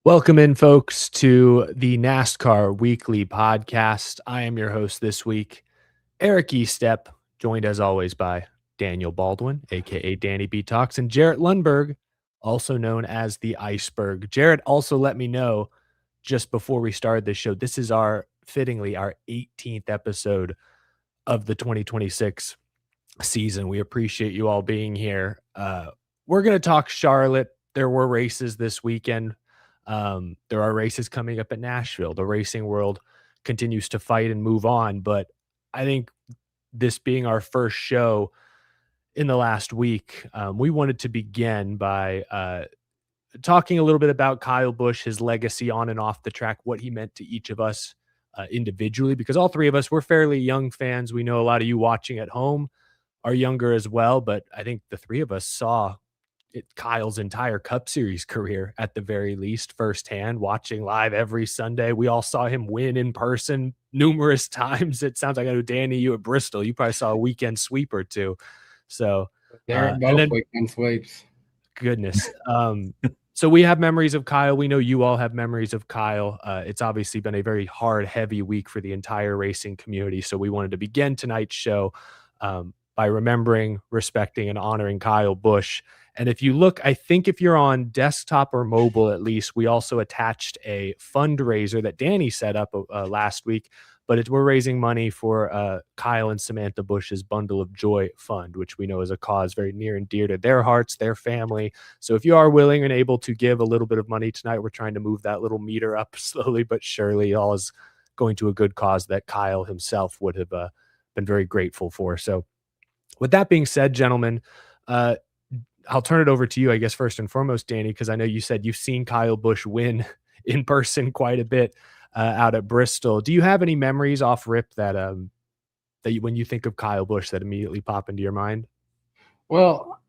Welcome in, folks, to the NASCAR Weekly Podcast. I am your host this week, Eric Estep, joined as always by Daniel Baldwin, aka Danny B Talks, and Jarrett Lundberg, also known as the Iceberg. Jarrett also let me know just before we started this show, this is fittingly our 18th episode of the 2026 season. We appreciate you all being here. We're going to talk Charlotte. There were races this weekend. There are races coming up at Nashville. The racing world continues to fight and move on. But I think this being our first show in the last week, we wanted to begin by talking a little bit about Kyle Busch, his legacy on and off the track, what he meant to each of us individually, because all three of us, we're fairly young fans. We know a lot of you watching at home are younger as well, but I think the three of us saw Kyle's entire Cup Series career at the very least firsthand, watching live every Sunday. We all saw him win in person numerous times. It sounds like I know, Danny, you at Bristol, you probably saw a weekend sweep or two. So they're both weekend sweeps. Goodness. So we have memories of Kyle. We know you all have memories of Kyle. It's obviously been a very hard, heavy week for the entire racing community. So we wanted to begin tonight's show by remembering, respecting, and honoring Kyle Busch. And if you look, I think if you're on desktop or mobile, at least, we also attached a fundraiser that Danny set up last week. But we're raising money for Kyle and Samantha Busch's Bundle of Joy Fund, which we know is a cause very near and dear to their hearts, their family. So if you are willing and able to give a little bit of money tonight, we're trying to move that little meter up slowly but surely. All is going to a good cause that Kyle himself would have been very grateful for. So with that being said, gentlemen, I'll turn it over to you, I guess, first and foremost, Danny, because I know you said you've seen Kyle Busch win in person quite a bit out at Bristol. Do you have any memories off rip that when you think of Kyle Busch that immediately pop into your mind? Well,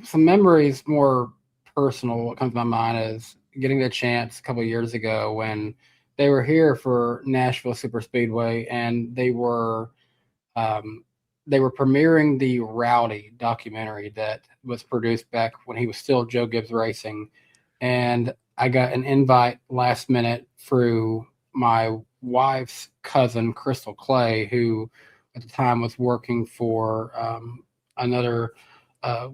some memories more personal. What comes to my mind is getting the chance a couple of years ago when they were here for Nashville Super Speedway, and they were premiering the Rowdy documentary that was produced back when he was still Joe Gibbs Racing. And I got an invite last minute through my wife's cousin, Crystal Clay, who at the time was working for another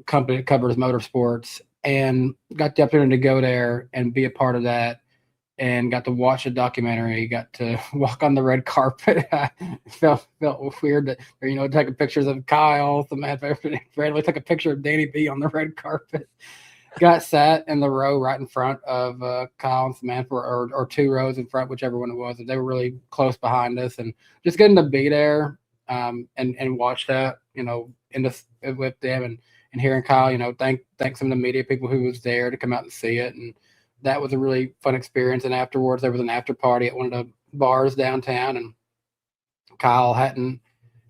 company that covers motorsports, and got the opportunity to go there and be a part of that, and got to watch the documentary, got to walk on the red carpet. felt weird that, taking pictures of Kyle, randomly took a picture of Danny B on the red carpet. Got sat in the row right in front of Kyle and Samantha, or two rows in front, whichever one it was. They were really close behind us, and just getting to be there and watch that, with them, and hearing Kyle, thank some of the media people who was there to come out and see it. And that was a really fun experience. And afterwards, there was an after party at one of the bars downtown, and Kyle hadn't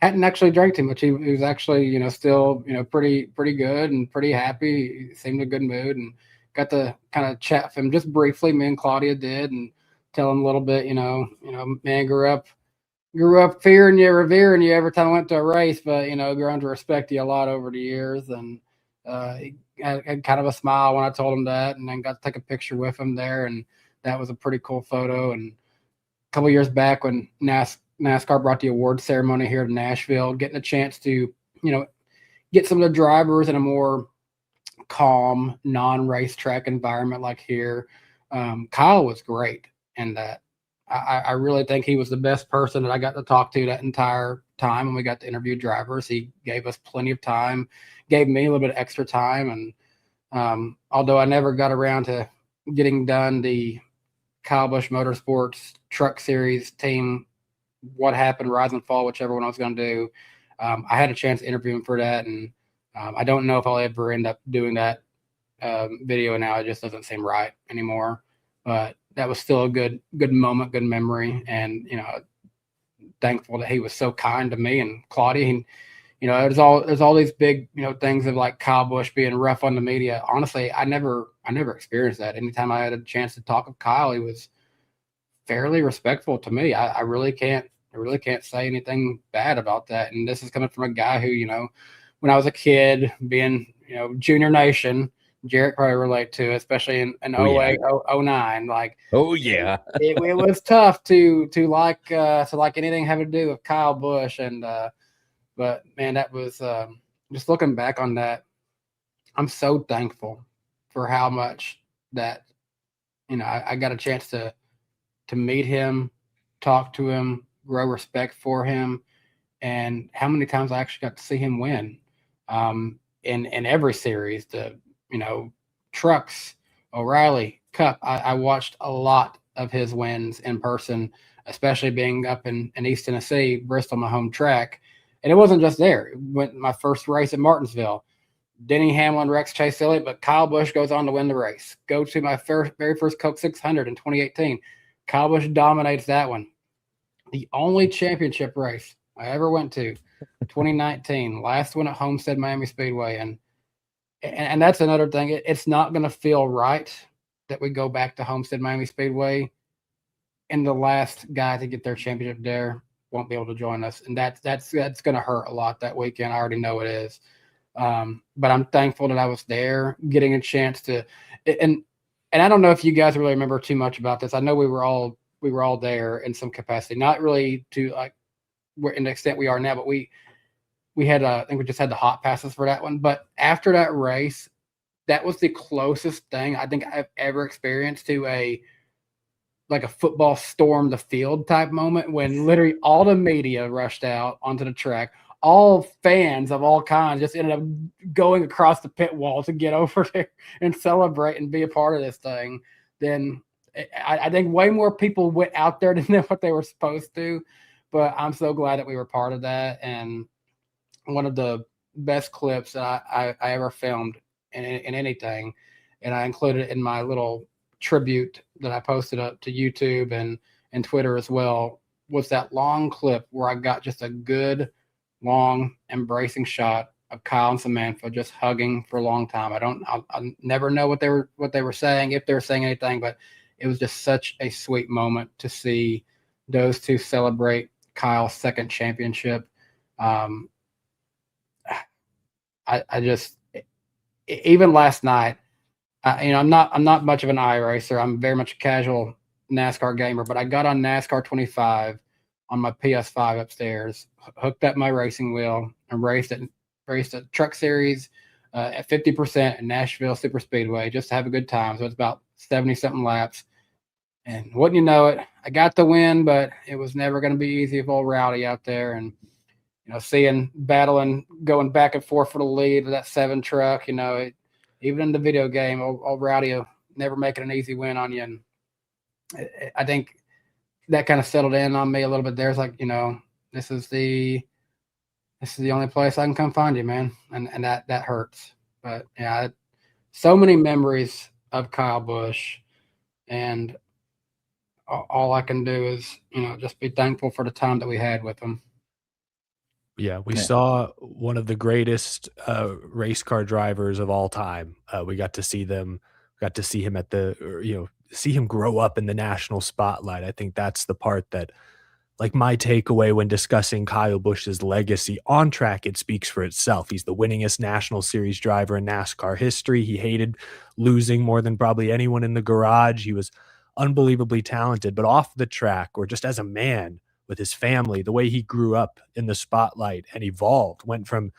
actually drank too much. He was actually, still, pretty good and pretty happy. He seemed in a good mood, and got to kind of chat with him just briefly. Me and Claudia did, and tell him a little bit, man, grew up fearing you, revering you every time I went to a race, but, grown to respect you a lot over the years. And he had kind of a smile when I told him that, and then got to take a picture with him there. And that was a pretty cool photo. And a couple years back when NASCAR brought the award ceremony here to Nashville, getting a chance to, get some of the drivers in a more calm, non-racetrack environment like here. Kyle was great in that. I really think he was the best person that I got to talk to that entire time when we got to interview drivers. He gave us plenty of time, gave me a little bit of extra time. And although I never got around to getting done the Kyle Busch Motorsports Truck Series team, what happened, rise and fall, whichever one I was going to do, I had a chance to interview him for that. And I don't know if I'll ever end up doing that video now. It just doesn't seem right anymore. But that was still a good moment, good memory. And, thankful that he was so kind to me and Claudia. And, there's all these big, things of like Kyle Busch being rough on the media. Honestly, I never experienced that. Anytime I had a chance to talk with Kyle, he was fairly respectful to me. I really can't say anything bad about that. And this is coming from a guy who, when I was a kid, being, Junior Nation, Jarrett probably relate to, especially in Oh, yeah. 08, 09. Like, Oh, yeah. it was tough to like anything having to do with Kyle Busch. And but man, that was just looking back on that, I'm so thankful for how much that I got a chance to meet him, talk to him, grow respect for him, and how many times I actually got to see him win in every series. The trucks, O'Reilly, Cup. I watched a lot of his wins in person, especially being up in East Tennessee, Bristol, my home track. And it wasn't just there. It went my first race at Martinsville. Denny Hamlin wrecks Chase Elliott, but Kyle Busch goes on to win the race. Go to my very first Coke 600 in 2018. Kyle Busch dominates that one. The only championship race I ever went to, 2019, last one at Homestead Miami Speedway. And that's another thing. It's not going to feel right that we go back to Homestead Miami Speedway and the last guy to get their championship there won't be able to join us. And that's going to hurt a lot that weekend. I already know it is. But I'm thankful that I was there, getting a chance to, and I don't know if you guys really remember too much about this. I know we were all there in some capacity, not really to like we're in the extent we are now, but we had I think we just had the hot passes for that one. But after that race, that was the closest thing I think I've ever experienced to a football storm the field type moment, when literally all the media rushed out onto the track. All fans of all kinds just ended up going across the pit wall to get over there and celebrate and be a part of this thing. Then I think way more people went out there than what they were supposed to, but I'm so glad that we were part of that. And one of the best clips that I ever filmed in anything, and I included it in my little tribute that I posted up to YouTube and Twitter as well, was that long clip where I got just a good, long, embracing shot of Kyle and Samantha just hugging for a long time. I'll never know what they were saying, if they were saying anything, but it was just such a sweet moment to see those two celebrate Kyle's second championship. I just, even last night, I'm not much of an iRacer. I'm very much a casual NASCAR gamer, but I got on NASCAR 25 on my PS5 upstairs, hooked up my racing wheel, and raced a truck series at 50% in Nashville Super Speedway just to have a good time. So it's about 70 something laps. And wouldn't you know it, I got the win, but it was never going to be easy with old Rowdy out there. And seeing battling, going back and forth for the lead of that 7 truck, even in the video game, old Rowdy will never making an easy win on you. And I think that kind of settled in on me a little bit there. It's like, this is the only place I can come find you, man. And that hurts. But yeah, so many memories of Kyle Busch, and all I can do is, just be thankful for the time that we had with him. Yeah, we saw one of the greatest race car drivers of all time. We got to see him at see him grow up in the national spotlight. I think that's the part that, like, my takeaway when discussing Kyle Busch's legacy on track, it speaks for itself. He's the winningest National Series driver in NASCAR history. He hated losing more than probably anyone in the garage. He was unbelievably talented, but off the track, or just as a man with his family, the way he grew up in the spotlight and evolved, went from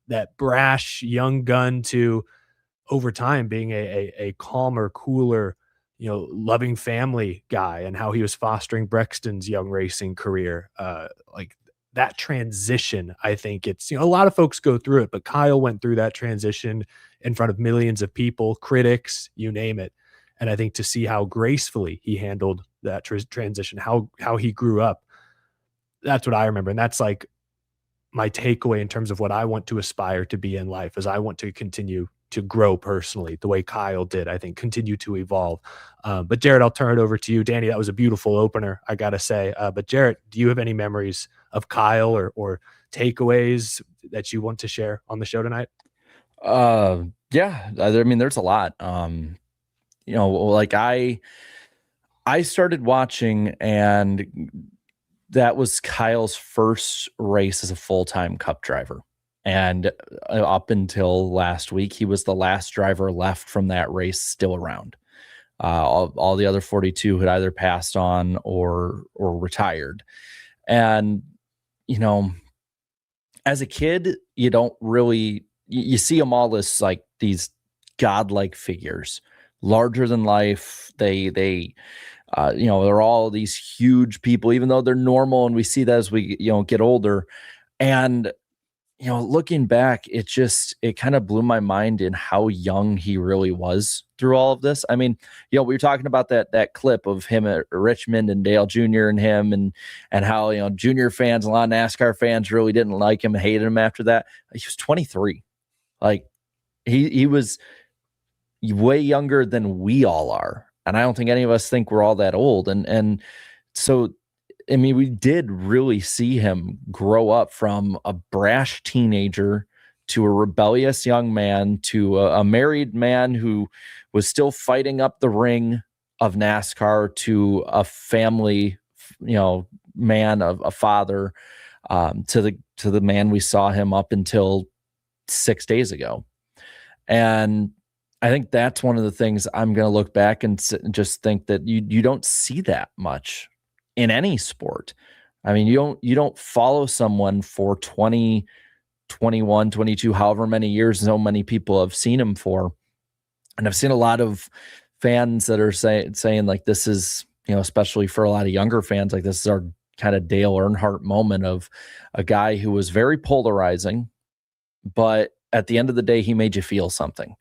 that brash young gun to, over time, being a calmer, cooler, loving family guy, and how he was fostering Brexton's young racing career. Like, that transition, I think it's, a lot of folks go through it, but Kyle went through that transition in front of millions of people, critics, you name it. And I think to see how gracefully he handled that transition, how he grew up, that's what I remember. And that's like my takeaway in terms of what I want to aspire to be in life, is I want to continue to grow personally the way Kyle did. I think continue to evolve. But Jarrett, I'll turn it over to you. Danny, that was a beautiful opener, I got to say. But Jarrett, do you have any memories of Kyle or takeaways that you want to share on the show tonight? Yeah, I mean, there's a lot. Like I started watching, and that was Kyle's first race as a full-time Cup driver. And up until last week, he was the last driver left from that race still around. All the other 42 had either passed on or retired. And, you know, as a kid, you don't really, you see them all as like these godlike figures, larger than life. They they're all these huge people, even though they're normal. And we see that as we, get older. And, looking back, it kind of blew my mind in how young he really was through all of this. I mean, we were talking about that clip of him at Richmond and Dale Jr. and him and how, junior fans, a lot of NASCAR fans really didn't like him and hated him after that. He was 23. Like he was way younger than we all are. And I don't think any of us think we're all that old. And so, I mean, we did really see him grow up from a brash teenager to a rebellious young man to a married man who was still fighting up the ring of NASCAR to a family, man, of a father, to the man we saw him up until 6 days ago. And I think that's one of the things I'm going to look back and just think that you don't see that much in any sport. I mean, you don't follow someone for 20, 21, 22, however many years so many people have seen him for. And I've seen a lot of fans that are saying like this is, especially for a lot of younger fans, like this is our kind of Dale Earnhardt moment of a guy who was very polarizing, but at the end of the day, he made you feel something.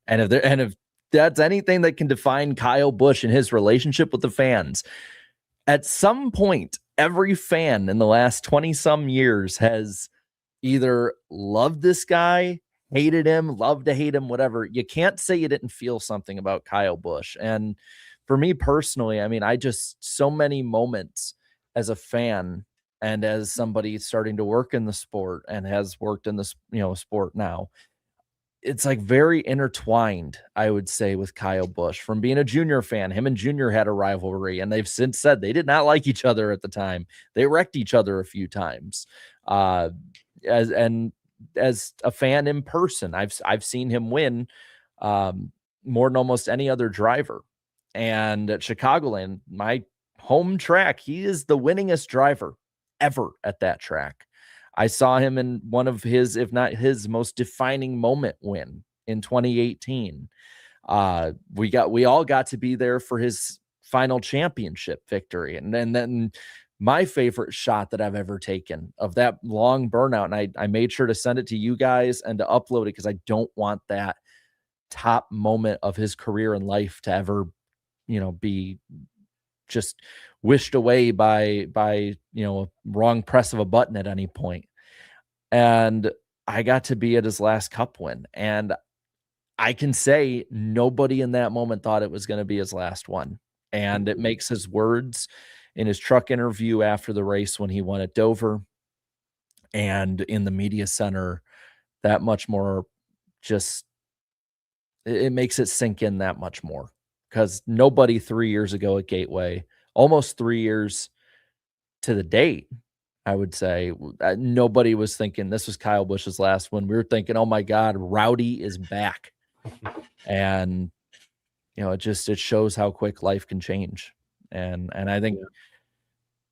And if that's anything that can define Kyle Busch and his relationship with the fans, at some point, every fan in the last 20 some years has either loved this guy, hated him, loved to hate him, whatever. You can't say you didn't feel something about Kyle Busch. And for me personally, I mean, so many moments as a fan and as somebody starting to work in the sport and has worked in this, sport now, it's like very intertwined, I would say, with Kyle Busch. From being a Junior fan, him and Junior had a rivalry, and they've since said they did not like each other at the time. They wrecked each other a few times. As a fan in person, I've seen him win more than almost any other driver. And at Chicagoland, my home track, he is the winningest driver ever at that track. I saw him in one of his, if not his most defining moment win in 2018. We all got to be there for his final championship victory. And then my favorite shot that I've ever taken of that long burnout. And I made sure to send it to you guys and to upload it because I don't want that top moment of his career and life to ever, be just wished away by a wrong press of a button at any point. And I got to be at his last Cup win, and I can say nobody in that moment thought it was going to be his last one. And it makes his words in his truck interview after the race when he won at Dover and in the media center that much more, just it makes it sink in that much more. Because nobody 3 years ago at Gateway, almost 3 years to the date, I would say, nobody was thinking this was Kyle Busch's last one. We were thinking, oh my God, Rowdy is back. And, it shows how quick life can change. And I think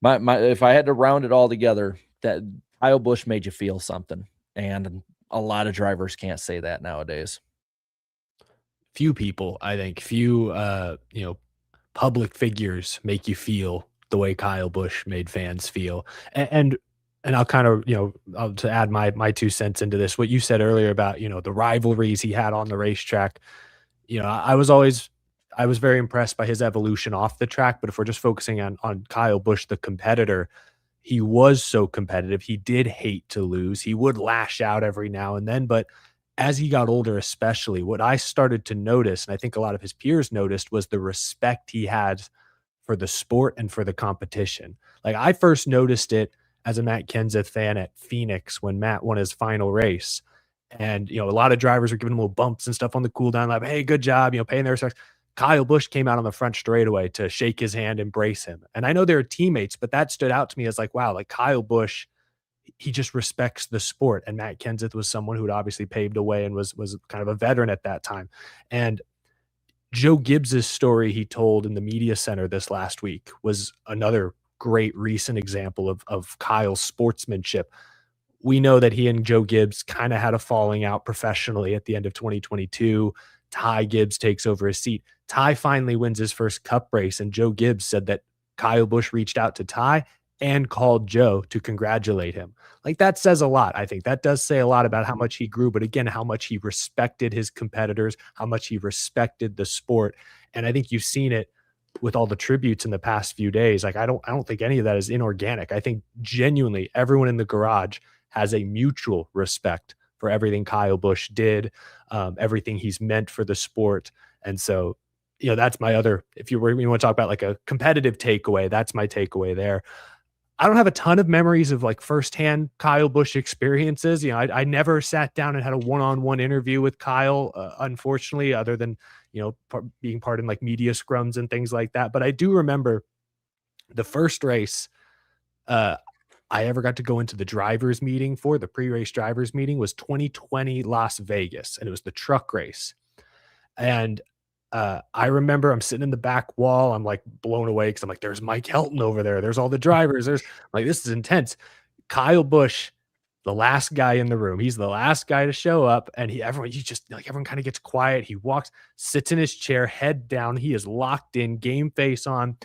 my if I had to round it all together, that Kyle Busch made you feel something. And a lot of drivers can't say that nowadays. Few people, I think, public figures make you feel the way Kyle Busch made fans feel. And I'll kind of, to add my 2 cents into this, what you said earlier about, the rivalries he had on the racetrack. I was very impressed by his evolution off the track. But if we're just focusing on Kyle Busch, the competitor, he was so competitive. He did hate to lose. He would lash out every now and then, but as he got older, especially, what I started to notice, and I think a lot of his peers noticed, was the respect he had for the sport and for the competition. Like, I first noticed it as a Matt Kenseth fan at Phoenix when Matt won his final race. And, a lot of drivers were giving him little bumps and stuff on the cool down, like, hey, good job, paying their respects. Kyle Busch came out on the front straightaway to shake his hand, embrace him. And I know they were teammates, but that stood out to me as like, wow, like Kyle Busch, he just respects the sport. And Matt Kenseth was someone who'd obviously paved a way and was kind of a veteran at that time. And Joe Gibbs's story he told in the media center this last week was another great recent example of Kyle's sportsmanship. We know that he and Joe Gibbs kind of had a falling out professionally at the end of 2022. Ty Gibbs takes over his seat. Ty finally wins his first cup race, and Joe Gibbs said that Kyle Busch reached out to Ty and called Joe to congratulate him. Like, that says a lot. I think that does say a lot about how much he grew, but again, how much he respected his competitors, how much he respected the sport. And I think you've seen it with all the tributes in the past few days. Like, I don't think any of that is inorganic. I think genuinely everyone in the garage has a mutual respect for everything Kyle Busch did, everything he's meant for the sport. And so, that's my other, if you want to talk about like a competitive takeaway, that's my takeaway there. I don't have a ton of memories of like firsthand Kyle Busch experiences. I never sat down and had a one-on-one interview with Kyle, unfortunately, other than, being part in like media scrums and things like that. But I do remember the first race I ever got to go into the drivers meeting for, the pre-race drivers meeting, was 2020 Las Vegas, and it was the truck race. And I remember I'm sitting in the back wall. I'm like blown away because I'm like, there's Mike Helton over there. There's all the drivers. This is intense. Kyle Busch, the last guy in the room. He's the last guy to show up, and everyone kind of gets quiet. He walks, sits in his chair, head down. He is locked in, game face on.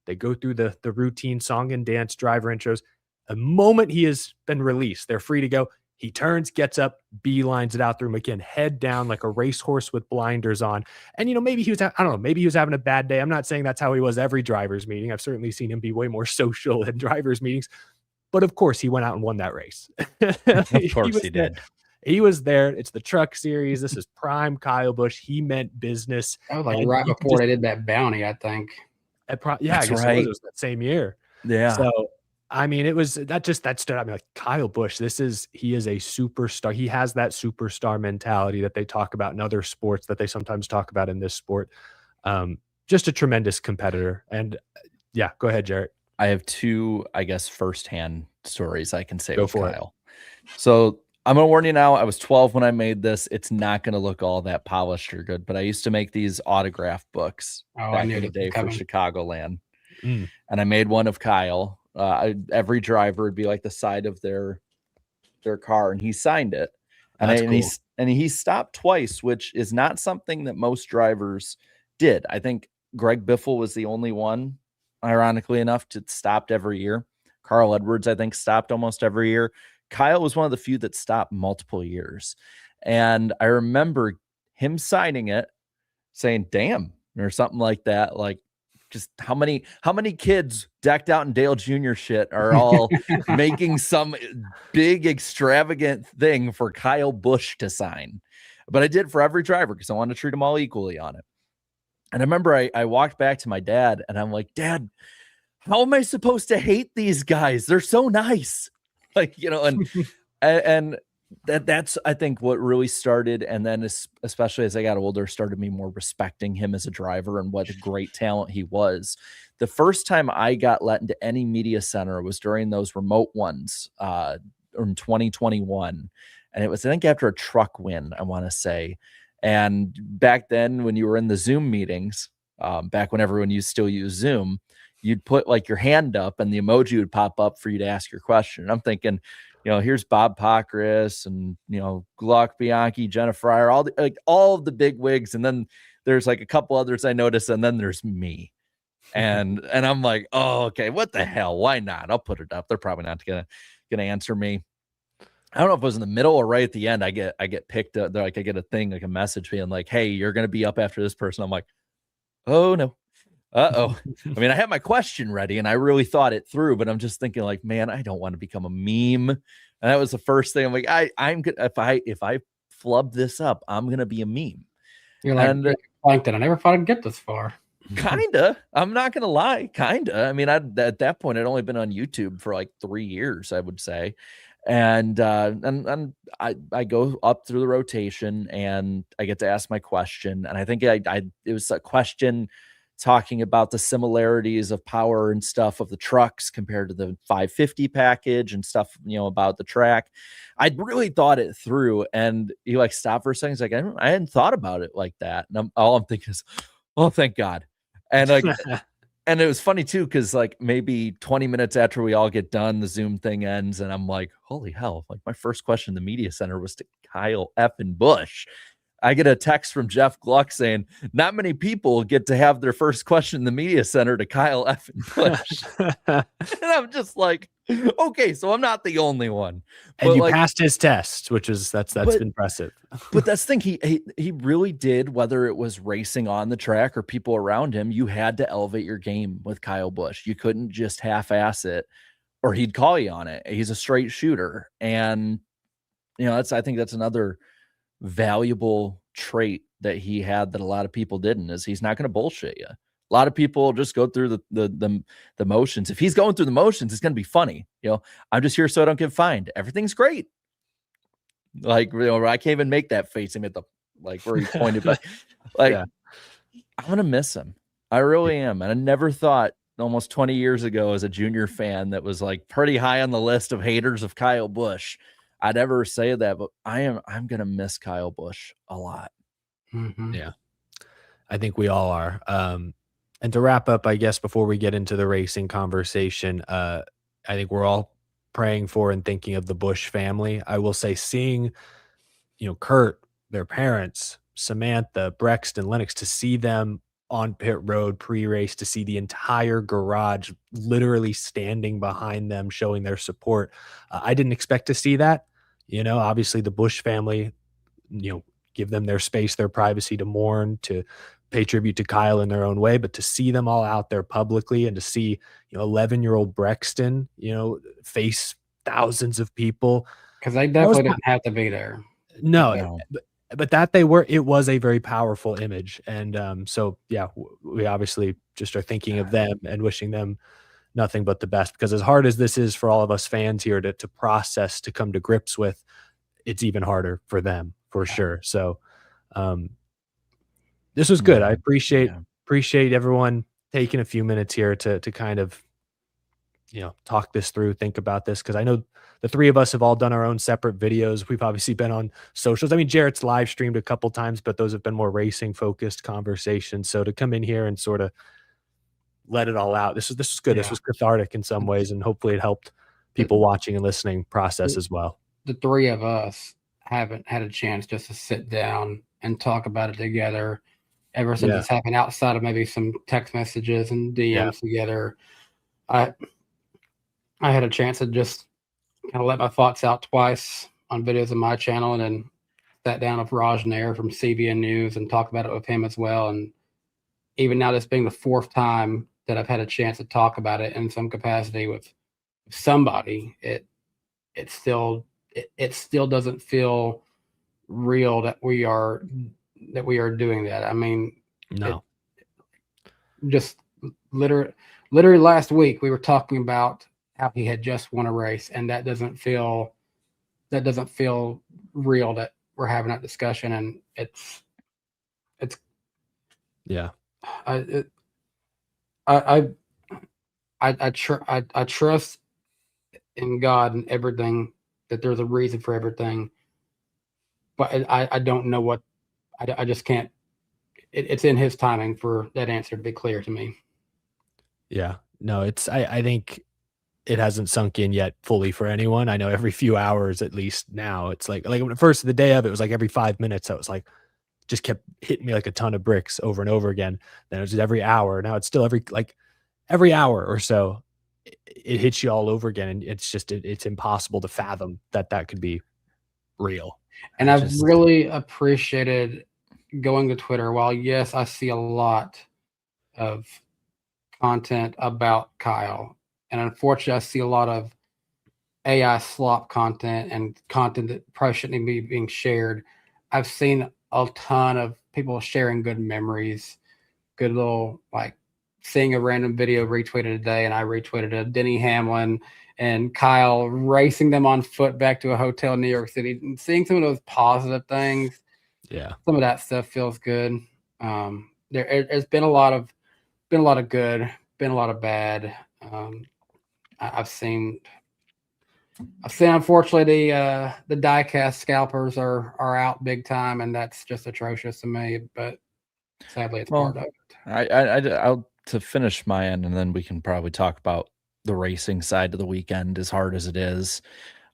They go through the routine song and dance driver intros. The moment he has been released, they're free to go. He turns, gets up, beelines it out through him again, head down like a racehorse with blinders on. And, maybe he was, I don't know, maybe he was having a bad day. I'm not saying that's how he was every driver's meeting. I've certainly seen him be way more social in driver's meetings. But of course, he went out and won that race. Of course he did. He was there. It's the truck series. This is prime Kyle Busch. He meant business. That was like right before they did that bounty, I think. I guess right. It was that same year. Yeah. So, I mean, that stood out. Like, Kyle Busch, he is a superstar. He has that superstar mentality that they talk about in other sports, that they sometimes talk about in this sport. Just a tremendous competitor. And yeah, go ahead, Jarrett. I have two, I guess, firsthand stories I can say Go with for Kyle. So I'm going to warn you now. I was 12 when I made this. It's not going to look all that polished or good, but I used to make these autograph books back in the day for Chicagoland. And I made one of Kyle. Every driver would be like the side of their car, and he signed it. And he stopped twice, which is not something that most drivers did. I think Greg Biffle was the only one, ironically enough, to stopped every year. Carl Edwards, I think, stopped almost every year. Kyle was one of the few that stopped multiple years. And I remember him signing it, saying, damn, or something like that. Like, just how many kids decked out in Dale Jr. shit are all making some big extravagant thing for Kyle Busch to sign. But I did for every driver because I wanted to treat them all equally on it. And I remember I walked back to my dad and I'm like, Dad, how am I supposed to hate these guys? They're so nice. Like, and that's, I think, what really started. And then especially as I got older, started me more respecting him as a driver and what a great talent he was. The first time I got let into any media center was during those remote ones in 2021. And it was, I think, after a truck win, I want to say. And back then, when you were in the Zoom meetings, back when everyone used still use Zoom, you'd put like your hand up and the emoji would pop up for you to ask your question. And I'm thinking, here's Bob Pockris and, Gluck, Bianchi, Jenna Fryer, all of the big wigs. And then there's like a couple others I noticed. And then there's me. And I'm like, oh, okay, what the hell? Why not? I'll put it up. They're probably not going to answer me. I don't know if it was in the middle or right at the end. I get picked up. They're like, I get a thing, like a message being like, hey, you're going to be up after this person. I'm like, oh no. Uh-oh. I mean, I had my question ready and I really thought it through, but I'm just thinking like, man, I don't want to become a meme. And that was the first thing. I'm like, I'm good. If I flub this up, I'm going to be a meme. You're like, Plankton, I never thought I'd get this far. Kinda. I'm not going to lie. Kinda. I mean, at that point, I'd only been on YouTube for like 3 years, I would say. And I go up through the rotation and I get to ask my question. And I think it was a question talking about the similarities of power and stuff of the trucks compared to the 550 package and stuff, about the track. I really thought it through, and he like stopped for a second. He's like, I hadn't thought about it like that. And all I'm thinking is, oh, thank God. And like, and it was funny too, because like maybe 20 minutes after we all get done, the Zoom thing ends, and I'm like, holy hell! Like my first question in the media center was to Kyle effing Busch. I get a text from Jeff Gluck saying, not many people get to have their first question in the media center to Kyle effing Busch. And I'm just like, okay, so I'm not the only one. And you passed his test, which is that's impressive. But that's the thing, he really did, whether it was racing on the track or people around him, you had to elevate your game with Kyle Busch. You couldn't just half-ass it or he'd call you on it. He's a straight shooter. And I think that's another valuable trait that he had that a lot of people didn't, is he's not going to bullshit you. A lot of people just go through the motions. If he's going through the motions, it's going to be funny. I'm just here so I don't get fined. Everything's great. Like, I can't even make that face him at the, like, where he pointed, but like, yeah. I'm going to miss him. I really am. And I never thought almost 20 years ago as a junior fan that was like pretty high on the list of haters of Kyle Busch, I'd ever say that, but I'm going to miss Kyle Busch a lot. Mm-hmm. Yeah, I think we all are. And to wrap up, I guess, before we get into the racing conversation, I think we're all praying for and thinking of the Busch family. I will say, seeing, Kurt, their parents, Samantha, Brexton, Lennox, to see them on pit road pre-race, to see the entire garage literally standing behind them, showing their support. I didn't expect to see that. Obviously the Busch family, give them their space, their privacy to mourn, to pay tribute to Kyle in their own way, but to see them all out there publicly and to see, 11-year-old Brexton, face thousands of people. Because they definitely didn't have to be there. No, but that it was a very powerful image. And so, yeah, we obviously just are thinking of them and wishing them nothing but the best, because as hard as this is for all of us fans here to process, to come to grips with, it's even harder for them, for sure. So this was good. I appreciate everyone taking a few minutes here to kind of, talk this through, think about this, because I know the three of us have all done our own separate videos. We've obviously been on socials. I mean, Jarrett's live streamed a couple times, but those have been more racing focused conversations. So to come in here and sort of let it all out, this was good. Yeah. This was cathartic in some ways, and hopefully it helped people watching and listening process as well. The three of us haven't had a chance just to sit down and talk about it together ever since it's happened, outside of maybe some text messages and DMs together. I had a chance to just kind of let my thoughts out twice on videos of my channel, and then sat down with Raj Nair from CBN News and talked about it with him as well. And even now, this being the fourth time that I've had a chance to talk about it in some capacity with somebody, it still doesn't feel real that we are doing that. I mean, no, just literally last week we were talking about how he had just won a race, and that doesn't feel real that we're having that discussion. And it's I trust in God and everything, that there's a reason for everything, but I don't know what, I just can't. It's in His timing for that answer to be clear to me. Yeah, no, I think it hasn't sunk in yet fully for anyone. I know every few hours, at least now, it's like when first the day of it was like every 5 minutes, I was like, just kept hitting me like a ton of bricks over and over again. Then it was every hour. Now it's still every hour or so, it hits you all over again. And it's just, it's impossible to fathom that could be real. And I've really appreciated going to Twitter. While yes, I see a lot of content about Kyle, and unfortunately I see a lot of AI slop content and content that probably shouldn't be being shared. I've seen a ton of people sharing good memories, good little, like, seeing a random video retweeted today, and I retweeted a Denny Hamlin and Kyle racing them on foot back to a hotel in New York City, and seeing some of those positive things. Yeah, some of that stuff feels good. There's been a lot of been a lot of good, been a lot of bad. I've seen unfortunately the diecast scalpers are out big time, and that's just atrocious to me. But sadly, it's part of it. I'll to finish my end, and then we can probably talk about the racing side of the weekend, as hard as it is.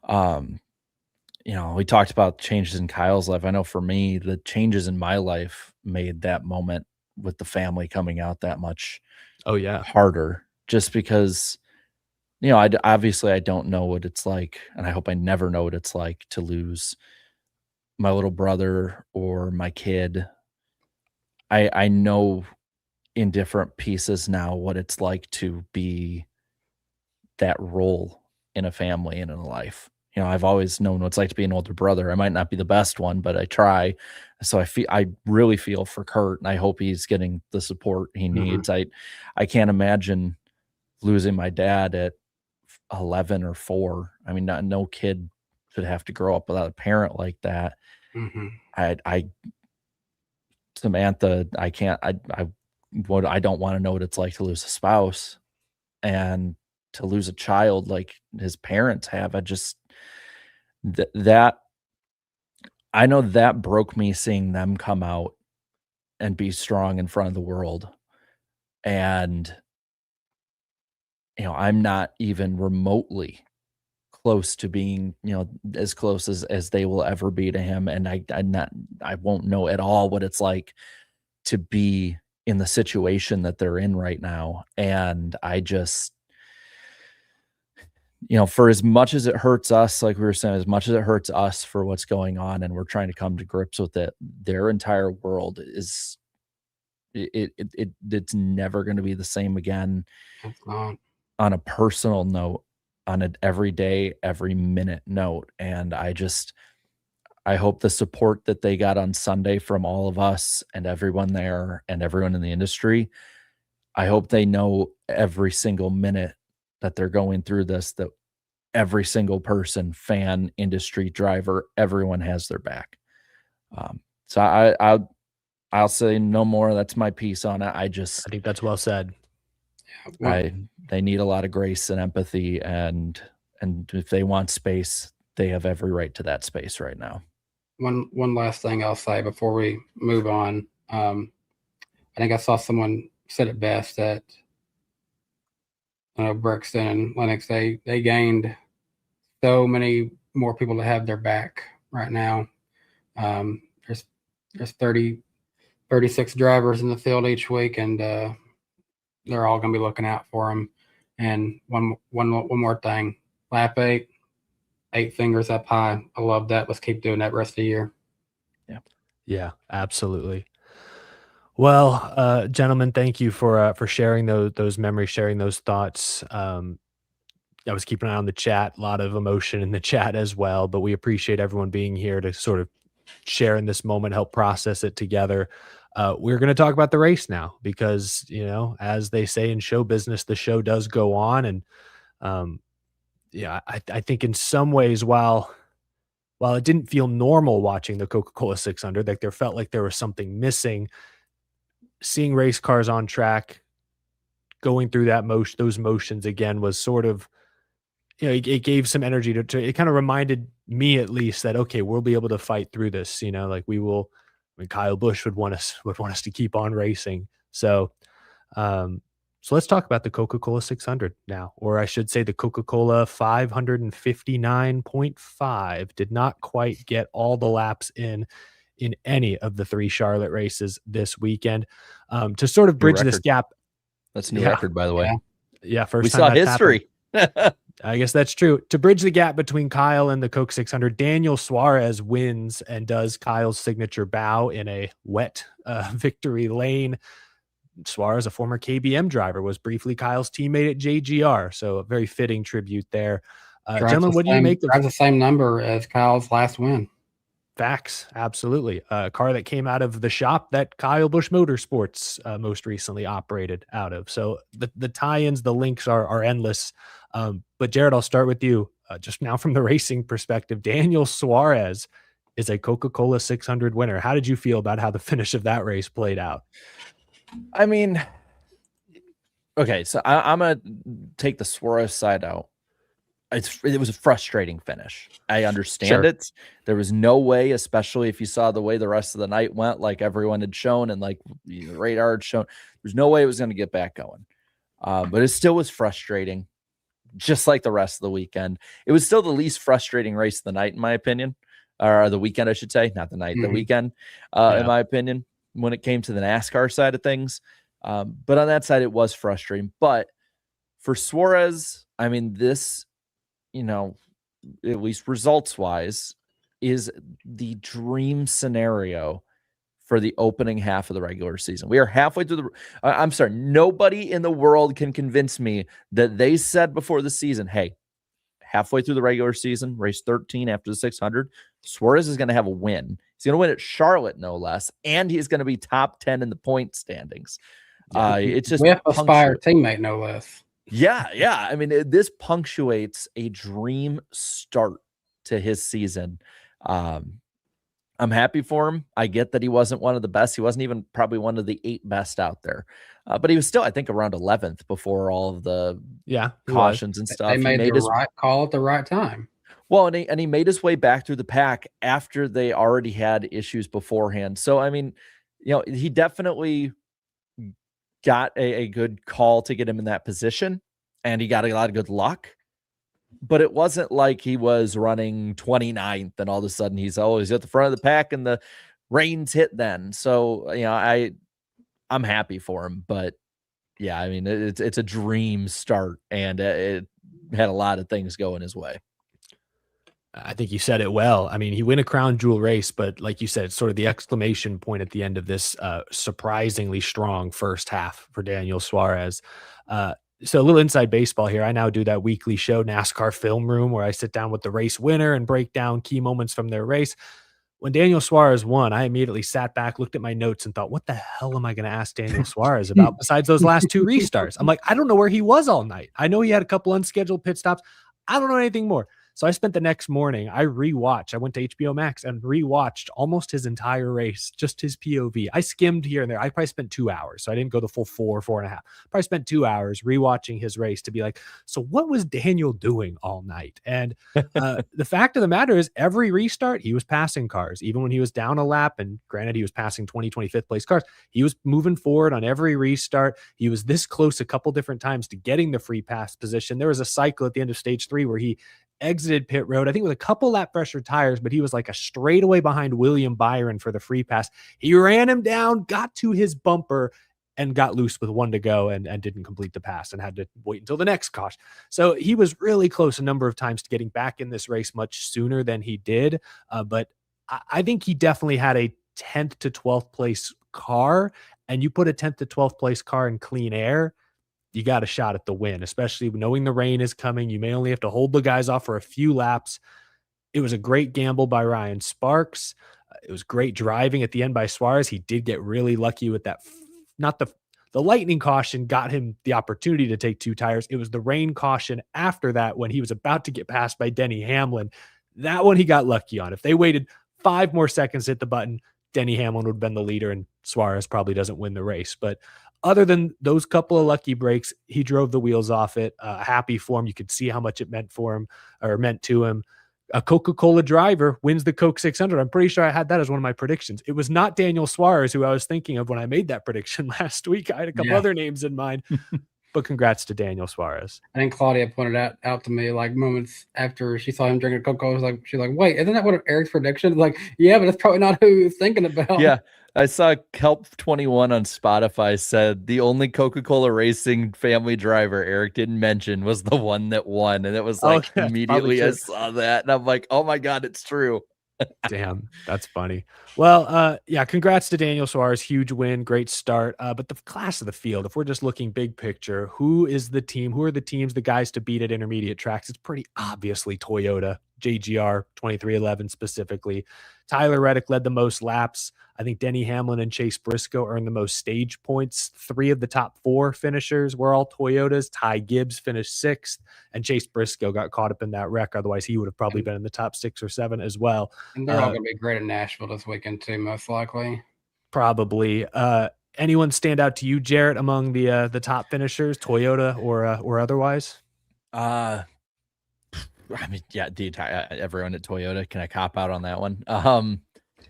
We talked about changes in Kyle's life. I know for me, the changes in my life made that moment with the family coming out that much harder, just because, obviously I don't know what it's like, and I hope I never know what it's like to lose my little brother or my kid. I know in different pieces now what it's like to be that role in a family and in a life. I've always known what it's like to be an older brother. I might not be the best one, but I try. So I really feel for Kurt, and I hope he's getting the support he needs. I can't imagine losing my dad at 11 or 4. I mean, no kid should have to grow up without a parent like that. I Samantha, I can't. I don't want to know what it's like to lose a spouse, and to lose a child like his parents have. I just that I know that broke me, seeing them come out and be strong in front of the world. And I'm not even remotely close to being, as close as they will ever be to him. And I won't know at all what it's like to be in the situation that they're in right now. And I just, for as much as it hurts us, like we were saying, as much as it hurts us for what's going on and we're trying to come to grips with it, their entire world is it's never going to be the same again. On a personal note, on an everyday, every minute note. And I hope the support that they got on Sunday from all of us and everyone there and everyone in the industry, I hope they know every single minute that they're going through this, that every single person, fan, industry, driver, everyone has their back. So I'll say no more. That's my piece on it. I think that's well said. They need a lot of grace and empathy, and if they want space, they have every right to that space right now. One last thing I'll say before we move on. I think I saw someone said it best that Brixton and Lennox, they gained so many more people to have their back right now. There's 36 drivers in the field each week, and they're all going to be looking out for them. And one more thing, lap 8 fingers up high. I love that. Let's keep doing that rest of the year. Yeah, absolutely. Well, gentlemen, thank you for sharing those memories, sharing those thoughts. I was keeping an eye on the chat, a lot of emotion in the chat as well, but we appreciate everyone being here to sort of share in this moment, help process it together. We're going to talk about the race now because, as they say in show business, the show does go on. And I think in some ways, while it didn't feel normal watching the Coca-Cola 600, like there felt like there was something missing, seeing race cars on track, going through those motions again was sort of, it gave some energy to it. Kind of reminded me, at least, that, okay, we'll be able to fight through this, like we will. I mean, Kyle Busch would want us to keep on racing. So let's talk about the Coca-Cola 600 now, or I should say the Coca-Cola 559.5 did not quite get all the laps in any of the 3 Charlotte races this weekend. To sort of bridge this gap. That's a new record, by the way. Yeah, first we time saw history. I guess that's true. To bridge the gap between Kyle and the Coke 600, Daniel Suarez wins and does Kyle's signature bow in a wet victory lane. Suarez, a former KBM driver, was briefly Kyle's teammate at JGR, so a very fitting tribute there. Gentlemen, what do you make of the same number as Kyle's last win? Facts, absolutely. A car that came out of the shop that Kyle Busch Motorsports most recently operated out of. So the tie-ins, the links are endless. But Jared, I'll start with you. Just now from the racing perspective, Daniel Suarez is a Coca-Cola 600 winner. How did you feel about how the finish of that race played out? I mean, Okay, so I'm gonna take the Suarez side out. It was a frustrating finish. I understand it. There was no way, especially if you saw the way the rest of the night went, like everyone had shown and like the radar had shown, there's no way it was going to get back going. But it still was frustrating, just like the rest of the weekend. It was still the least frustrating race of the night, in my opinion, or the weekend, I should say, not the night, the weekend, in my opinion, when it came to the NASCAR side of things. But on that side, it was frustrating. But for Suarez, I mean, this, at least results wise, is the dream scenario for the opening half of the regular season. We are halfway through I'm sorry, nobody in the world can convince me that they said before the season, hey, halfway through the regular season, race 13 after the 600, Suarez is going to have a win. He's going to win at Charlotte, no less, and he's going to be top 10 in the point standings. It's just with a Spire teammate, no less. Yeah. I mean, this punctuates a dream start to his season. I'm happy for him. I get that he wasn't one of the best. He wasn't even probably one of the 8 best out there. But he was still, I think, around 11th before all of the cautions and stuff. They made the right call at the right time. Well, and he made his way back through the pack after they already had issues beforehand. So, I mean, he definitely got a good call to get him in that position, and he got a lot of good luck, but it wasn't like he was running 29th and all of a sudden he's always at the front of the pack and the rains hit then. So, I'm happy for him, but yeah, I mean, it's a dream start, and it had a lot of things going his way. I think you said it well. I mean, he win a crown jewel race, but like you said, sort of the exclamation point at the end of this surprisingly strong first half for Daniel Suarez. So a little inside baseball here. I now do that weekly show, NASCAR Film Room, where I sit down with the race winner and break down key moments from their race. When Daniel Suarez won, I immediately sat back, looked at my notes, and thought, what the hell am I going to ask Daniel Suarez about besides those last 2 restarts? I'm like, I don't know where he was all night. I know he had a couple unscheduled pit stops. I don't know anything more. So I spent the next morning, I went to HBO Max and rewatched almost his entire race, just his POV. I skimmed here and there. I probably spent 2 hours. So I didn't go the full 4.5. Probably spent 2 hours rewatching his race to be like, so what was Daniel doing all night? And the fact of the matter is every restart, he was passing cars. Even when he was down a lap, and granted, he was passing 25th place cars, he was moving forward on every restart. He was this close a couple different times to getting the free pass position. There was a cycle at the end of stage 3 where he exited pit road, I think with a couple lap pressure tires, but he was like a straightaway behind William Byron for the free pass. He ran him down, got to his bumper, and got loose with 1 to go and didn't complete the pass and had to wait until the next caution. So he was really close a number of times to getting back in this race much sooner than he did. But I think he definitely had a 10th to 12th place car, and you put a 10th to 12th place car in clean air, you got a shot at the win, especially knowing the rain is coming. You may only have to hold the guys off for a few laps. It was a great gamble by Ryan Sparks. It was great driving at the end by Suarez. He did get really lucky with that. Not the lightning caution got him the opportunity to take 2 tires. It was the rain caution after that when he was about to get passed by Denny Hamlin. That one he got lucky on. If they waited 5 more seconds to hit the button, Denny Hamlin would have been the leader, and Suarez probably doesn't win the race. But other than those couple of lucky breaks, he drove the wheels off it. Happy for him. You could see how much it meant for him, or meant to him. A Coca-Cola driver wins the Coke 600. I'm pretty sure I had that as one of my predictions. It was not Daniel Suarez who I was thinking of when I made that prediction last week. I had a couple other names in mind, but congrats to Daniel Suarez. I think Claudia pointed out to me like moments after she saw him drinking Coca-Cola. She's like, wait, isn't that one of Eric's predictions? Like, yeah, but that's probably not who he was thinking about. Yeah. I saw Kelp21 on Spotify said the only Coca-Cola Racing family driver Eric didn't mention was the one that won. And it was like immediately I saw that and I'm like, oh my God, it's true. Damn, that's funny. Well, yeah, congrats to Daniel Suarez. Huge win, great start. But the class of the field, if we're just looking big picture, who are the teams, the guys to beat at intermediate tracks? It's pretty obviously Toyota, JGR 2311 specifically. Tyler Reddick led the most laps. I think Denny Hamlin and Chase Briscoe earned the most stage points. 3 of the top 4 finishers were all Toyotas. Ty Gibbs finished 6th, and Chase Briscoe got caught up in that wreck. Otherwise, he would have probably been in the top 6 or 7 as well. And they're all going to be great in Nashville this weekend too, most likely. Probably. Anyone stand out to you, Jarrett, among the top finishers, Toyota or otherwise? I mean, yeah, the entire everyone at Toyota. Can I cop out on that one?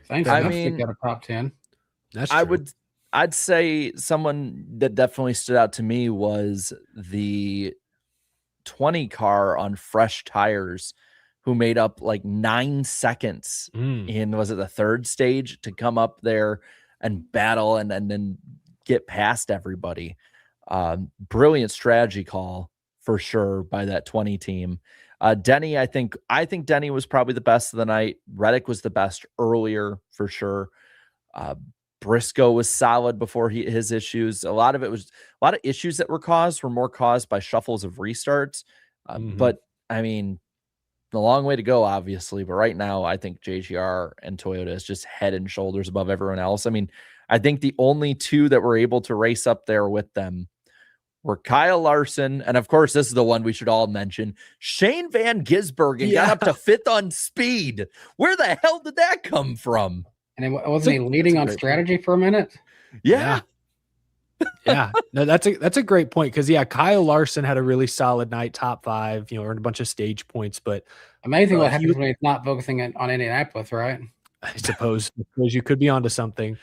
Thanks. I I mean, got a top 10. That's I true. I'd say someone that definitely stood out to me was the 20 car on fresh tires who made up like 9 seconds in, was it the third stage, to come up there and battle and then get past everybody. Brilliant strategy call for sure by that 20 team. Denny, I think Denny was probably the best of the night. Reddick was the best earlier for sure. Briscoe was solid before his issues. A lot of issues that were more caused by shuffles of restarts. But I mean, a long way to go, obviously. But right now, I think JGR and Toyota is just head and shoulders above everyone else. I mean, I think the only two that were able to race up there with them were Kyle Larson, and of course, this is the one we should all mention, Shane Van Gisbergen got up to fifth on speed. Where the hell did that come from? And wasn't he leading on strategy for a minute? Yeah. No, that's a great point, because Kyle Larson had a really solid night, top 5, earned a bunch of stage points, but amazing what happens when he's not focusing on Indianapolis, right? I suppose you could be onto something.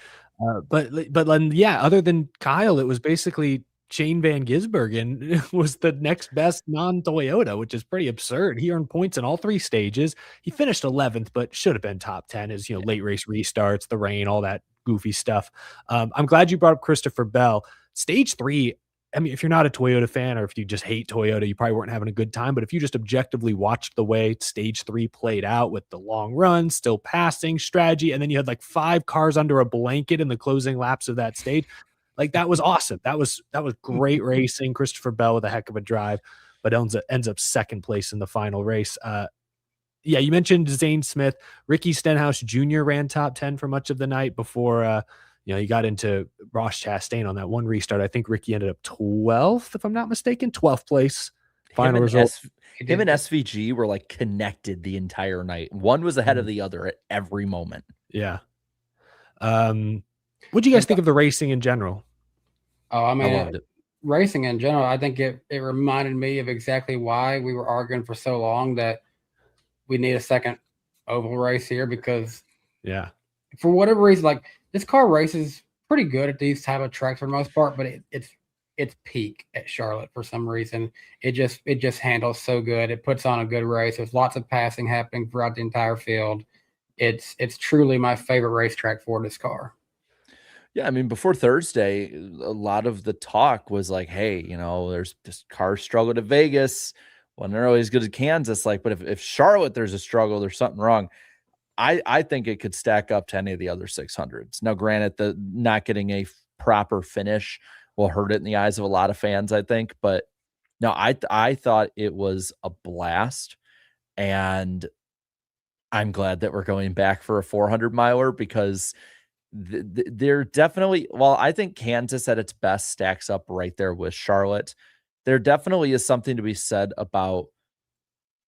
But other than Kyle, it was basically Shane Van Gisbergen was the next best non-Toyota, which is pretty absurd. He earned points in all 3 stages. He finished 11th, but should have been top 10 as, late race restarts, the rain, all that goofy stuff. I'm glad you brought up Christopher Bell. Stage 3, I mean, if you're not a Toyota fan, or if you just hate Toyota, you probably weren't having a good time. But if you just objectively watched the way stage 3 played out with the long run, still passing strategy, and then you had like 5 cars under a blanket in the closing laps of that stage, like that was awesome. That was great racing. Christopher Bell with a heck of a drive, but ends up second place in the final race. You mentioned Zane Smith. Ricky Stenhouse Jr. ran top 10 for much of the night before he got into Ross Chastain on that one restart. I think Ricky ended up 12th, if I'm not mistaken. 12th place. Final result. Him and SVG were like connected the entire night. One was ahead of the other at every moment. Yeah. What do you guys think of the racing in general? Oh, I mean, I loved it. Racing in general, I think it reminded me of exactly why we were arguing for so long that we need a second oval race here, because for whatever reason, like this car races pretty good at these type of tracks for the most part, but it's peak at Charlotte for some reason. It just handles so good. It puts on a good race. There's lots of passing happening throughout the entire field. It's truly my favorite racetrack for this car. Yeah, I mean, before Thursday, a lot of the talk was like, hey, there's this car struggled at Vegas, wasn't nearly as good as Kansas. Like, but if Charlotte, there's a struggle, there's something wrong. I think it could stack up to any of the other 600s. Now, granted, the not getting a proper finish will hurt it in the eyes of a lot of fans, I think. But no, I thought it was a blast, and I'm glad that we're going back for a 400 miler, because they're definitely, well, I think Kansas at its best stacks up right there with Charlotte. There definitely is something to be said about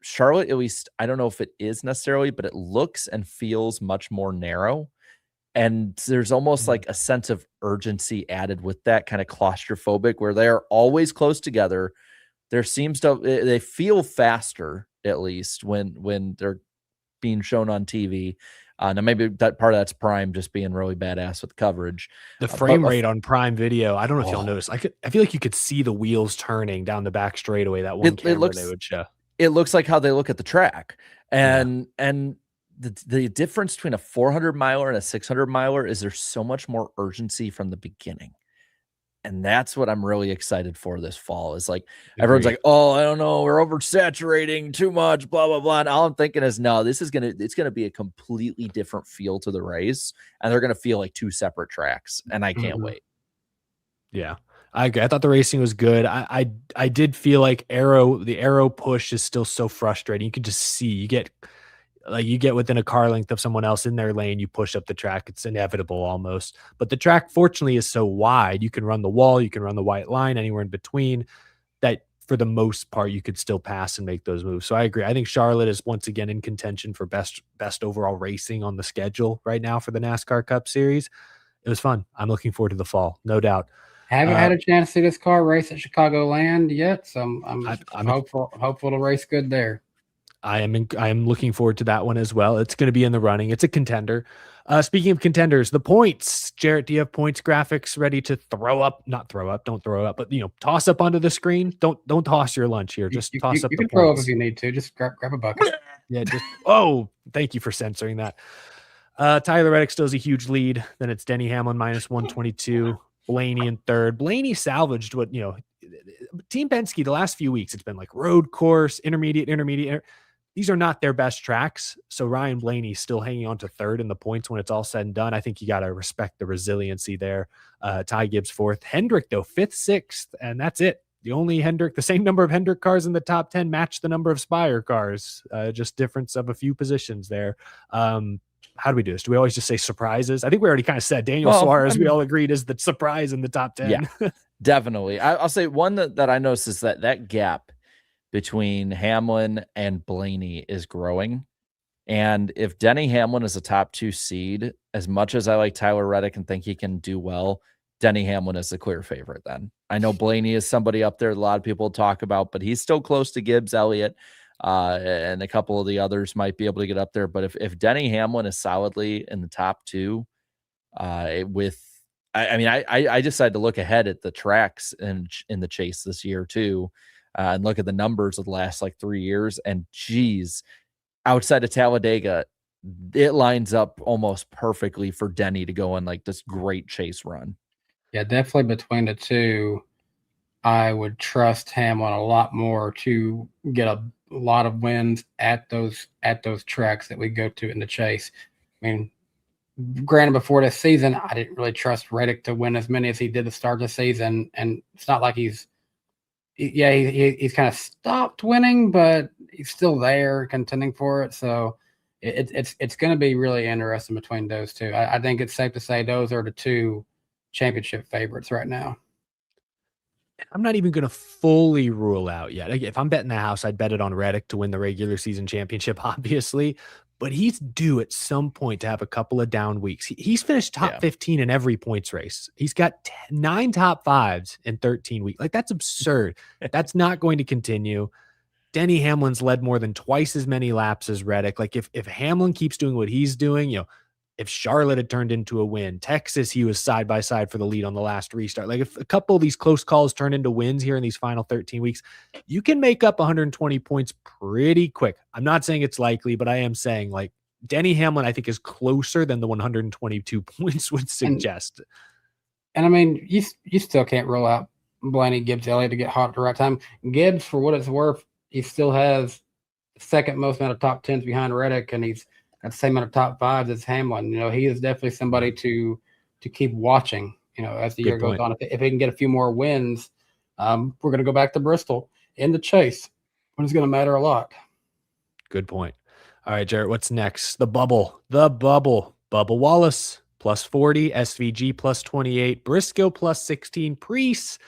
Charlotte, at least. I don't know if it is necessarily, but it looks and feels much more narrow. And there's almost like a sense of urgency added with that, kind of claustrophobic, where they're always close together. There seems to, they feel faster, at least when they're being shown on TV. Now maybe that part of that's Prime just being really badass with coverage. The frame rate on Prime Video, I don't know if you'll notice. I feel like you could see the wheels turning down the back straightaway. That one camera they would show. It looks like how they look at the track, and the difference between a 400 miler and a 600 miler is there's so much more urgency from the beginning. And that's what I'm really excited for this fall. Is like everyone's like, oh, I don't know, we're oversaturating too much, blah blah blah. And all I'm thinking is, no, it's gonna be a completely different feel to the race, and they're gonna feel like 2 separate tracks, and I can't wait. Yeah, I agree. I thought the racing was good. I did feel like the arrow push is still so frustrating. You could just see you get within a car length of someone else in their lane, you push up the track. It's inevitable almost. But the track, fortunately, is so wide. You can run the wall, you can run the white line, anywhere in between, that for the most part, you could still pass and make those moves. So I agree. I think Charlotte is once again in contention for best overall racing on the schedule right now for the NASCAR Cup Series. it was fun. I'm looking forward to the fall, no doubt. Haven't had a chance to see this car race at Chicagoland yet, so I'm hopeful to race good there. I am looking forward to that one as well. It's going to be in the running. It's a contender. Speaking of contenders, the points. Jarrett, do you have points graphics ready to throw up? Not throw up, don't throw up, but toss up onto the screen. Don't toss your lunch here. Just toss up the points. You can throw up if you need to. Just grab a bucket. Yeah, thank you for censoring that. Tyler Reddick still has a huge lead. Then it's Denny Hamlin minus 122. Blaney in third. Blaney salvaged what, Team Penske the last few weeks. It's been like road course, intermediate. These are not their best tracks. So Ryan Blaney's still hanging on to third in the points when it's all said and done. I think you got to respect the resiliency there. Ty Gibbs fourth. Hendrick, though, fifth, sixth, and that's it. The same number of Hendrick cars in the top 10 match the number of Spire cars. Just difference of a few positions there. How do we do this? Do we always just say surprises? I think we already kind of said Daniel Suarez, we all agreed, is the surprise in the top 10. Yeah, definitely. I'll say one that I noticed is that gap between Hamlin and Blaney is growing. And if Denny Hamlin is a top 2 seed, as much as I like Tyler Reddick and think he can do well, Denny Hamlin is the clear favorite then. I know Blaney is somebody up there a lot of people talk about, but he's still close to Gibbs, Elliott, and a couple of the others might be able to get up there. But if Denny Hamlin is solidly in the top 2, I decided to look ahead at the tracks in the chase this year too, and look at the numbers of the last 3 years. And geez, outside of Talladega, it lines up almost perfectly for Denny to go on this great chase run. Yeah, definitely between the two, I would trust Hamlin a lot more to get a lot of wins at those tracks that we go to in the chase. I mean, granted, before this season, I didn't really trust Reddick to win as many as he did to start the season, and it's not like he's kind of stopped winning, but he's still there contending for it. So it's going to be really interesting between those two. I think it's safe to say those are the two championship favorites right now. I'm not even going to fully rule out yet. If I'm betting the house, I'd bet it on Reddick to win the regular season championship, obviously. But he's due at some point to have a couple of down weeks. He's finished top 15 in every points race. He's got 9 top 5s in 13 weeks. That's absurd. That's not going to continue. Denny Hamlin's led more than twice as many laps as Reddick. If Hamlin keeps doing what he's doing, if Charlotte had turned into a win, Texas, he was side by side for the lead on the last restart. If a couple of these close calls turn into wins here in these final 13 weeks, you can make up 120 points pretty quick. I'm not saying it's likely, but I am saying Denny Hamlin, I think, is closer than the 122 points would suggest. And I mean, you still can't rule out Blaney, Gibbs, Elliott to get hot at the right time. Gibbs, for what it's worth, he still has second most amount of top 10s behind Reddick, and he's got the same amount of top 5s as Hamlin. He is definitely somebody to keep watching, as the year goes on. If he can get a few more wins, we're going to go back to Bristol in the chase, when it's going to matter a lot. Good point. All right, Jarrett, what's next? The bubble. Bubba Wallace, plus 40, SVG, plus 28, Briscoe, plus 16, Preece,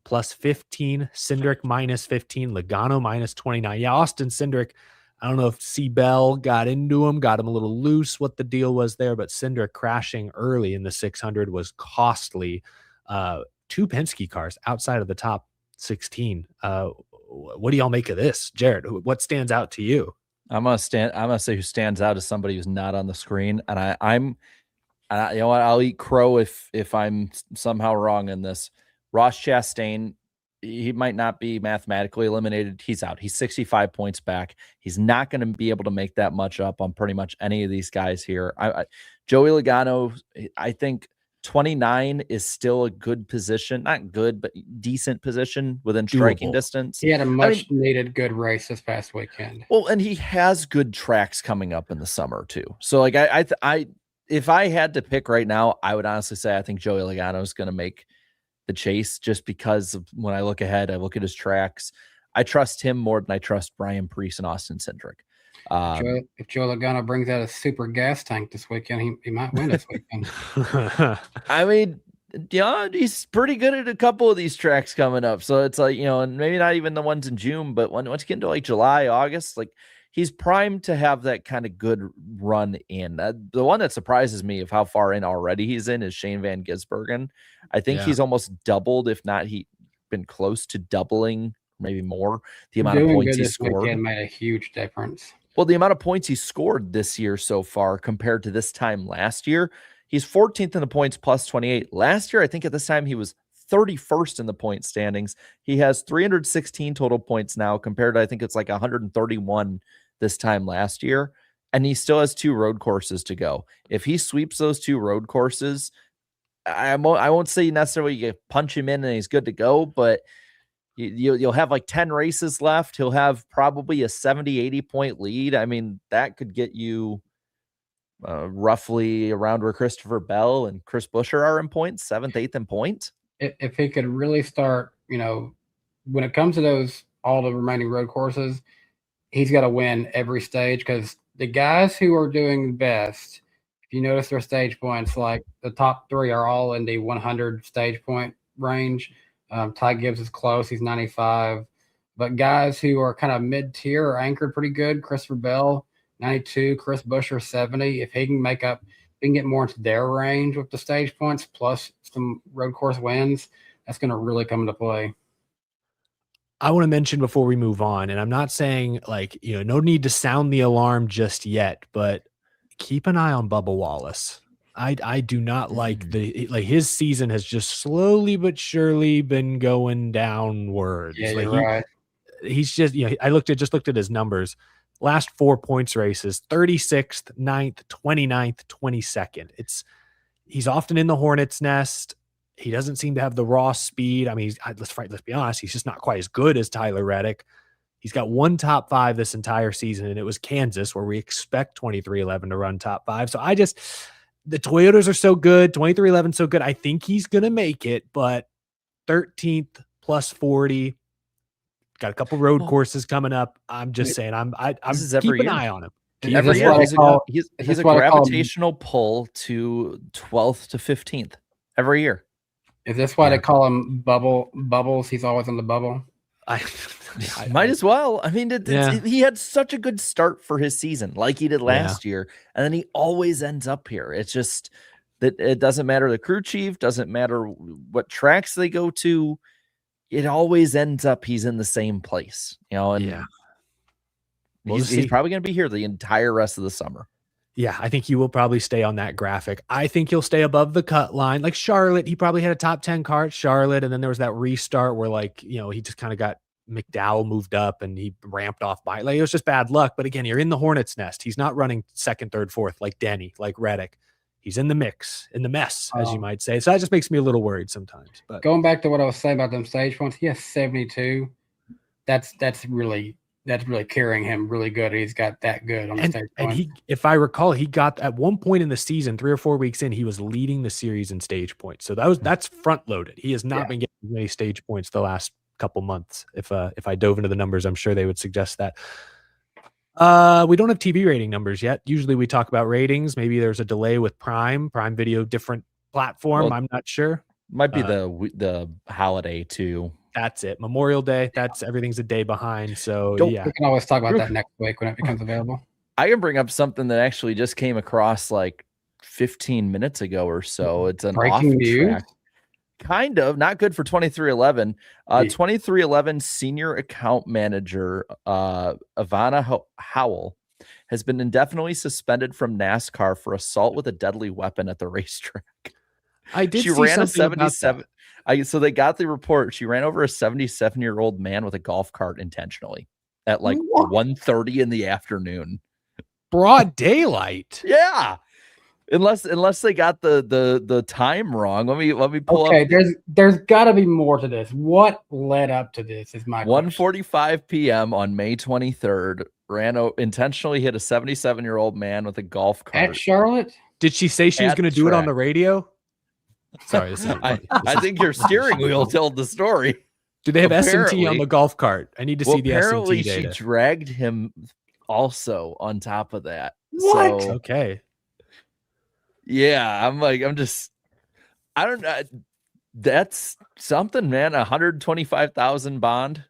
plus 15, Cindric, minus 15, Logano, minus 29. Yeah, Austin Cindric, I don't know if Seabell got into him, got him a little loose, what the deal was there, but Cindric crashing early in the 600 was costly. 2 Penske cars outside of the top 16. What do y'all make of this? Jarrett, what stands out to you? I'm gonna say who stands out is somebody who's not on the screen, and I'm you know what, I'll eat crow if I'm somehow wrong in this. Ross Chastain, he might not be mathematically eliminated. He's out. He's 65 points back. He's not going to be able to make that much up on pretty much any of these guys here. Joey Logano, I think 29 is still a good position. Not good, but decent position within striking distance. He had a much needed good race this past weekend. Well, and he has good tracks coming up in the summer too. So I if I had to pick right now, I would honestly say I think Joey Logano is going to make the chase, just because of when I look ahead, I look at his tracks. I trust him more than I trust Brian Preece and Austin Cindric. If Joe Logano brings out a super gas tank this weekend, he might win this weekend. I mean, he's pretty good at a couple of these tracks coming up. So it's and maybe not even the ones in June, but once you get into July, August, he's primed to have that kind of good run in. The one that surprises me of how far in already he's in is Shane Van Gisbergen. I think he's almost doubled, if not he been close to doubling, maybe more, the amount of points he scored. Weekend made a huge difference. Well, the amount of points he scored this year so far compared to this time last year, he's 14th in the points plus 28. Last year, I think at this time he was 31st in the point standings. He has 316 total points now compared to, I think it's like 131 this time last year. And he still has 2 road courses to go. If he sweeps those 2 road courses, I won't say necessarily you punch him in and he's good to go, but you'll have like 10 races left. He'll have probably a 70-80 point lead. I mean, that could get you roughly around where Christopher Bell and Chris Buescher are in points, 7th, 8th in points. If he could really start, when it comes to all the remaining road courses, he's got to win every stage, because the guys who are doing best, if you notice their stage points, like the top 3 are all in the 100 stage point range. Ty Gibbs is close. He's 95. But guys who are kind of mid-tier are anchored pretty good. Christopher Bell, 92. Chris Buescher, 70. If he can get more into their range with the stage points plus some road course wins, that's going to really come into play. I want to mention before we move on, and I'm not saying no need to sound the alarm just yet, but keep an eye on Bubba Wallace. I do not like his season has just slowly but surely been going downwards. Yeah, you're right. He's just, I just looked at his numbers. Last 4 points races, 36th, 9th, 29th, 22nd. He's often in the hornet's nest. He doesn't seem to have the raw speed. I mean, let's be honest, he's just not quite as good as Tyler Reddick. He's got 1 top 5 this entire season, and it was Kansas, where we expect 2311 to run top 5. So the Toyotas are so good, 2311 so good. I think he's going to make it, but 13th plus 40. Got a couple road courses coming up. I'm just saying, I'm keep an eye on him. Every year he's a gravitational pull to 12th to 15th every year. Is this why they call him Bubbles? He's always on the bubble. I might as well. I mean, he had such a good start for his season, like he did last year, and then he always ends up here. It's just that it doesn't matter the crew chief, doesn't matter what tracks they go to. It always ends up he's in the same place, and he's probably going to be here the entire rest of the summer. Yeah, I think he will probably stay on that graphic. I think he'll stay above the cut line. Like Charlotte, he probably had a top 10 car at Charlotte, and then there was that restart where he just kind of got McDowell moved up and he ramped off by. It was just bad luck. But again, you're in the hornet's nest. He's not running 2nd, 3rd, 4th like Denny, like Reddick. He's in the mix, in the mess, as you might say. So that just makes me a little worried sometimes. But going back to what I was saying about them stage points, he has 72. That's really carrying him really good. He's got that good on the stage points. And if I recall, he got at one point in the season, 3 or 4 weeks in, he was leading the series in stage points. So that's front loaded. He has not been getting many stage points the last couple months. If I dove into the numbers, I'm sure they would suggest that. We don't have TV rating numbers yet. Usually we talk about ratings. Maybe there's a delay with Prime Video, different platform. Well, I'm not sure. Might be the holiday too. That's it. Memorial Day. Everything's a day behind. So we can always talk about that next week when it becomes available. I can bring up something that actually just came across like 15 minutes ago or so. It's an breaking news. Track. Kind of not good for 2311. 2311 senior account manager Ivana Howell has been indefinitely suspended from NASCAR for assault with a deadly weapon at the racetrack. She ran a 77. So they got the report. She ran over a 77-year-old man with a golf cart intentionally at like 1:30 in the afternoon. Broad daylight. Yeah. Unless they got the time wrong. Let me pull up. Okay, there's got to be more to this. What led up to this is my 1:45 p.m. on May 23rd. Intentionally hit a 77-year-old man with a golf cart at Charlotte. Did she say she was going to do it on the radio? Sorry, I think your steering wheel told the story. Do they have SMT on the golf cart? I need to see the SMT data. She dragged him also on top of that. What? So, okay. Yeah, I don't know. That's something, man. 125,000 bond.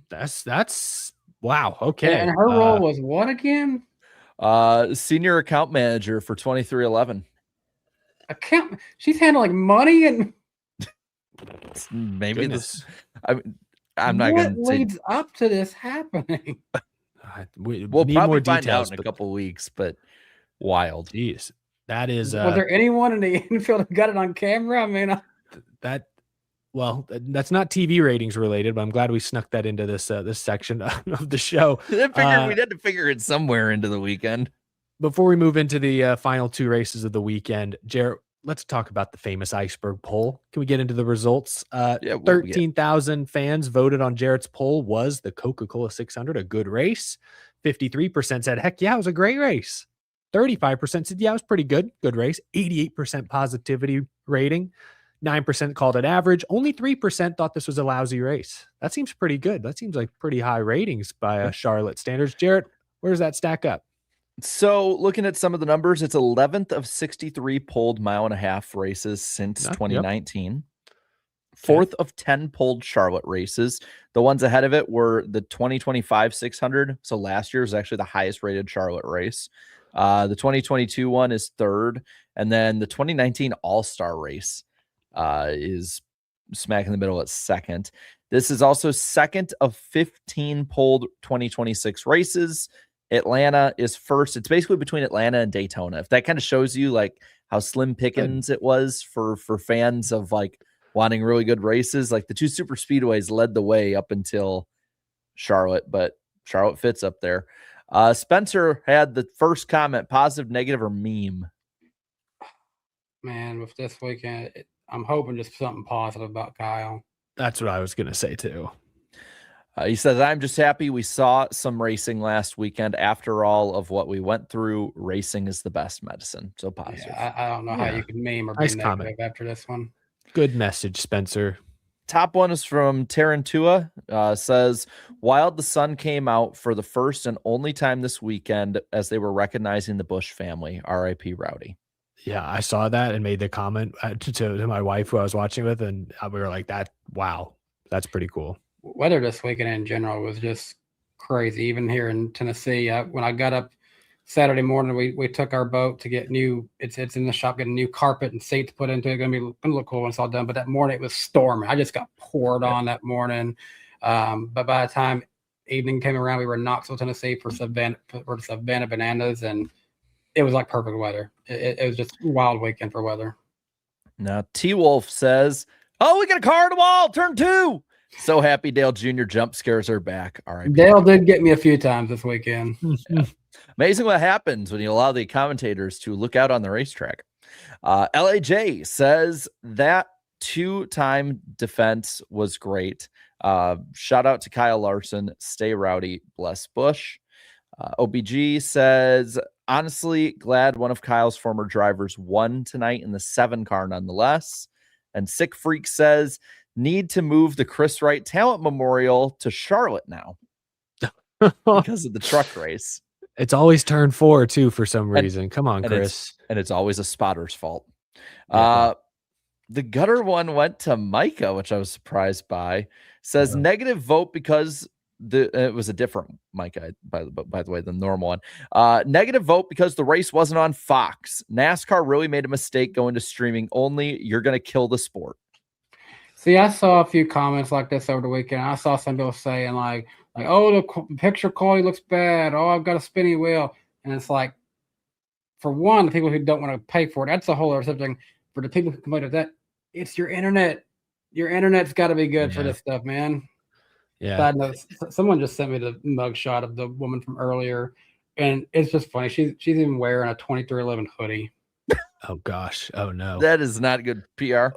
That's Wow. Okay. And her role was what again? Senior account manager for 2311. She's handling money and Maybe goodness. I'm not going to leads up to this happening. We'll need probably more find details out in a couple weeks, but wild. Jeez, that is. Was there anyone in the infield who got it on camera? I mean, that's not TV ratings related, but I'm glad we snuck that into this section of the show. I figured we had to figure it somewhere into the weekend. Before we move into the final two races of the weekend, Jarrett, let's talk about the famous iceberg poll. Can we get into the results? 13,000 fans voted on Jarrett's poll. Was the Coca-Cola 600 a good race? 53% said, heck yeah, it was a great race. 35% said, yeah, it was pretty good. Good race. 88% positivity rating. 9% called it average. Only 3% thought this was a lousy race. That seems pretty good. That seems like pretty high ratings by Charlotte standards. Jarrett, where does that stack up? So looking at some of the numbers, it's 11th of 63 polled mile and a half races since 2019. Fourth of 10 polled Charlotte races. The ones ahead of it were the 2025 600. So last year was actually the highest rated Charlotte race. The 2022 one is third. And then the 2019 All-Star race is smack in the middle at second. This is also second of 15 polled 2026 races. Atlanta is first. It's basically between Atlanta and Daytona. If that kind of shows you like how slim pickings it was for fans of like wanting really good races, like the two super speedways led the way up until Charlotte, but Charlotte fits up there. Spencer had the first comment, positive, negative, or meme. Man, with this weekend, I'm hoping just something positive about Kyle. That's what I was going to say too. He says, I'm just happy we saw some racing last weekend. After all of what we went through, racing is the best medicine. So positive. Yeah, I don't know how you can meme or be negative after this one. Good message, Spencer. Top one is from Tarantua. Says, while the sun came out for the first and only time this weekend as they were recognizing the Busch family, R.I.P. Rowdy. Yeah, I saw that and made the comment to my wife who I was watching with, and we were like, wow, that's pretty cool. Weather this weekend in general was just crazy. Even here in Tennessee, when I got up Saturday morning, we took our boat to get new. It's in the shop, getting new carpet and seats put into it. Gonna look cool when it's all done. But that morning it was storming. I just got poured on that morning. But by the time evening came around, we were in Knoxville, Tennessee for Savannah Bananas, and it was like perfect weather. It was just a wild weekend for weather. Now T-Wolf says, "Oh, we got a car on the wall. Turn 2. So happy Dale Jr. jump scares are back." All right. Dale did get me a few times this weekend. Yeah. Amazing what happens when you allow the commentators to look out on the racetrack. LAJ says that 2-time defense was great. Shout out to Kyle Larson. Stay rowdy. Bless Busch. OBG says, honestly, glad one of Kyle's former drivers won tonight in the 7 car nonetheless. And Sick Freak says, need to move the Chris Wright Talent Memorial to Charlotte now because of the truck race. It's always turn 4 too for some reason. Come on, Chris. And it's always a spotter's fault. Yeah. The gutter one went to Micah, which I was surprised by. Says negative vote because it was a different Micah, by the way, the normal one. Negative vote because the race wasn't on Fox. NASCAR really made a mistake going to streaming only. You're going to kill the sport. See, I saw a few comments like this over the weekend. I saw some people saying like, oh, the picture quality looks bad. Oh, I've got a spinny wheel. And it's like, for one, the people who don't want to pay for it, that's a whole other subject. For the people who complain of that, it's your internet. Your internet's got to be good for this stuff, man. Yeah. Side note, someone just sent me the mugshot of the woman from earlier, and it's just funny. She's even wearing a 2311 hoodie. Oh gosh. Oh no. That is not good PR.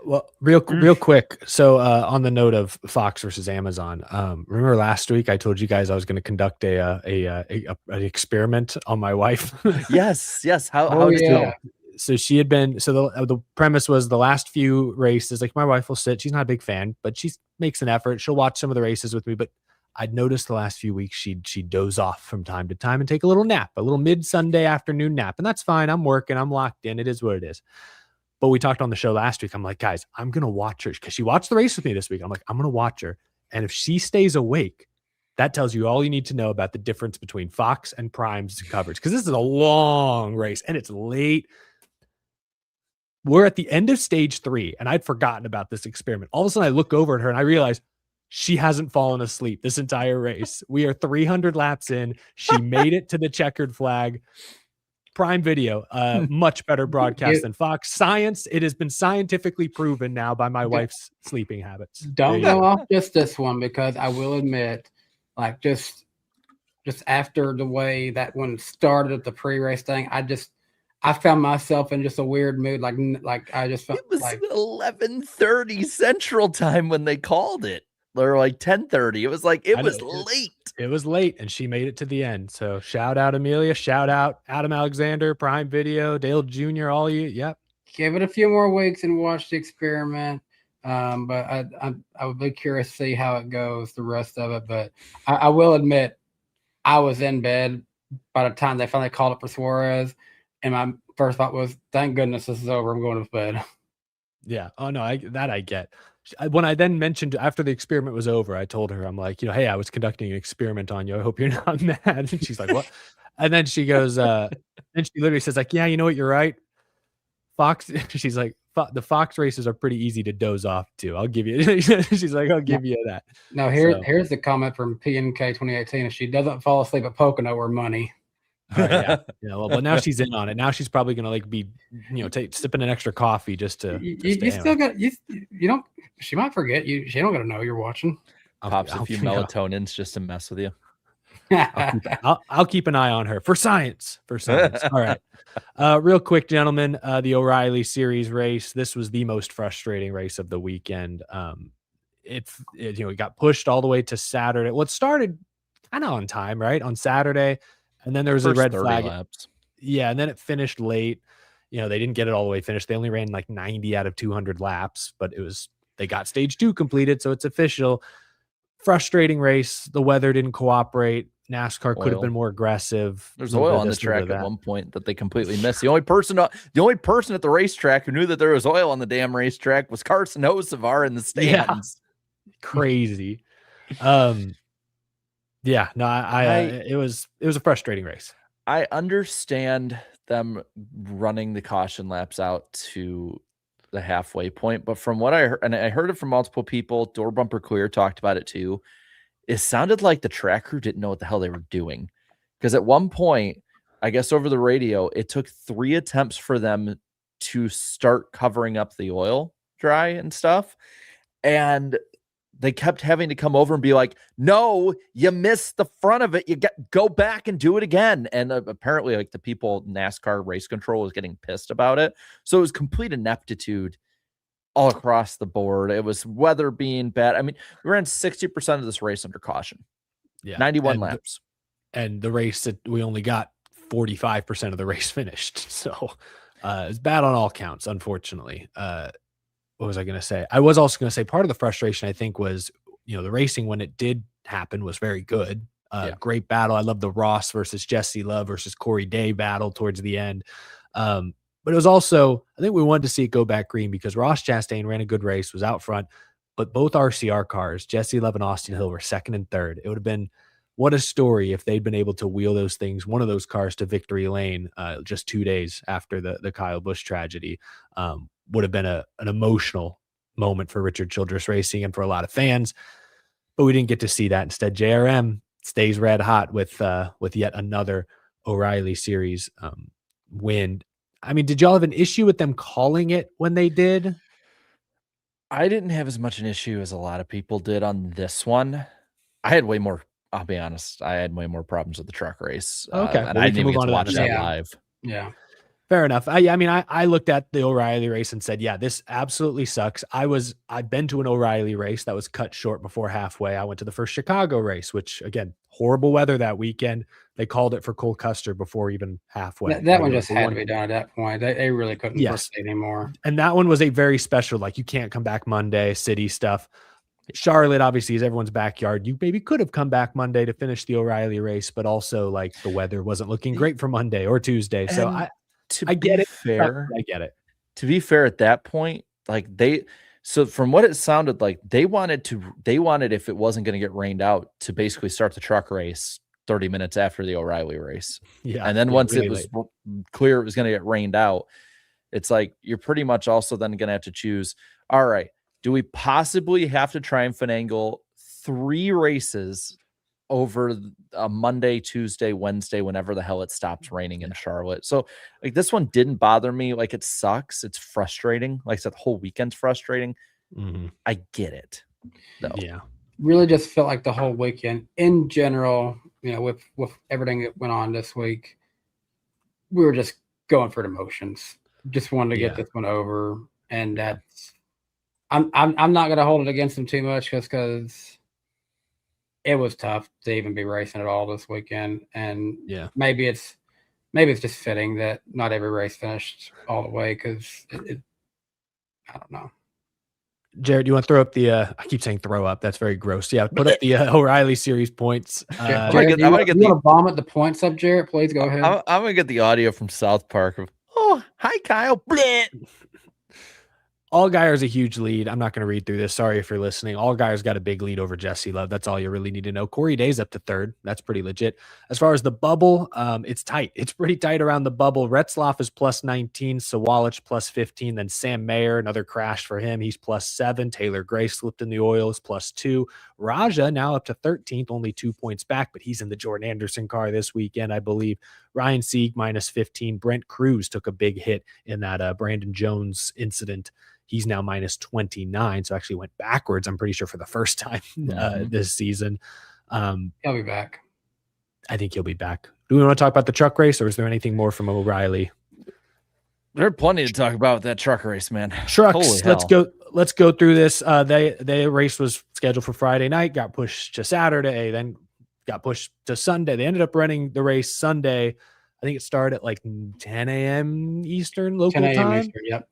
Well, real quick. So on the note of Fox versus Amazon, remember last week I told you guys I was going to conduct an experiment on my wife. Yes. How did it go? So she had been. So the premise was the last few races. Like my wife will sit. She's not a big fan, but she makes an effort. She'll watch some of the races with me. But I'd noticed the last few weeks she'd doze off from time to time and take a little nap, a little mid Sunday afternoon nap, and that's fine. I'm working. I'm locked in. It is what it is. But we talked on the show last week. I'm like, guys, I'm going to watch her because she watched the race with me this week. I'm like, I'm going to watch her. And if she stays awake, That tells you all you need to know about the difference between Fox and Prime's coverage, because this is a long race and it's late. We're at the end of stage 3, and I'd forgotten about this experiment. All of a sudden, I look over at her and I realize she hasn't fallen asleep this entire race. We are 300 laps in. She made it to the checkered flag. Prime Video, much better broadcast than Fox. Science, it has been scientifically proven now by my wife's sleeping habits. Don't go off just this one, because I will admit, like just after the way that one started at the pre-race thing, I found myself in just a weird mood. Like I just felt it was like 11:30 Central Time when they called it. Or like 10:30. It was like it was late. It was late, and she made it to the end. So shout out Amelia, shout out Adam Alexander, Prime Video, Dale Jr., all you. Yep. Give it a few more weeks and watch the experiment. But I would be curious to see how it goes, the rest of it. But I will admit, I was in bed by the time they finally called it for Suarez, and my first thought was, thank goodness this is over. I'm going to bed. Yeah. Oh no, I get. When I then mentioned after the experiment was over, I told her, I'm like, hey, I was conducting an experiment on you. I hope you're not mad. And she's like, what? And then she goes, and she literally says, like, yeah, you know what? You're right. Fox. She's like, the Fox races are pretty easy to doze off to. I'll give you. She's like, I'll give you that. Now here's the comment from PNK 2018. If she doesn't fall asleep at Pocono, we're money. All right, yeah. Well, but now she's in on it. Now she's probably gonna like be, sipping an extra coffee just to. You still got you don't. She might forget you. She don't got to know you're watching. Pops a few melatonins just to mess with you. I'll keep an eye on her for science. All right. Real quick, gentlemen, the O'Reilly Series race. This was the most frustrating race of the weekend. It got pushed all the way to Saturday. Well, it started kind of on time, right? On Saturday. And then there was a red flag. Laps. Yeah, and then it finished late. They didn't get it all the way finished. They only ran like 90 out of 200 laps, but they got stage 2 completed, so it's official. Frustrating race. The weather didn't cooperate. NASCAR could have been more aggressive. There's oil on the track at one point that they completely missed. The only person at the racetrack who knew that there was oil on the damn racetrack was Carson Hocevar in the stands. Yeah. Crazy. Yeah, no, it was a frustrating race. I understand them running the caution laps out to the halfway point, but from what I heard, and I heard it from multiple people, Door Bumper Clear talked about it too, it sounded like the track crew didn't know what the hell they were doing. Because at one point, I guess over the radio, it took 3 attempts for them to start covering up the oil dry and stuff. And they kept having to come over and be like, no, you missed the front of it. Go back and do it again. And apparently like the people NASCAR race control was getting pissed about it. So it was complete ineptitude all across the board. It was weather being bad. I mean, we ran 60% of this race under caution. Yeah. 91 laps. And the race that we only got 45% of the race finished. So it's bad on all counts, unfortunately. What was I going to say? I was also going to say part of the frustration, I think, was, the racing when it did happen was very good. Great battle. I love the Ross versus Jesse Love versus Corey Day battle towards the end. But it was also, I think we wanted to see it go back green because Ross Chastain ran a good race, was out front, but both RCR cars, Jesse Love and Austin Hill, were second and third. It would have been, what a story if they'd been able to wheel those things, one of those cars to victory lane just 2 days after the Kyle Busch tragedy. Would have been an emotional moment for Richard Childress Racing and for a lot of fans, but we didn't get to see that. Instead, JRM stays red hot with yet another O'Reilly Series win. I mean, did y'all have an issue with them calling it when they did? I didn't have as much an issue as a lot of people did on this one. I had way more. I'll be honest. I had way more problems with the truck race. Okay, and I didn't even get to watch that live. Yeah. Fair enough. I looked at the O'Reilly race and said, yeah, this absolutely sucks. I've been to an O'Reilly race that was cut short before halfway. I went to the first Chicago race, which again, horrible weather that weekend. They called it for Cole Custer before even halfway. That one just had to be done at that point. They really couldn't proceed anymore. And that one was a very special, like you can't come back Monday, city stuff. Charlotte obviously is everyone's backyard. You maybe could have come back Monday to finish the O'Reilly race, but also like the weather wasn't looking great for Monday or Tuesday. So I get it. Fair, I get it. To be fair, at that point, like So from what it sounded like, they wanted, if it wasn't going to get rained out, to basically start the truck race 30 minutes after the O'Reilly race. Yeah. And then once really it was late. clear it was going to get rained out, it's like you're pretty much also then going to have to choose, all right, do we possibly have to try and finagle 3 races over a Monday, Tuesday, Wednesday, whenever the hell it stops raining in Charlotte? So like this one didn't bother me. Like it sucks. It's frustrating. Like I said, the whole weekend's frustrating. I get it though. Yeah. Really just felt like the whole weekend in general, with everything that went on this week, we were just going for the motions. Just wanted to get this one over. And that's, I'm not going to hold it against them too much because it was tough to even be racing at all this weekend. And maybe it's just fitting that not every race finished all the way because I don't know. Jared, do you want to throw up the I keep saying throw up, that's very gross. Yeah, put up the O'Reilly series points. Jared, you want to vomit the points up, Jared? Please go ahead. I'm gonna get the audio from South Park of, oh, hi Kyle. Allgaier's a huge lead. I'm not going to read through this. Sorry if you're listening. Allgaier's got a big lead over Jesse Love. That's all you really need to know. Corey Day's up to 3rd. That's pretty legit. As far as the bubble, it's tight. It's pretty tight around the bubble. Retzloff is plus 19. Sawalich plus 15. Then Sam Mayer, another crash for him. He's plus 7. Taylor Gray slipped in the oil, is plus 2. Raja now up to 13th, only 2 points back, but he's in the Jordan Anderson car this weekend, I believe. Ryan Sieg minus 15. Brent Cruz took a big hit in that Brandon Jones incident. He's now minus 29, so actually went backwards, I'm pretty sure, for the first time this season. He'll be back. I think he'll be back. Do we want to talk about the truck race, or is there anything more from O'Reilly? There's plenty to talk about with that truck race, man. Trucks, let's go through this. The race was scheduled for Friday night, got pushed to Saturday, then got pushed to Sunday. They ended up running the race Sunday. I think it started at like 10 a.m. Eastern local 10 time. Eastern, yep.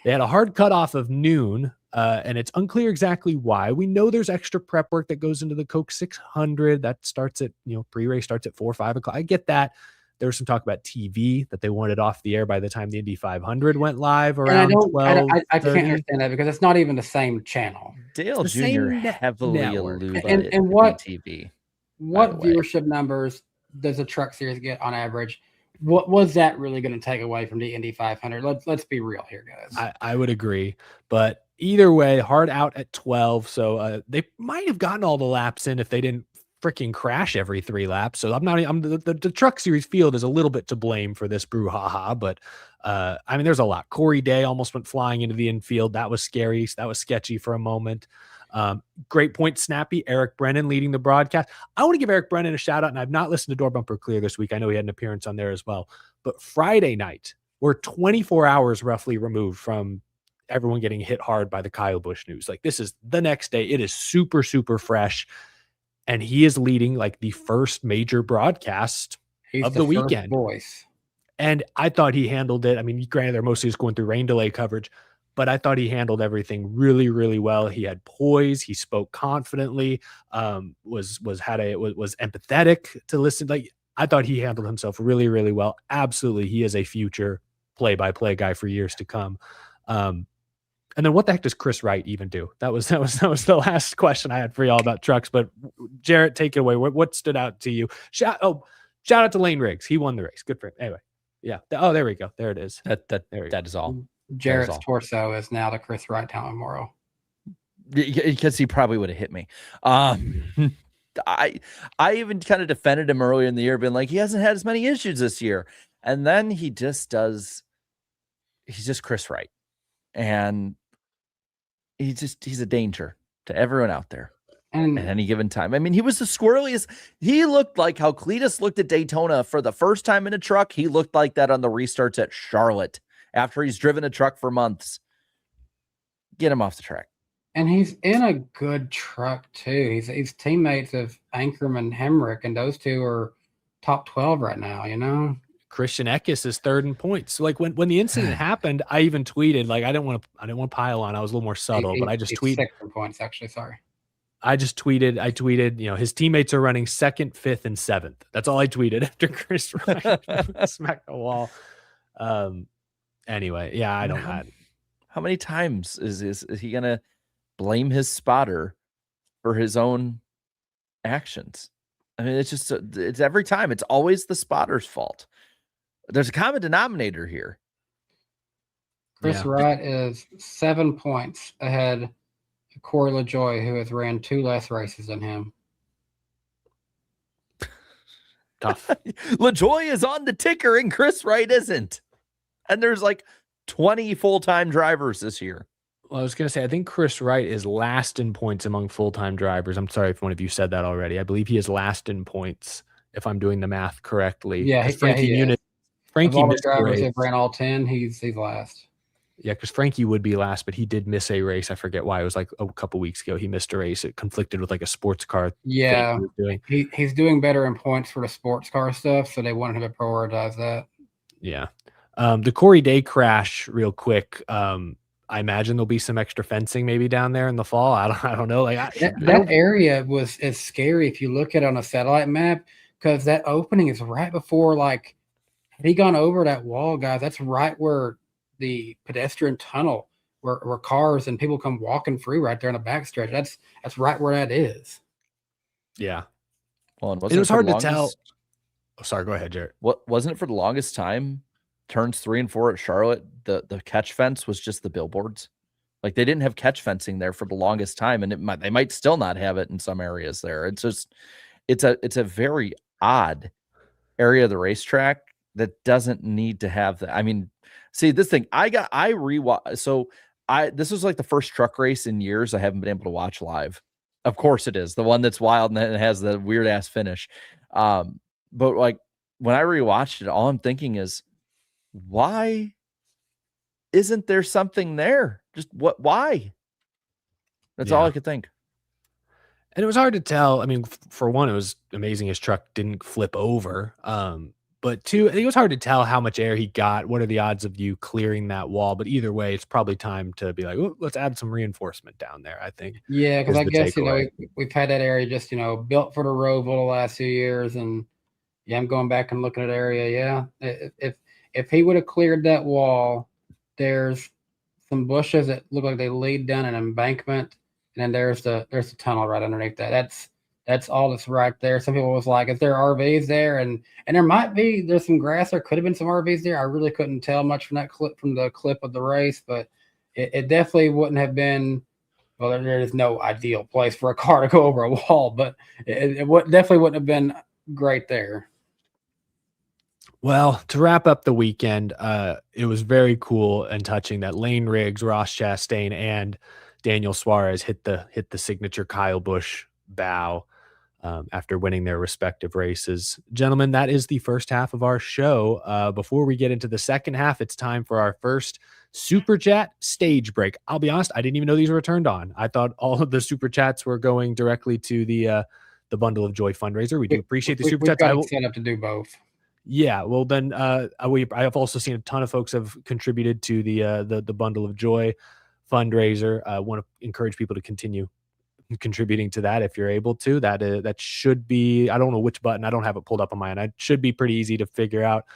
They had a hard cutoff of noon, and it's unclear exactly why. We know there's extra prep work that goes into the Coke 600. That starts at, pre-race starts at 4 or 5 o'clock. I get that. There was some talk about TV that they wanted off the air by the time the Indy 500 went live around 12. I can't understand that because it's not even the same channel. Dale Jr. heavily alluded and what TV. What viewership numbers does a truck series get on average? What was that really going to take away from the Indy 500? Let's be real here, guys. I would agree, but either way, hard out at 12. So they might have gotten all the laps in if they didn't freaking crash every 3 laps. So the truck series field is a little bit to blame for this brouhaha, but there's a lot. Corey Day almost went flying into the infield. That was scary. That was sketchy for a moment. Great point, Snappy. Eric Brennan leading the broadcast. I want to give Eric Brennan a shout out, and I've not listened to Door Bumper Clear this week. I know he had an appearance on there as well. But Friday night, we're 24 hours roughly removed from everyone getting hit hard by the Kyle Busch news. Like, this is the next day. It is super, super fresh. And he is leading like the first major broadcast of the weekend. Voice. And I thought he handled it. I mean, granted, they're mostly just going through rain delay coverage, but I thought he handled everything really, really well. He had poise. He spoke confidently. Was empathetic to listen. Like, I thought he handled himself really, really well. Absolutely, he is a future play-by-play guy for years to come. And then what the heck does Chris Wright even do? That was the last question I had for y'all about trucks. But Jarrett, take it away. What stood out to you? Shout out to Lane Riggs. He won the race. Good for him. Anyway, yeah. There we go. There it is. That is all. Jarrett's torso is now the Chris Wright Talent Memorial. Because he probably would have hit me. I even kind of defended him earlier in the year, being like, he hasn't had as many issues this year. And then he's just Chris Wright. And he's a danger to everyone out there at any given time. I mean, he was the squirreliest. He looked like how Cletus looked at Daytona for the first time in a truck. He looked like that on the restarts at Charlotte after he's driven a truck for months. Get him off the track. And he's in a good truck too. He's teammates of Ankerman and Hemrick, and those two are top 12 right now, Christian Eckes is 3rd in points. So like when the incident happened, I even tweeted, like, I didn't want to pile on. I was a little more subtle, but I just tweeted 6 in points, actually. Sorry. I tweeted, his teammates are running 2nd, 5th, and 7th. That's all I tweeted after Chris Wright smacked the wall. Anyway, yeah, How many times is he going to blame his spotter for his own actions? I mean, it's every time. It's always the spotter's fault. There's a common denominator here. Chris Wright is 7 points ahead of Corey LaJoie, who has ran 2 less races than him. Tough. LaJoie is on the ticker and Chris Wright isn't. And there's like 20 full-time drivers this year. Well, I was going to say, I think Chris Wright is last in points among full-time drivers. I'm sorry if one of you said that already. I believe he is last in points, if I'm doing the math correctly. Yeah, Frankie Muniz. Frankie of all missed the drivers that ran all 10. He's last. Yeah, because Frankie would be last, but he did miss a race. I forget why. It was like a couple weeks ago. He missed a race. It conflicted with like a sports car. Yeah, he's doing better in points for the sports car stuff, so they wanted him to prioritize that. Yeah. The Corey Day crash, real quick. I imagine there'll be some extra fencing maybe down there in the fall. I don't know. Like that area is scary if you look at it on a satellite map, because that opening is right before, like, had he gone over that wall, guys, that's right where the pedestrian tunnel where cars and people come walking through right there in the backstretch. That's right where that is. Yeah. Well, it was hard to tell. Oh, sorry, go ahead, Jared. What wasn't it for the longest time? Turns 3 and 4 at Charlotte, the catch fence was just the billboards. Like, they didn't have catch fencing there for the longest time, and they might still not have it in some areas there. It's just it's a very odd area of the racetrack that doesn't need to have that. I mean, see, this thing this was like the first truck race in years I haven't been able to watch live. Of course it is. The one that's wild and it has the weird ass finish. But like when I rewatched it, all I'm thinking is, why isn't there something there? Just why? That's all I could think. And it was hard to tell. I mean, for one, it was amazing his truck didn't flip over. But two, I think it was hard to tell how much air he got. What are the odds of you clearing that wall? But either way, it's probably time to be like, let's add some reinforcement down there, I think. Yeah, because I guess, we've had that area just, built for the road for the last few years. And yeah, I'm going back and looking at the area. Yeah. If he would have cleared that wall, there's some bushes that look like they lead down an embankment, and then there's the tunnel right underneath that. That's all that's right there. Some people was like, is there RVs there? And there's some grass. There could have been some RVs there. I really couldn't tell much from the clip of the race, but it definitely wouldn't have been. Well, there is no ideal place for a car to go over a wall, but it definitely wouldn't have been great there. Well, to wrap up the weekend, it was very cool and touching that Lane Riggs, Ross Chastain, and Daniel Suarez hit the signature Kyle Busch bow after winning their respective races. Gentlemen, that is the first half of our show. Before we get into the second half, it's time for our first Super Chat stage break. I'll be honest, I didn't even know these were turned on. I thought all of the Super Chats were going directly to the Bundle of Joy fundraiser. We do appreciate the Super Chats. We've got it set up to do both. Yeah, well then, I have also seen a ton of folks have contributed to the Bundle of Joy fundraiser. I want to encourage people to continue contributing to that if you're able to. That should be, I don't know which button, I don't have it pulled up on my end. It should be pretty easy to figure out.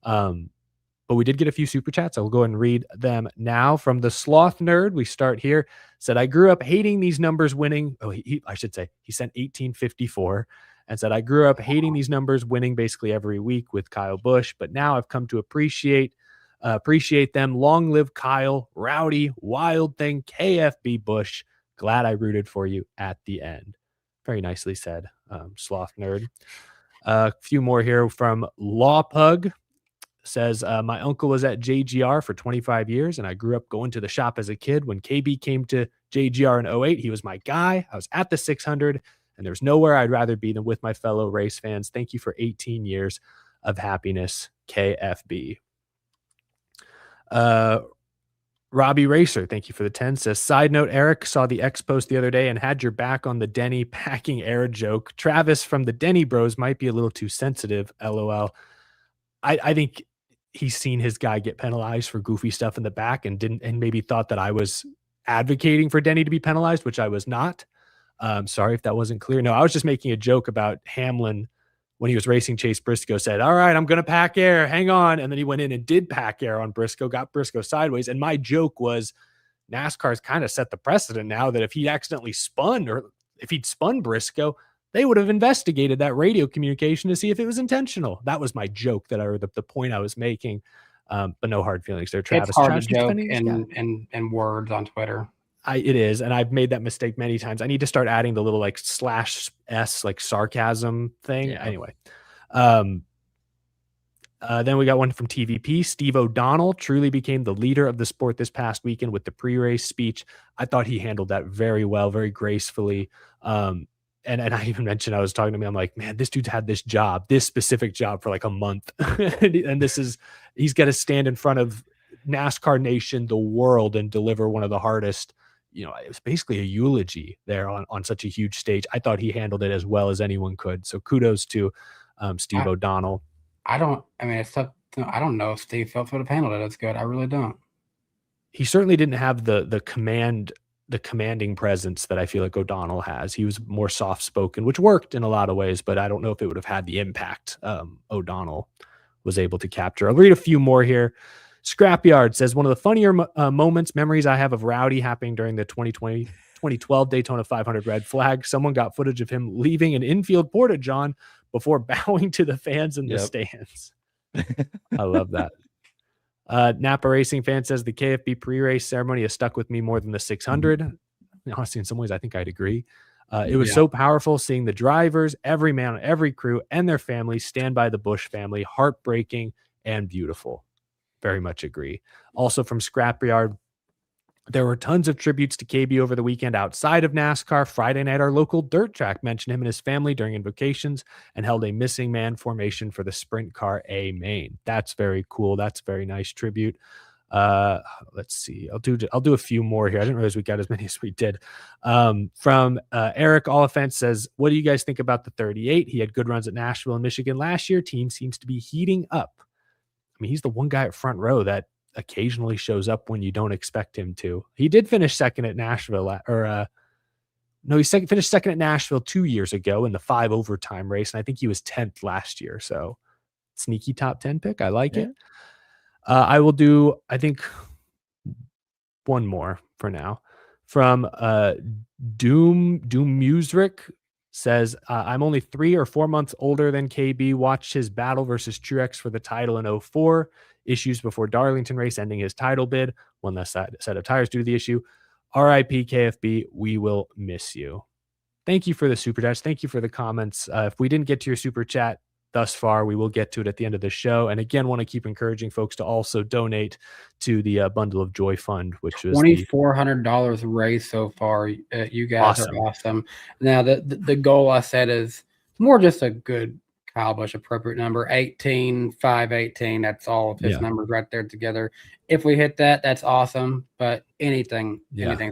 But we did get a few super chats. I will go ahead and read them now. From the Sloth Nerd, we start here. Said, I grew up hating these numbers winning. Oh, I should say he sent 1854 and said, I grew up hating these numbers winning basically every week with Kyle Busch, but now I've come to appreciate them. Long live Kyle, Rowdy, Wild Thing, KFB Busch. Glad I rooted for you at the end. Very nicely said, Sloth Nerd. A few more here from Law Pug. Says, my uncle was at JGR for 25 years, and I grew up going to the shop as a kid. When KB came to JGR in 08, he was my guy. I was at the 600, and there's nowhere I'd rather be than with my fellow race fans. Thank you for 18 years of happiness, KFB. Robbie Racer, thank you for the 10, says, side note, Eric saw the X post the other day and had your back on the Denny packing air joke. Travis from the Denny Bros might be a little too sensitive, LOL. I think he's seen his guy get penalized for goofy stuff in the back and maybe thought that I was advocating for Denny to be penalized, which I was not. Sorry if that wasn't clear. No, I was just making a joke about Hamlin when he was racing Chase Briscoe, said, all right, I'm going to pack air, hang on. And then he went in and did pack air on Briscoe, got Briscoe sideways. And my joke was NASCAR's kind of set the precedent now that if he accidentally spun, or if he'd spun Briscoe, they would have investigated that radio communication to see if it was intentional. That was my joke or the point I was making. But no hard feelings there, Travis. It's hard Travis to joke in words on Twitter. It is, and I've made that mistake many times. I need to start adding the little like /s like sarcasm thing. Yeah. Anyway, then we got one from TVP. Steve O'Donnell truly became the leader of the sport this past weekend with the pre-race speech. I thought he handled that very well, very gracefully. And I even mentioned, I was talking to me, I'm like, man, this dude's had this specific job for like a month. And he's got to stand in front of NASCAR Nation, the world, and deliver one of the hardest, it was basically a eulogy there on such a huge stage. I thought he handled it as well as anyone could. So kudos to Steve O'Donnell. I don't know if Steve Phelps would have handled it as good. I really don't. He certainly didn't have the commanding presence that I feel like O'Donnell has. He was more soft-spoken, which worked in a lot of ways, but I don't know if it would have had the impact O'Donnell was able to capture. I'll read a few more here. Scrapyard says, one of the funnier memories I have of Rowdy happening during the 2012 Daytona 500 red flag. Someone got footage of him leaving an infield porta-john before bowing to the fans in the stands. I love that. Napa Racing fan says the KFB pre-race ceremony has stuck with me more than the 600. Honestly, in some ways, I think I'd agree. It was so powerful seeing the drivers, every man on every crew, and their families stand by the Busch family. Heartbreaking and beautiful. Very much agree. Also from Scrapyard, there were tons of tributes to KB over the weekend outside of NASCAR. Friday night, our local dirt track mentioned him and his family during invocations and held a missing man formation for the Sprint Car A main. That's very cool. That's a very nice tribute. Let's see. I'll do a few more here. I didn't realize we got as many as we did. From Eric Oliphant says, what do you guys think about the 38? He had good runs at Nashville and Michigan last year. Team seems to be heating up. I mean, he's the one guy at front row that occasionally shows up when you don't expect him to. He did finish second at Nashville, finished second at Nashville 2 years ago in the 5 overtime race, and I think he was 10th last year. So sneaky top 10 pick. I like it. I will do, I think, one more for now. From Doom Music says, I'm only 3 or 4 months older than KB. Watched his battle versus Truex for the title in 04. Issues before Darlington race, ending his title bid. One less set of tires due to the issue. RIP KFB, we will miss you. Thank you for the super chats. Thank you for the comments. If we didn't get to your super chat thus far, we will get to it at the end of the show. And again, want to keep encouraging folks to also donate to the Bundle of Joy Fund, which was $2,400 raised so far. You guys are awesome. Now, the goal I said is more just a good Kyle Busch appropriate number, 18,518. That's all of his numbers right there together. If we hit that, that's awesome. But anything's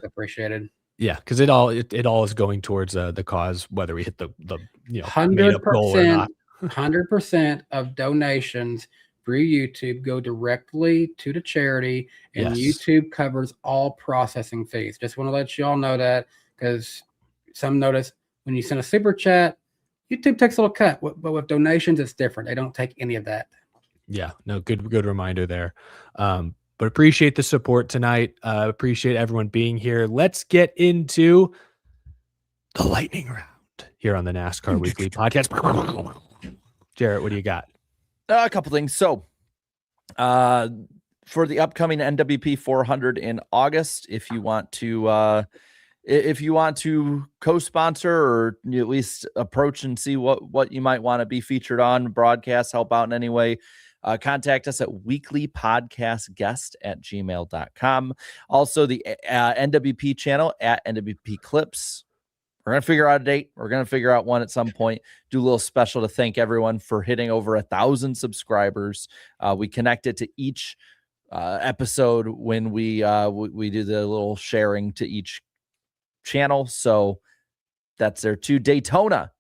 appreciated. Yeah, because it all is going towards the cause, whether we hit the 100% goal or not. 100% of donations through YouTube go directly to the charity, and YouTube covers all processing fees. Just want to let you all know that, because some notice when you send a super chat, YouTube takes a little cut, but with donations, it's different. They don't take any of that. Yeah, no, good reminder there. But appreciate the support tonight. Appreciate everyone being here. Let's get into the lightning round here on the NASCAR Weekly Podcast. Jarrett, what do you got? A couple things. So, for the upcoming NWP 400 in August, if you want to co-sponsor or at least approach and see what you might want to be featured on, broadcast, help out in any way, contact us at weeklypodcastguest@gmail.com. Also, the NWP channel at NWP Clips. We're going to figure out a date. We're going to figure out one at some point. Do a little special to thank everyone for hitting over 1,000 subscribers. We connect it to each episode when we do the little sharing to each channel. So that's there too. Daytona,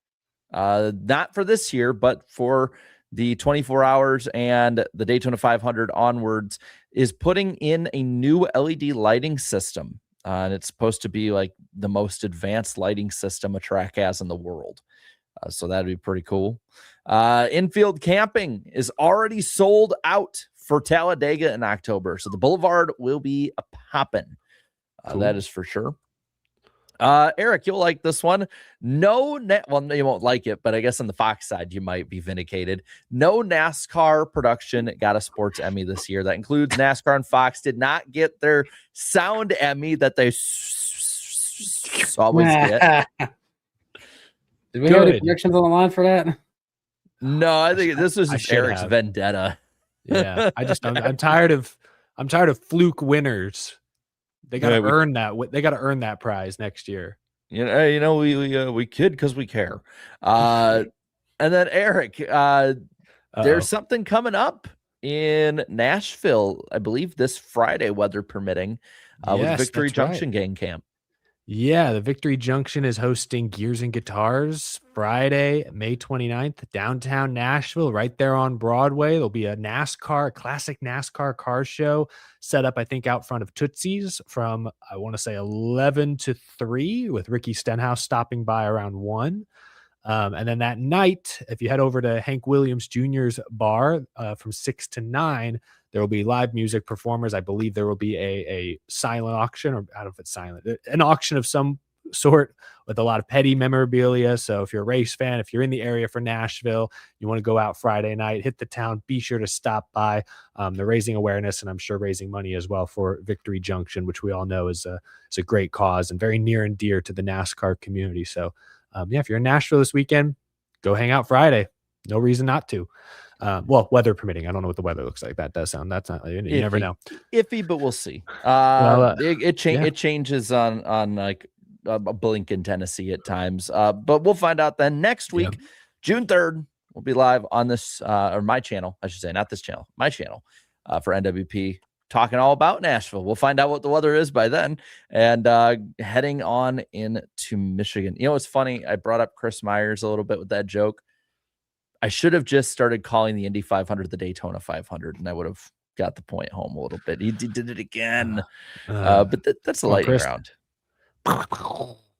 not for this year, but for the 24 hours and the Daytona 500 onwards, is putting in a new LED lighting system. And it's supposed to be like the most advanced lighting system a track has in the world. So that'd be pretty cool. Infield camping is already sold out for Talladega in October. So the Boulevard will be a poppin'. Cool. That is for sure. Eric, you'll like this one. Well, you won't like it, but I guess on the Fox side, you might be vindicated. No NASCAR production got a sports Emmy this year. That includes NASCAR and Fox did not get their sound Emmy that they always get. Did we have any predictions on the line for that? No, I think this was just Eric's vendetta. Yeah, I'm tired of fluke winners. They got to earn that. They got to earn that prize next year. We kid because we care. And then Eric, there's something coming up in Nashville, I believe this Friday, weather permitting, with Victory Junction Gang Camp. Yeah, the Victory Junction is hosting Gears and Guitars Friday, May 29th, downtown Nashville, right there on Broadway. There'll be a classic NASCAR car show set up, I think, out front of Tootsie's from, I want to say, 11 to 3, with Ricky Stenhouse stopping by around 1. And then that night, if you head over to Hank Williams Jr.'s bar from 6 to 9, there will be live music performers. I believe there will be a silent auction, or I don't know if it's silent, an auction of some sort with a lot of petty memorabilia. So if you're a race fan, if you're in the area for Nashville, you want to go out Friday night, hit the town, be sure to stop by. They're raising awareness, and I'm sure raising money as well for Victory Junction, which we all know is a great cause and very near and dear to the NASCAR community. So if you're in Nashville this weekend, go hang out Friday. No reason not to. Well, weather permitting. I don't know what the weather looks like. That's not, you never know. Iffy, but we'll see. It changes on like a blink in Tennessee at times. But we'll find out then next week, June 3rd, we'll be live on this, or my channel, I should say, not this channel, my channel, for NWP, talking all about Nashville. We'll find out what the weather is by then, and heading on into Michigan. You know, it's funny. I brought up Chris Myers a little bit with that joke. I should have just started calling the Indy 500 the Daytona 500, and I would have got the point home a little bit. He did it again. But that's a lightning round.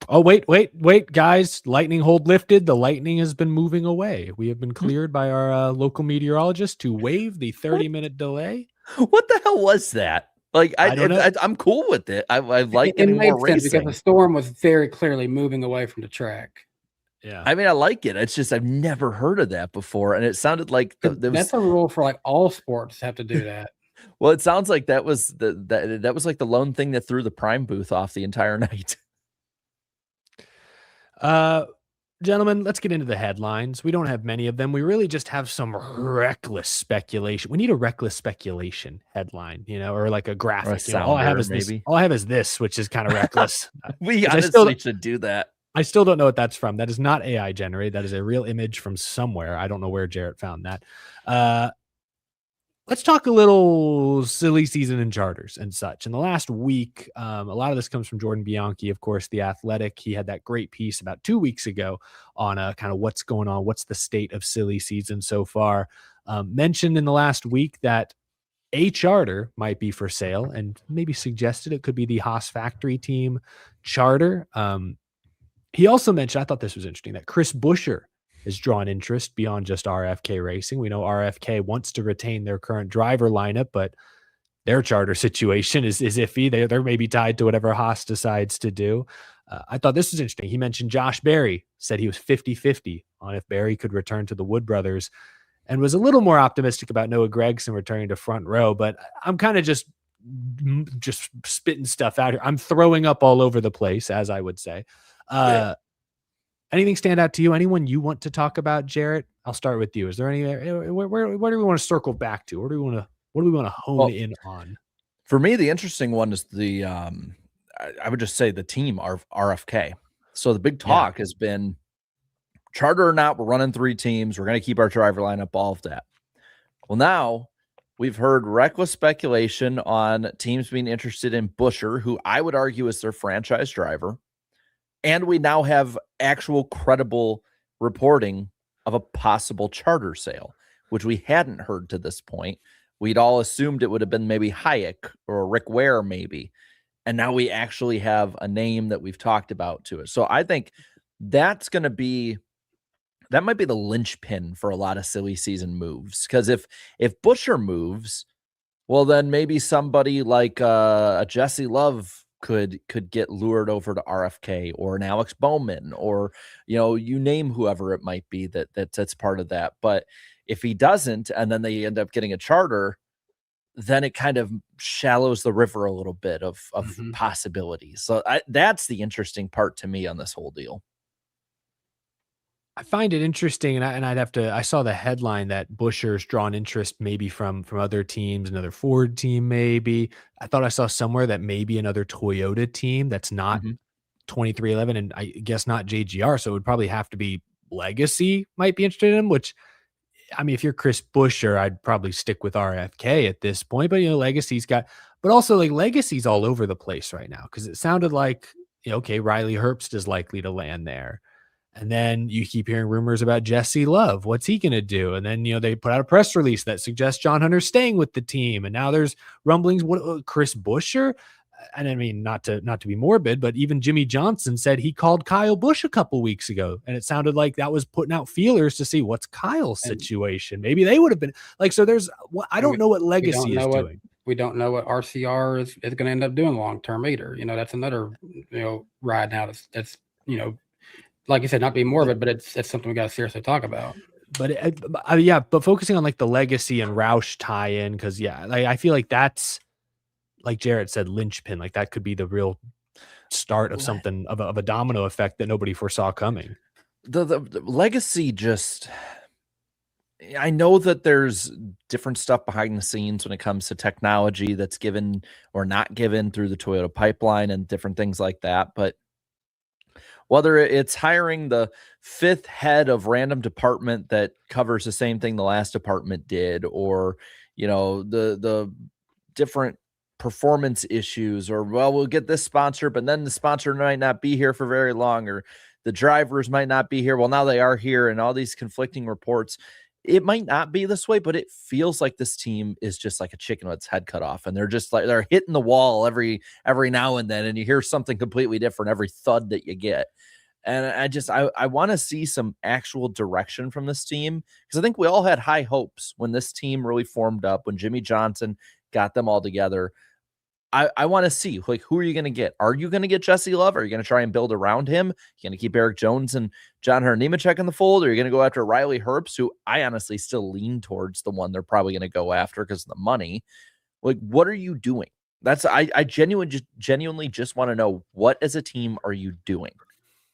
Oh, wait, guys. Lightning hold lifted. The lightning has been moving away. We have been cleared by our local meteorologist to waive the 30-minute delay. What the hell was that? Like, I'm cool with it. I like getting more racing. Because the storm was very clearly moving away from the track. Yeah, I mean, I like it. It's just I've never heard of that before, and it sounded like that's a rule for like all sports have to do that. Well, it sounds like that was that was like the lone thing that threw the Prime booth off the entire night. Gentlemen, let's get into the headlines. We don't have many of them. We really just have some reckless speculation. We need a reckless speculation headline, or like a graphic. All I have is this, which is kind of reckless. We honestly should do that. I still don't know what that's from. That is not AI generated. That is a real image from somewhere. I don't know where Jarrett found that. Let's talk a little silly season in charters and such. In the last week, a lot of this comes from Jordan Bianchi, of course, The Athletic. He had that great piece about 2 weeks ago on kind of what's going on, what's the state of silly season so far. Mentioned in the last week that a charter might be for sale, and maybe suggested it could be the Haas Factory Team charter. He also mentioned, I thought this was interesting, that Chris Buescher has drawn interest beyond just RFK Racing. We know RFK wants to retain their current driver lineup, but their charter situation is iffy. They're maybe tied to whatever Haas decides to do. I thought this was interesting. He mentioned Josh Berry, said he was 50-50 on if Berry could return to the Wood Brothers, and was a little more optimistic about Noah Gragson returning to front row. But I'm kind of just spitting stuff out here. I'm throwing up all over the place, as I would say. Anything stand out to you? Anyone you want to talk about, Jarrett? I'll start with you. Is there any where do we want to circle back to? What do we want to hone in on? For me, the interesting one is the I would just say the team RFK. So the big talk has been charter or not, we're running 3 teams. We're going to keep our driver lineup, all of that. Well, now we've heard reckless speculation on teams being interested in Buescher, who I would argue is their franchise driver. And we now have actual credible reporting of a possible charter sale, which we hadn't heard to this point. We'd all assumed it would have been maybe Hayek or Rick Ware, maybe. And now we actually have a name that we've talked about to it. So I think that might be the linchpin for a lot of silly season moves. Because if Buescher moves, well, then maybe somebody like a Jesse Love could get lured over to RFK or an Alex Bowman, or, you name whoever it might be that's part of that. But if he doesn't, and then they end up getting a charter, then it kind of shallows the river a little bit of possibilities. So that's the interesting part to me on this whole deal. I find it interesting, and I'd have to. I saw the headline that Buscher's drawn interest maybe from other teams, another Ford team, maybe. I thought I saw somewhere that maybe another Toyota team that's not 2311, and I guess not JGR. So it would probably have to be Legacy might be interested in him. Which, I mean, if you're Chris Buescher, I'd probably stick with RFK at this point. But Legacy's got, but also like Legacy's all over the place right now because it sounded like okay, Riley Herbst is likely to land there. And then you keep hearing rumors about Jesse Love. What's he going to do? And then, they put out a press release that suggests John Hunter's staying with the team. And now there's rumblings. What Chris Buescher? And I mean, not to be morbid, but even Jimmy Johnson said he called Kyle Busch a couple weeks ago. And it sounded like that was putting out feelers to see what's Kyle's situation. Maybe they would have been like, so there's, I don't know what Legacy is doing. We don't know what RCR is going to end up doing long-term either. That's another, ride now that's like you said, not be morbid, but it's something we got to seriously talk about. But but focusing on like the Legacy and Roush tie-in, because I feel like that's, like Jarrett said, linchpin. Like that could be the real start of something of a domino effect that nobody foresaw coming. The Legacy just, I know that there's different stuff behind the scenes when it comes to technology that's given or not given through the Toyota pipeline and different things like that, but whether it's hiring the fifth head of random department that covers the same thing the last department did, or, the different performance issues, or, well, we'll get this sponsor, but then the sponsor might not be here for very long, or the drivers might not be here. Well, now they are here, and all these conflicting reports. It might not be this way, but it feels like this team is just like a chicken with its head cut off, and they're just like, they're hitting the wall every now and then, and you hear something completely different every thud that you get. And I want to see some actual direction from this team, because I think we all had high hopes when this team really formed up, when Jimmy Johnson got them all together. I want to see, like, who are you going to get? Are you going to get Jesse Love? Are you going to try and build around him? You going to keep Eric Jones and John Hunter Nemechek in the fold? Or are you going to go after Riley Herbst, who I honestly still lean towards the one they're probably going to go after because of the money? Like, what are you doing? I genuinely just want to know, what as a team are you doing,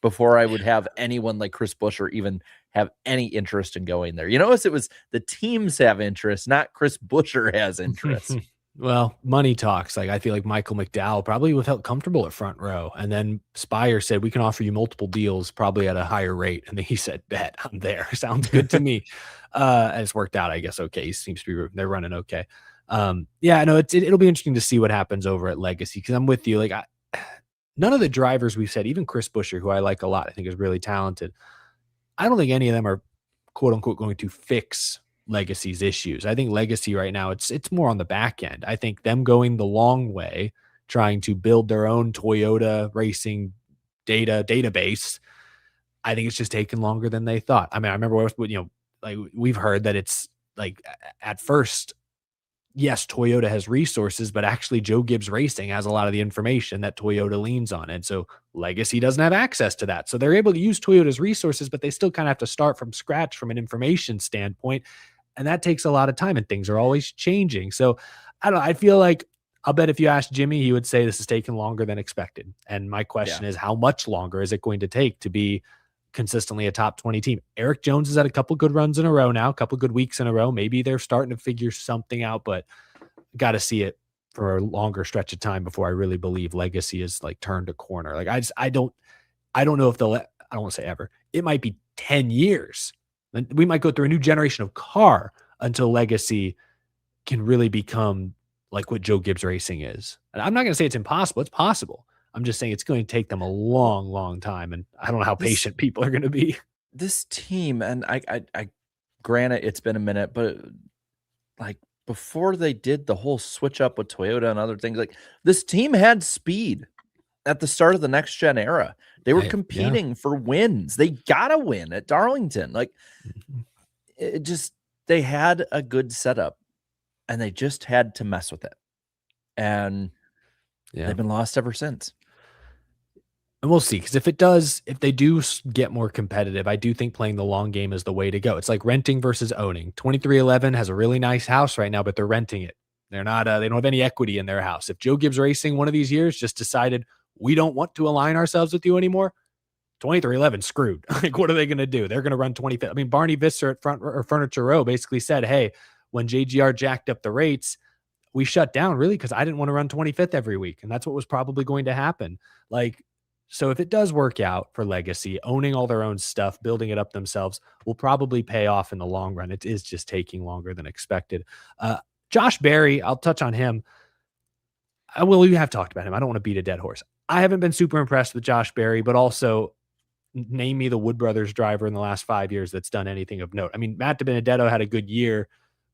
before I would have anyone like Chris Buescher even have any interest in going there. It was the teams have interest, not Chris Buescher has interest. Well, money talks. Like I feel like Michael McDowell probably would have felt comfortable at front row. And then Spire said, we can offer you multiple deals, probably at a higher rate. And then he said, bet, I'm there. Sounds good to me. And it's worked out, I guess. Okay. He seems to be, they're running okay. It'll be interesting to see what happens over at Legacy. Cause I'm with you. Like none of the drivers we've said, even Chris Buescher, who I like a lot, I think is really talented, I don't think any of them are quote unquote going to fix Legacy's issues. I think Legacy right now, it's more on the back end. I think them going the long way, trying to build their own Toyota racing database, I think it's just taken longer than they thought. I mean, I remember like we've heard that it's like at first, yes, Toyota has resources, but actually Joe Gibbs Racing has a lot of the information that Toyota leans on. And so Legacy doesn't have access to that. So they're able to use Toyota's resources, but they still kind of have to start from scratch from an information standpoint. And that takes a lot of time, and things are always changing. So I don't know. I feel like, I'll bet if you asked Jimmy, he would say this is taking longer than expected. And my question is, how much longer is it going to take to be consistently a top 20 team? Eric Jones has had a couple good runs in a row now, a couple good weeks in a row. Maybe they're starting to figure something out, but got to see it for a longer stretch of time before I really believe Legacy is like turned a corner. Like I don't know if I don't want to say ever. It might be 10 years. We might go through a new generation of car until Legacy can really become like what Joe Gibbs Racing is. And I'm not going to say it's impossible. It's possible. I'm just saying it's going to take them a long, long time. And I don't know how patient people are going to be. This team, and I granted it's been a minute, but like before they did the whole switch up with Toyota and other things, like this team had speed at the start of the next gen era. They were competing for wins. They got a win at Darlington. Like it just, they had a good setup and they just had to mess with it. And Yeah. They've been lost ever since. And we'll see, because if they do get more competitive, I do think playing the long game is the way to go. It's like renting versus owning. 2311 has a really nice house right now, but they're renting it. They're not, they don't have any equity in their house. If Joe Gibbs Racing one of these years just decided we don't want to align ourselves with you anymore, 2311 screwed. Like, what are they going to do? They're going to run 25th. I mean, Barney Visser at Furniture Row basically said, hey, when JGR jacked up the rates, we shut down really because I didn't want to run 25th every week. And that's what was probably going to happen. Like, so if it does work out for Legacy, owning all their own stuff, building it up themselves will probably pay off in the long run. It is just taking longer than expected. Josh Berry, I'll touch on him. We have talked about him. I don't want to beat a dead horse. I haven't been super impressed with Josh Berry, but also name me the Wood Brothers driver in the last 5 years that's done anything of note. I mean, Matt DiBenedetto had a good year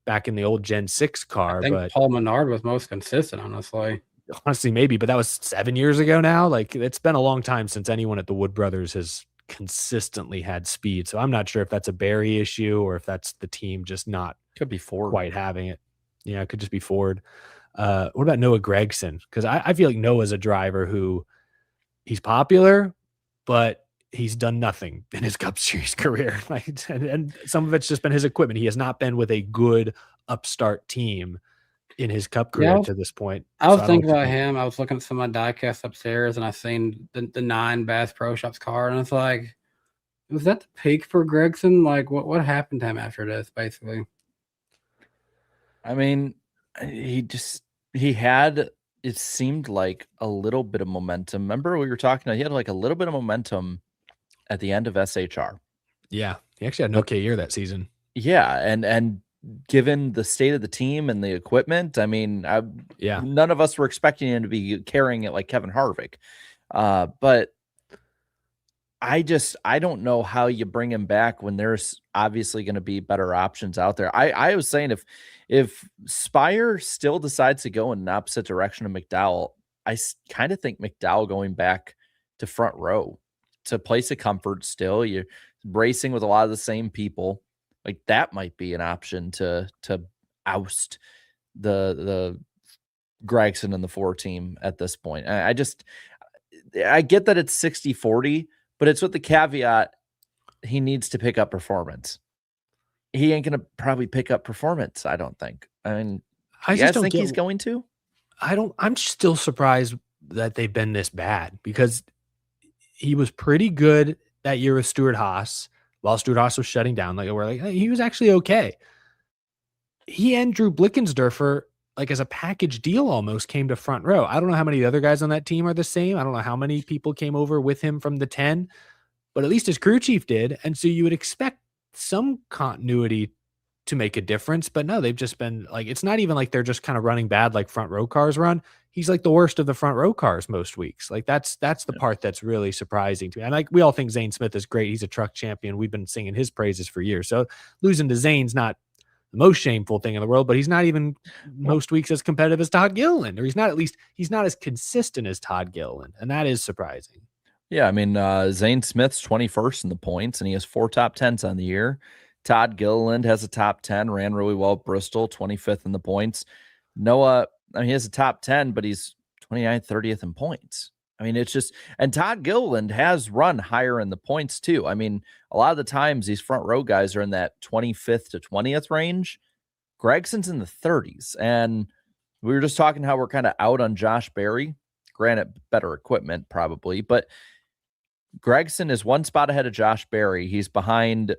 back in the old Gen 6 car, I think but Paul Menard was most consistent, honestly. Honestly, maybe, but that was 7 years ago now. Like, it's been a long time since anyone at the Wood Brothers has consistently had speed. So I'm not sure if that's a Barry issue or if that's the team just not Could be Ford. quite having it. Yeah, it could just be Ford. What about Noah Gregson? Because I feel like Noah's a driver who he's popular, but he's done nothing in his Cup Series career. Like, and some of it's just been his equipment. He has not been with a good upstart team in his Cup career to this point. I was thinking about him. I was looking at some of my diecast upstairs, and I seen the 9 Bass Pro Shops car, and it's like, was that the peak for Gregson? Like, what happened to him after this, basically? I mean, he had, it seemed like a little bit of momentum. Remember we were talking, he had like a little bit of momentum at the end of SHR. Yeah, he actually had an okay year that season. Yeah, and given the state of the team and the equipment, I mean, none of us were expecting him to be carrying it like Kevin Harvick. But I don't know how you bring him back when there's obviously going to be better options out there. I was saying if Spire still decides to go in an opposite direction of McDowell, I kind of think McDowell going back to front row to place of comfort still. You're racing with a lot of the same people. Like, that might be an option to oust the Gregson and the 4 team at this point. I get that it's 60-40, but it's with the caveat he needs to pick up performance. He ain't gonna probably pick up performance, I don't think. I mean, I just don't think he's going to. I'm still surprised that they've been this bad, because he was pretty good that year with Stuart Haas. While Stuart Haas was shutting down, like, we're like, hey, he was actually okay. He and Drew Blickensderfer, like, as a package deal, almost came to front row. I don't know how many other guys on that team are the same. I don't know how many people came over with him from the 10, but at least his crew chief did. And so you would expect some continuity to make a difference, but no, they've just been like, it's not even like they're just kind of running bad like front row cars run. He's like the worst of the front row cars most weeks. Like, that's the part that's really surprising to me. And like, we all think Zane Smith is great. He's a truck champion. We've been singing his praises for years. So losing to Zane's not the most shameful thing in the world, but he's not even most weeks as competitive as Todd Gilliland, or he's not as consistent as Todd Gilliland. And that is surprising. Yeah. I mean, Zane Smith's 21st in the points, and he has 4 top 10s on the year. Todd Gilliland has a top 10, ran really well at Bristol, 25th in the points. Noah, I mean, he has a top 10, but he's 29th, 30th in points. I mean, it's just, and Todd Gilliland has run higher in the points too. I mean, a lot of the times these front row guys are in that 25th to 20th range. Gregson's in the 30s. And we were just talking how we're kind of out on Josh Berry. Granted, better equipment probably, but Gregson is 1 spot ahead of Josh Berry. He's behind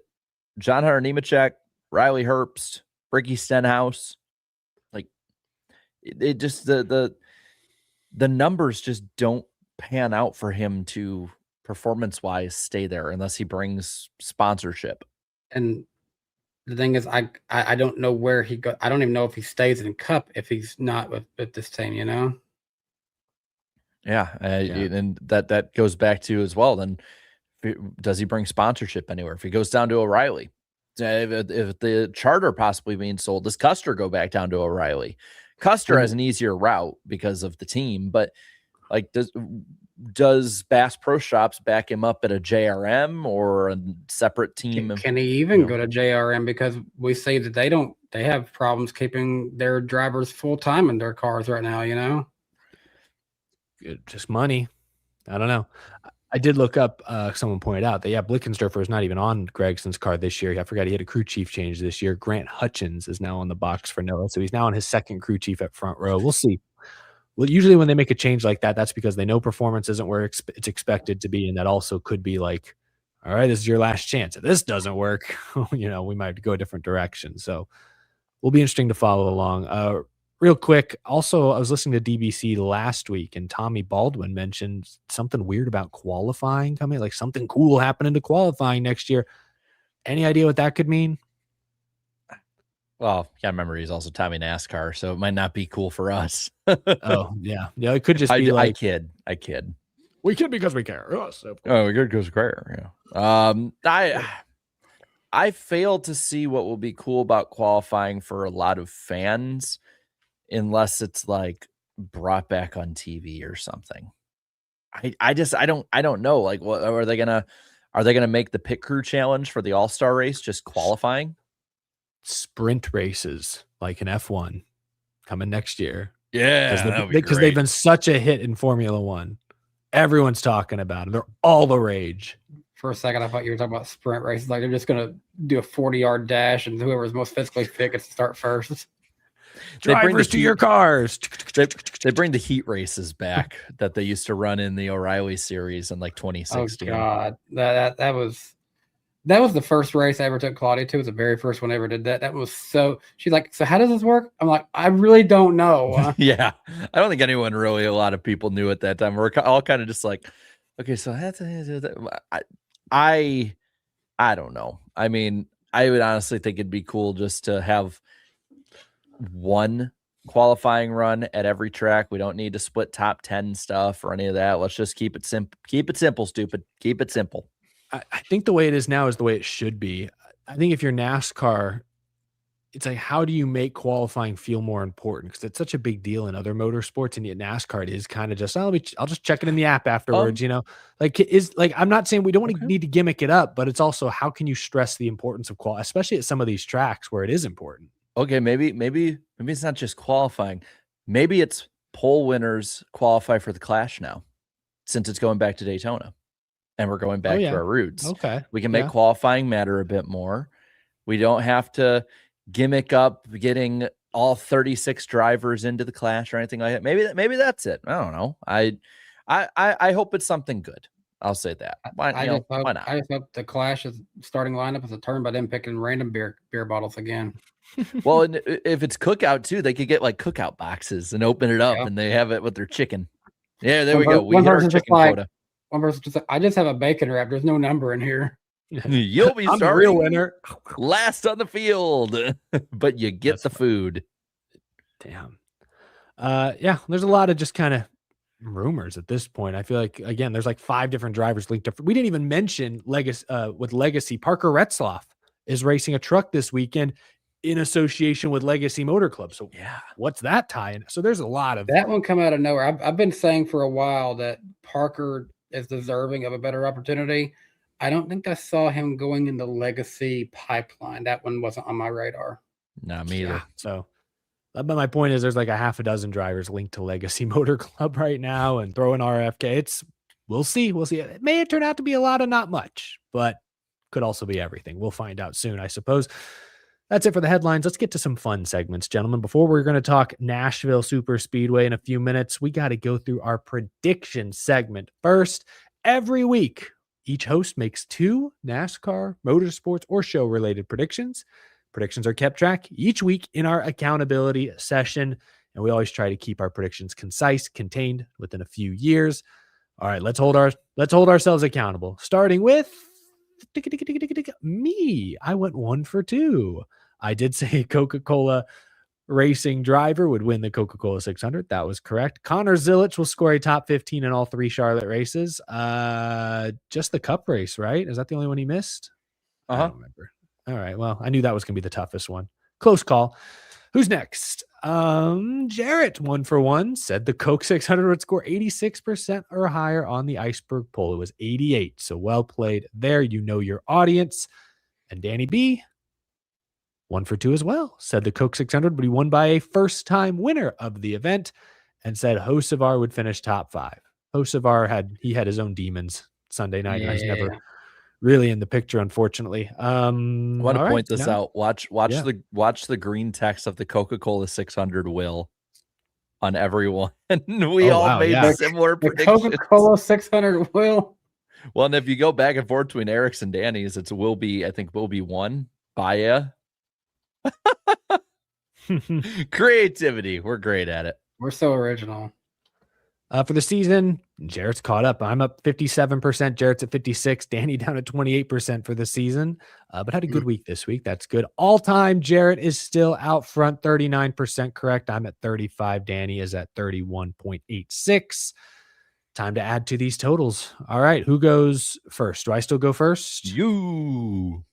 John Hunter Nemechek, Riley Herbst, Ricky Stenhouse. Like, it just, the numbers just don't pan out for him to performance-wise stay there unless he brings sponsorship. And the thing is, I don't know where he go. I don't even know if he stays in Cup if he's not with this team, you know? Yeah. And that goes back to as well, then, does he bring sponsorship anywhere? If he goes down to O'Reilly, if the charter possibly being sold, does Custer go back down to O'Reilly? Custer has an easier route because of the team, but like, does Bass Pro Shops back him up at a JRM or a separate team? Can he even go to JRM? Because we see that they have problems keeping their drivers full time in their cars right now, you know? just money. I don't know. I did look up, someone pointed out that, yeah, Blickensderfer is not even on Gregson's car this year. I forgot he had a crew chief change this year. Grant Hutchins is now on the box for Noah, so he's now on his second crew chief at front row. We'll see. Well, usually when they make a change like that, that's because they know performance isn't where it's expected to be, and that also could be like, all right, this is your last chance. If this doesn't work, we might go a different direction. So will be interesting to follow along. Real quick, also, I was listening to DBC last week, and Tommy Baldwin mentioned something weird about qualifying coming, like something cool happening to qualifying next year. Any idea what that could mean? Well, yeah, remember he's also Tommy NASCAR, so it might not be cool for us. Oh, yeah. Yeah, it could just be I kid. We kid because we care. Yes, we kid because we care. Yeah. I fail to see what will be cool about qualifying for a lot of fans, unless it's like brought back on TV or something. I don't know. Like, what are they gonna make the pit crew challenge for the All-Star race just qualifying? Sprint races like an F1 coming next year. Yeah, because they've been such a hit in Formula One. Everyone's talking about them. They're all the rage. For a second, I thought you were talking about sprint races. Like they're just going to do a 40-yard dash, and whoever's most physically fit gets to start first. Drivers to your cars. They bring the heat races back that they used to run in the O'Reilly series in like 2016. Oh God, that was the first race I ever took Claudia to. It was the very first one I ever did that. That was she's like, so how does this work? I'm like, I really don't know. Yeah, I don't think anyone really, a lot of people knew at that time. We're all kind of just like, okay, so I don't know. I mean, I would honestly think it'd be cool just to have one qualifying run at every track. We don't need to split top 10 stuff or any of that. Let's just keep it simple. Keep it simple, stupid. Keep it simple. I think the way it is now is the way it should be. I think if you're NASCAR, it's like, how do you make qualifying feel more important? Because it's such a big deal in other motorsports, and yet NASCAR, it is kind of just, I'll just check it in the app afterwards. I'm not saying we don't need to gimmick it up, but it's also, how can you stress the importance of qualifying, especially at some of these tracks where it is important? Okay, maybe it's not just qualifying. Maybe it's pole winners qualify for the Clash now, since it's going back to Daytona, and we're going back to our roots. Okay, we can make qualifying matter a bit more. We don't have to gimmick up getting all 36 drivers into the Clash or anything like that. Maybe that's it. I don't know. I hope it's something good. I'll say that. Why not? I just hope the Clash's starting lineup is a turn by them picking random beer bottles again. Well, and if it's cookout too, they could get like cookout boxes and open it up, and they have it with their chicken. Yeah, there we go. We hit our chicken quota. One person just like, I just have a bacon wrap. There's no number in here. You'll be I'm the real winner. Last on the field, but you get the food. Damn. Yeah, there's a lot of just kind of rumors at this point. I feel like, again, there's like 5 different drivers linked up. We didn't even mention Legacy. Parker Retzloff is racing a truck this weekend in association with Legacy Motor Club. So yeah, what's that tie-in? So there's a lot of that one come out of nowhere. I've been saying for a while that Parker is deserving of a better opportunity. I don't think I saw him going in the Legacy pipeline. That one wasn't on my radar. No, me either. Yeah, so, but my point is, there's like a half a dozen drivers linked to Legacy Motor Club right now, and throwing RFK. We'll see. It may turn out to be a lot of not much, but could also be everything. We'll find out soon, I suppose. That's it for the headlines. Let's get to some fun segments, gentlemen. Before we're going to talk Nashville Super Speedway in a few minutes, we got to go through our prediction segment first. Every week, each host makes 2 NASCAR, motorsports, or show-related predictions. Predictions are kept track each week in our accountability session, and we always try to keep our predictions concise, contained within a few years. All right, let's hold ourselves accountable. Starting with me. I went 1 for 2. I did say Coca-Cola racing driver would win the Coca-Cola 600. That was correct. Connor Zilic will score a top 15 in all 3 Charlotte races. Just the Cup race, right? Is that the only one he missed? I don't remember. All right. Well, I knew that was going to be the toughest one. Close call. Who's next? Jarrett, 1 for 1, said the Coke 600 would score 86% or higher on the Iceberg poll. It was 88. So well played there. You know your audience. And Danny B, 1 for 2 as well, said the Coke 600 would be won by a first-time winner of the event. and said Hocevar would finish top 5. Hocevar had his own demons Sunday night. Yeah. He's never really in the picture, unfortunately. I want to point this out. Watch Yeah. the green text of the Coca-Cola 600 will on everyone. We all made similar predictions. Coca-Cola 600 will. Well, and if you go back and forth between Eric's and Danny's, I think will be 1 by ya. Creativity. We're great at it. We're so original. For the season, Jarrett's caught up. I'm up 57%. Jarrett's at 56. Danny down at 28% for the season, but had a good week this week. That's good. All time, Jarrett is still out front, 39% correct. I'm at 35. Danny is at 31.86. Time to add to these totals. All right, who goes first? Do I still go first? You.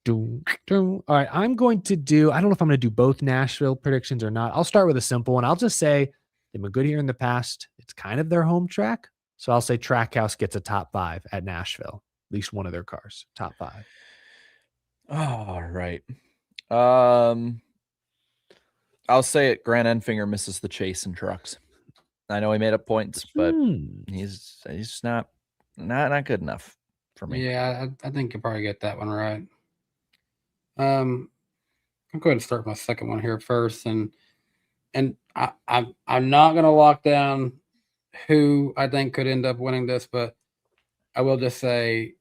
All right, I'm going to do, I don't know if I'm going to do both Nashville predictions or not. I'll start with a simple one. I'll just say they've been good here in the past. It's kind of their home track. So I'll say Trackhouse gets a top 5 at Nashville. At least one of their cars, top 5. All right. I'll say it. Grant Enfinger misses the chase in trucks. I know he made up points, but he's not good enough for me. Yeah, I think you'll probably get that one right. I'll go ahead and start my second one here first, and I'm not gonna lock down who I think could end up winning this, but I will just say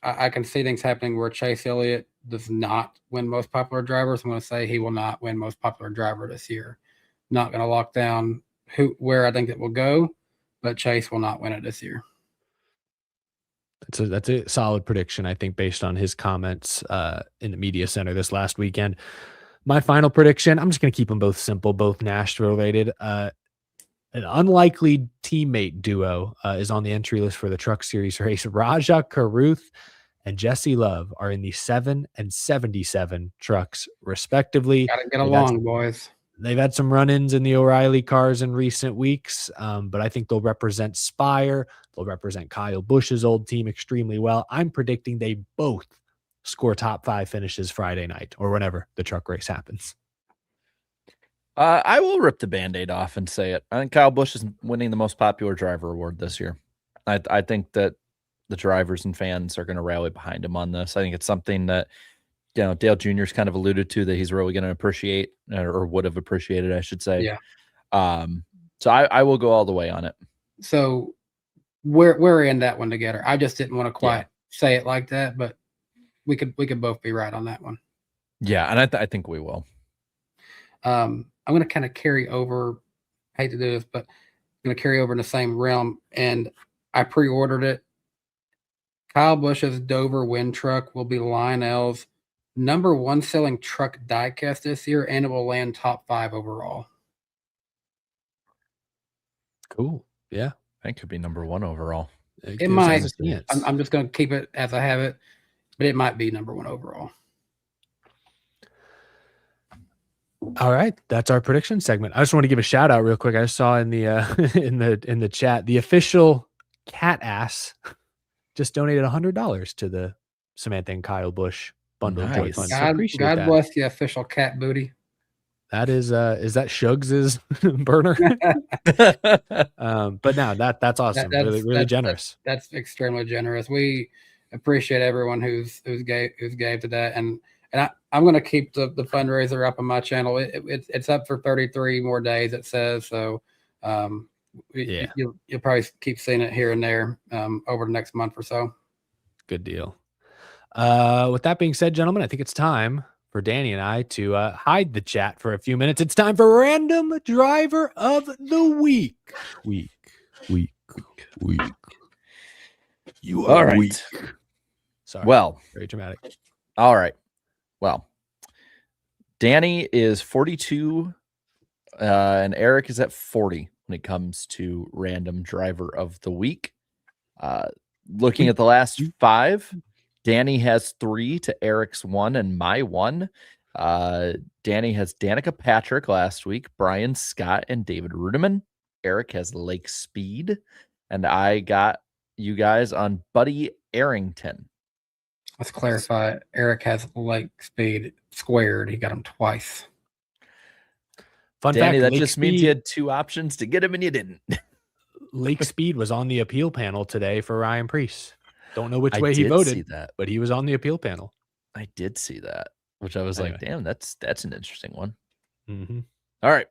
I can see things happening where Chase Elliott does not win most popular drivers. I'm going to say he will not win most popular driver this year. Not going to lock down where I think it will go, but Chase will not win it this year. That's a solid prediction, I think, based on his comments in the media center this last weekend. My final prediction, I'm just going to keep them both simple, both Nashville related. An unlikely teammate duo is on the entry list for the Truck Series race. Raja Caruth and Jesse Love are in the 7 and 77 trucks, respectively. Gotta get along, boys. They've had some run-ins in the O'Reilly cars in recent weeks, but I think they'll represent Spire. They'll represent Kyle Busch's old team extremely well. I'm predicting they both score top 5 finishes Friday night or whenever the truck race happens. I will rip the Band-Aid off and say it. I think Kyle Busch is winning the most popular driver award this year. I think that the drivers and fans are going to rally behind him on this. I think it's something that, you know, Dale Jr.'s kind of alluded to that he's really going to appreciate or would have appreciated, I should say. Yeah. So I will go all the way on it. So we're in that one together. I just didn't want to quite say it like that, but we could both be right on that one. Yeah, and I think we will. I'm going to kind of carry over. I hate to do this, but I'm going to carry over in the same realm. And I pre-ordered it. Kyle Busch's Dover Wind Truck will be Lionel's #1 selling truck diecast this year, and it will land top 5 overall. Cool. Yeah. I think it could be #1 overall. It might. I'm just going to keep it as I have it, but it might be #1 overall. All right, that's our prediction segment. I just want to give a shout out real quick. I saw in the in the chat, the official cat ass just donated $100 to the Samantha and Kyle Busch bundle of joy fund. So God bless the official cat booty. That is that Shugs's burner? But no, that's awesome. Really generous. That's extremely generous. We appreciate everyone who's gave to that, and I'm going to keep the fundraiser up on my channel. It's up for 33 more days, it says. So you'll probably keep seeing it here and there over the next month or so. Good deal. With that being said, gentlemen, I think it's time for Danny and I to hide the chat for a few minutes. It's time for Random Driver of the Week. Week. You are all right. weak. Sorry. Well, very dramatic. All right. Well, Danny is 42 and Eric is at 40 when it comes to Random Driver of the Week. Looking at the last 5, Danny has 3 to Eric's 1 and my 1. Danny has Danica Patrick last week, Brian Scott, and David Rudiman. Eric has Lake Speed, and I got you guys on Buddy Arrington. Let's clarify. Eric has Lake Speed squared. He got him twice. Fun Danny, fact, that Lake just Speed, means you had 2 options to get him and you didn't. Lake Speed was on the appeal panel today for Ryan Preece. Don't know which I way he did voted, see that. but he was on the appeal panel. I did see that, which I was Anyway. like, damn, that's an interesting one. Mm-hmm. All right.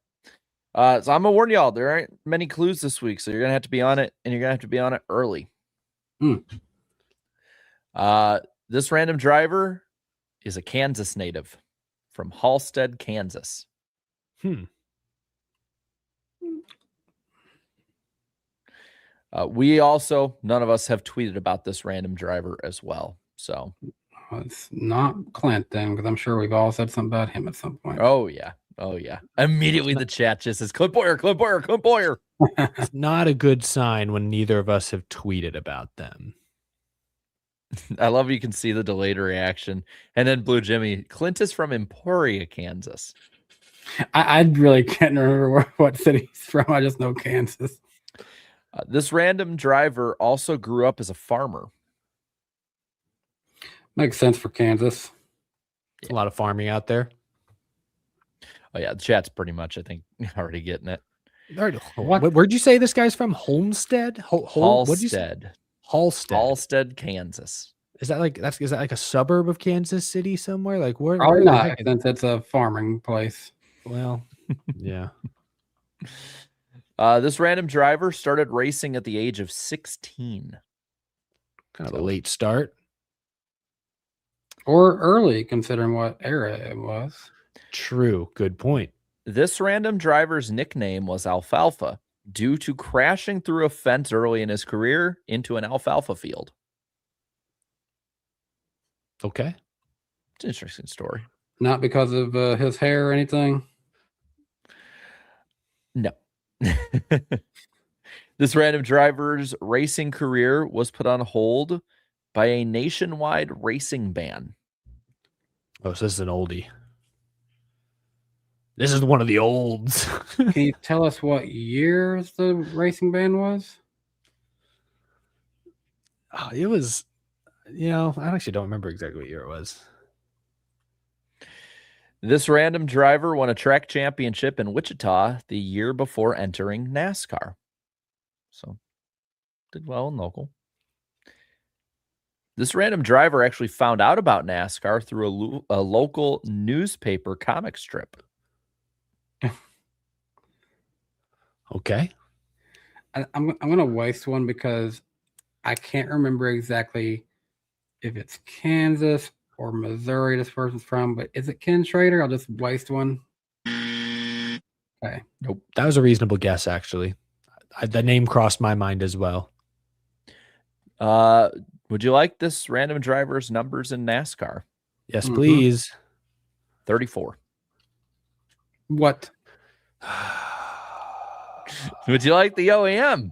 So I'm gonna warn y'all, there aren't many clues this week, so you're gonna have to be on it, and you're gonna have to be on it early. This random driver is a Kansas native from Halstead, Kansas. We also, none of us have tweeted about this random driver as well. So it's not Clint then, because I'm sure we've all said something about him at some point. Oh yeah. Immediately the chat just says Clint Boyer. It's not a good sign when neither of us have tweeted about them. I love you can see the delayed reaction. And then Blue Jimmy, Clint is from Emporia, Kansas. I really can't remember what city he's from. I just know Kansas. This random driver also grew up as a farmer. Makes sense for Kansas. A lot of farming out there. Oh yeah, the chat's pretty much, I think, already getting it. Where'd you say this guy's from? Homestead? Halstead. Halstead, Kansas. Is that like a suburb of Kansas City somewhere? Like where? Probably not, since it's a farming place. Well, yeah. This random driver started racing at the age of 16. Kind of a late start. Or early, considering what era it was. True. Good point. This random driver's nickname was Alfalfa due to crashing through a fence early in his career into an alfalfa field. Okay. It's an interesting story. Not because of his hair or anything? No. This random driver's racing career was put on hold by a nationwide racing ban. Oh, so this is an oldie. This is one of the olds. Can you tell us what years the racing ban was? Oh, it was, I actually don't remember exactly what year it was. This random driver won a track championship in Wichita the year before entering NASCAR. So, did well in local. This random driver actually found out about NASCAR through a local newspaper comic strip. Okay. I'm going to waste one because I can't remember exactly if it's Kansas or Missouri this person's from, but is it Ken Schrader? I'll just waste one. Okay. Nope. That was a reasonable guess, actually. The name crossed my mind as well. Would you like this random driver's numbers in NASCAR? Yes, please. 34. What? Would you like the OEM?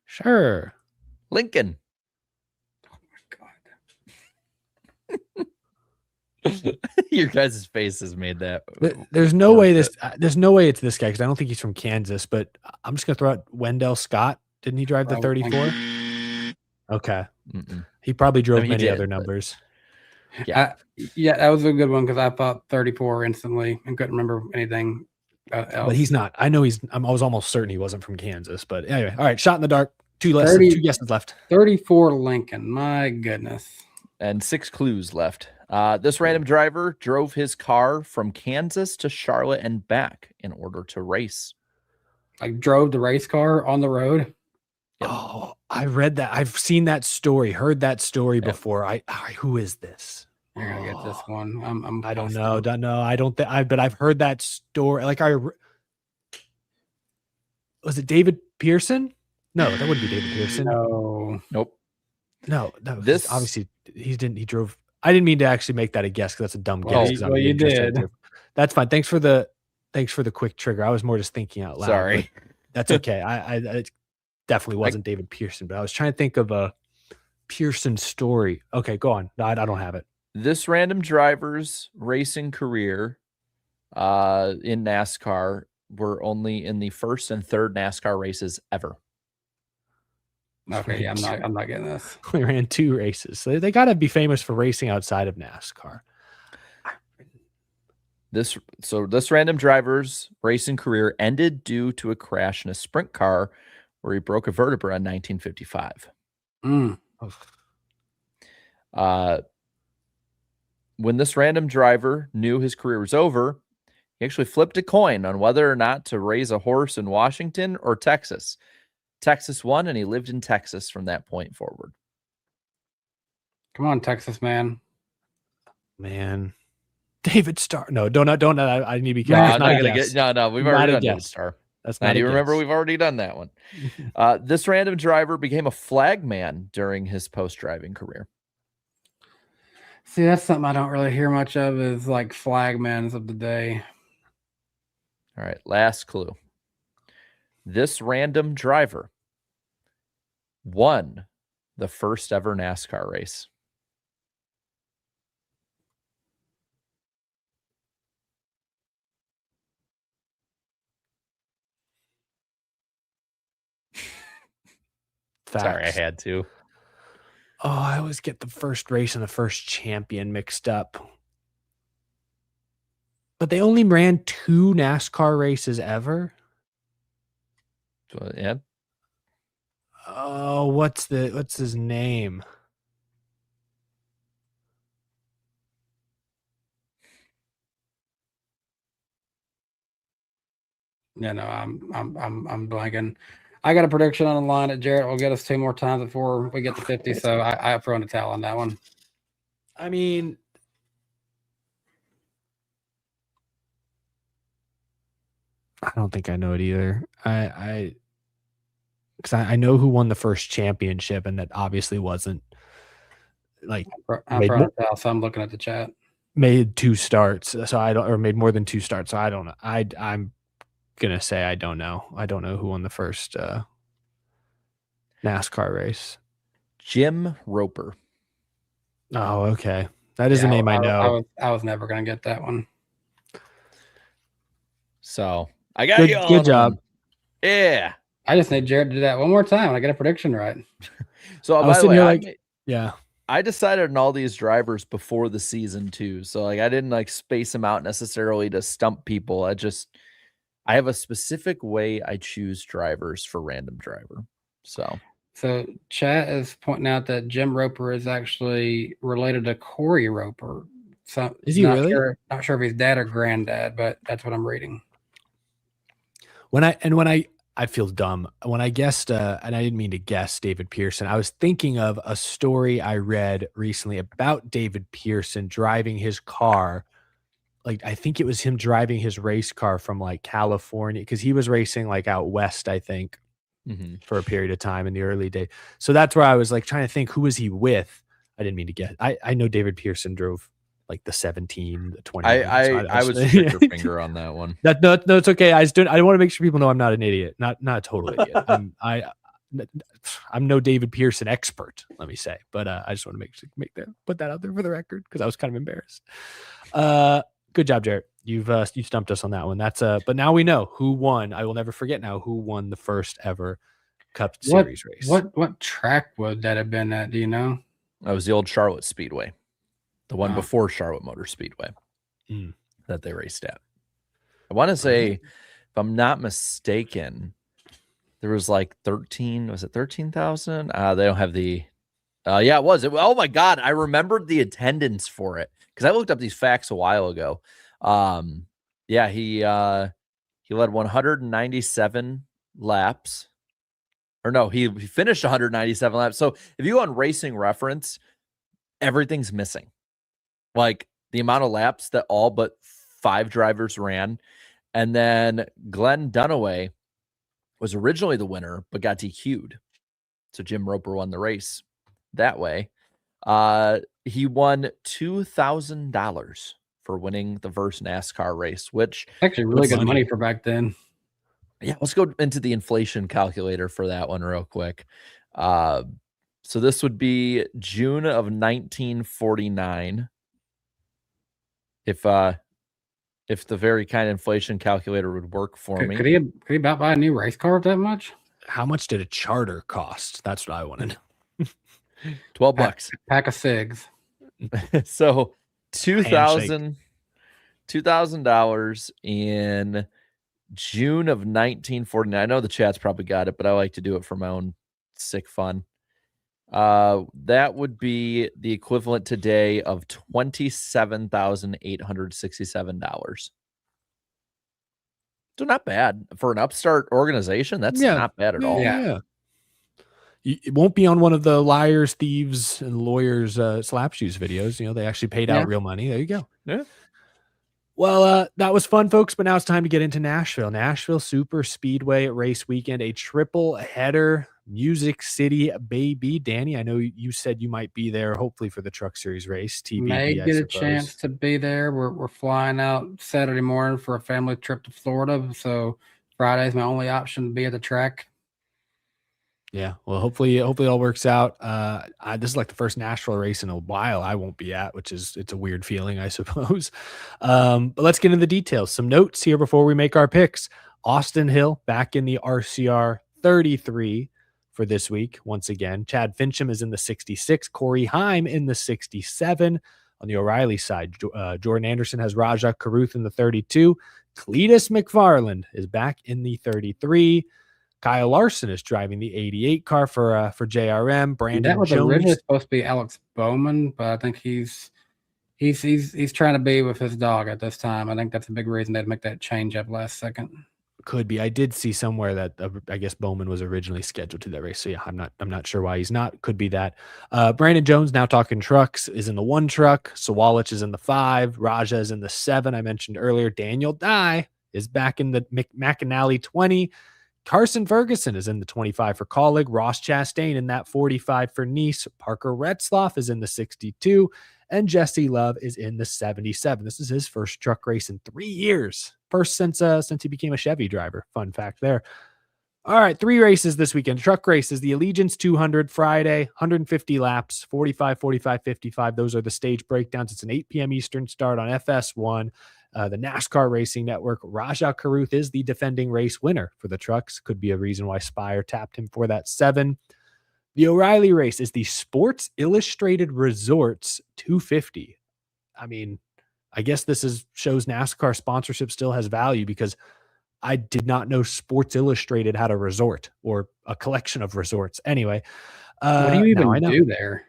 Sure. Lincoln. Your guys' faces made that. There's no way there's no way it's this guy because I don't think he's from Kansas, but I'm just gonna throw out Wendell Scott. Didn't he drive the 34? Okay. He probably drove many other numbers. Yeah. That was a good one because I thought 34 instantly and couldn't remember anything else. But he's not. I know I was almost certain he wasn't from Kansas, but anyway. All right, shot in the dark. Two guesses left. 34 Lincoln. My goodness. And 6 clues left. This random driver drove his car from Kansas to Charlotte and back in order to race. Like drove the race car on the road? Yep. Oh, I read that. I've seen that story, heard that story before. Who is this? You're gonna get this one. I don't know. I don't think but I've heard that story. Like was it David Pearson? No, that wouldn't be David Pearson. No. Nope. No. This obviously he drove. I didn't mean to actually make that a guess because that's a dumb guess. Well, you did. That's fine. Thanks for the quick trigger. I was more just thinking out loud. Sorry. That's okay. I definitely wasn't David Pearson, but I was trying to think of a Pearson story. Okay, go on. No, I don't have it. This random driver's racing career in NASCAR were only in the first and third NASCAR races ever. Okay, yeah, I'm not getting this. We ran 2 races. So they got to be famous for racing outside of NASCAR. This random driver's racing career ended due to a crash in a sprint car where he broke a vertebra in 1955. When this random driver knew his career was over, he actually flipped a coin on whether or not to raise a horse in Washington or Texas. Texas won, and he lived in Texas from that point forward. Come on, Texas man. David Starr. No, don't. I need to be careful. No, we've already done David Starr. That's not. You remember we've already done that one. This random driver became a flagman during his post-driving career. See, that's something I don't really hear much of, is like flagmans of the day. All right, last clue. This random driver won the first ever NASCAR race. Facts. Sorry, I had to. Oh, I always get the first race and the first champion mixed up. But they only ran 2 NASCAR races ever? Yeah. Oh, what's his name? Yeah, no, I'm blanking. I got a prediction on the line that Jarrett will get us 2 more times before we get to 50. So I have thrown a towel on that one. I mean, I don't think I know it either. Because I know who won the first championship, and that obviously wasn't like I'm throwing a towel, so I'm looking at the chat. Made 2 starts, so I don't, or made more than 2 starts, so I don't know. I'm gonna say I don't know. I don't know who won the first NASCAR race. Jim Roper. Oh, okay. That is a name I know. I was never gonna get that one. So I got you. Good job. Yeah. I just need Jared to do that one more time. I get a prediction right. So by the way, I decided on all these drivers before the season too. So like I didn't like space them out necessarily to stump people. I have a specific way I choose drivers for random driver. So chat is pointing out that Jim Roper is actually related to Corey Roper. So is he really? Not sure if he's dad or granddad, but that's what I'm reading. I feel dumb when I guessed, and I didn't mean to guess David Pearson. I was thinking of a story I read recently about David Pearson driving his car. Like, I think it was him driving his race car from like California, because he was racing like out west, I think, for a period of time in the early days. So that's where I was like trying to think, who was he with? I didn't mean to guess. I know David Pearson drove like the 17, the 20. I was trick your finger on that one. No, it's okay. I want to make sure people know I'm not an idiot, not a total idiot. I'm no David Pearson expert, let me say, but I just want to put that out there for the record, because I was kind of embarrassed. Good job, Jarrett. You stumped us on that one. But now we know who won. I will never forget now who won the first ever Cup Series race. What track would that have been at? Do you know? That was the old Charlotte Speedway. The one before Charlotte Motor Speedway that they raced at. I want to say, if I'm not mistaken, there was like 13,000? They don't have the, yeah, it was. Oh my God. I remembered the attendance for it, because I looked up these facts a while ago. Yeah, he led 197 laps. Or no, he finished 197 laps. So if you go on Racing Reference, everything's missing. Like the amount of laps that all but 5 drivers ran. And then Glenn Dunaway was originally the winner, but got DQ'd. So Jim Roper won the race that way. He won $2,000 for winning the first NASCAR race, which actually really good money for back then. Yeah, let's go into the inflation calculator for that one real quick. So this would be June of 1949. If the very kind inflation calculator would work for me. Could he about buy a new race car with that much? How much did a charter cost? That's what I wanted. $12. Pack of cigs. So 2,000 $2,000 in June of 1949. I know the chat's probably got it, but I like to do it for my own sick fun. That would be the equivalent today of $27,867. So not bad for an upstart organization. That's not bad at all. Yeah. It won't be on one of the liars, thieves, and lawyers slap shoes videos. They actually paid out real money. There you go. Yeah. Well, that was fun, folks, but now it's time to get into Nashville. Nashville Super Speedway race weekend, a triple header, Music City, baby. Danny, I know you said you might be there, hopefully for the Truck Series race. TBD, May get a chance to be there. We're flying out Saturday morning for a family trip to Florida, so Friday's my only option to be at the track. Yeah, well, hopefully it all works out. This is like the first Nashville race in a while I won't be at, it's a weird feeling, I suppose. But let's get into the details. Some notes here before we make our picks. Austin Hill back in the RCR 33 for this week. Once again, Chad Fincham is in the 66, Corey Heim in the 67. On the O'Reilly side, Jordan Anderson has Raja Caruth in the 32. Cletus McFarland is back in the 33. Kyle Larson is driving the 88 car for JRM. Brandon that was Jones originally supposed to be Alex Bowman, but I think he's trying to be with his dog at this time. I think that's a big reason they'd make that change up last second. Could be. I did see somewhere that I guess Bowman was originally scheduled to that race. So yeah, I'm not sure why he's not. Could be that. Brandon Jones, now talking trucks, is in the 1 truck. Sawalich is in the 5. Raja is in the 7. I mentioned earlier. Daniel Dye is back in the McAnally 20. Carson Ferguson is in the 25 for Colleague. Ross Chastain in that 45 for Nice. Parker Retzloff is in the 62. And Jesse Love is in the 77. This is his first truck race in 3 years. First since he became a Chevy driver. Fun fact there. All right, 3 races this weekend. Truck races, the Allegiance 200 Friday, 150 laps, 45, 45, 55. Those are the stage breakdowns. It's an 8 p.m. Eastern start on FS1. The NASCAR Racing Network. Raja Caruth is the defending race winner for the trucks. Could be a reason why Spire tapped him for that 7. The O'Reilly race is the Sports Illustrated Resorts 250. I mean, I guess this shows NASCAR sponsorship still has value, because I did not know Sports Illustrated had a resort or a collection of resorts. Anyway, what do you even do there?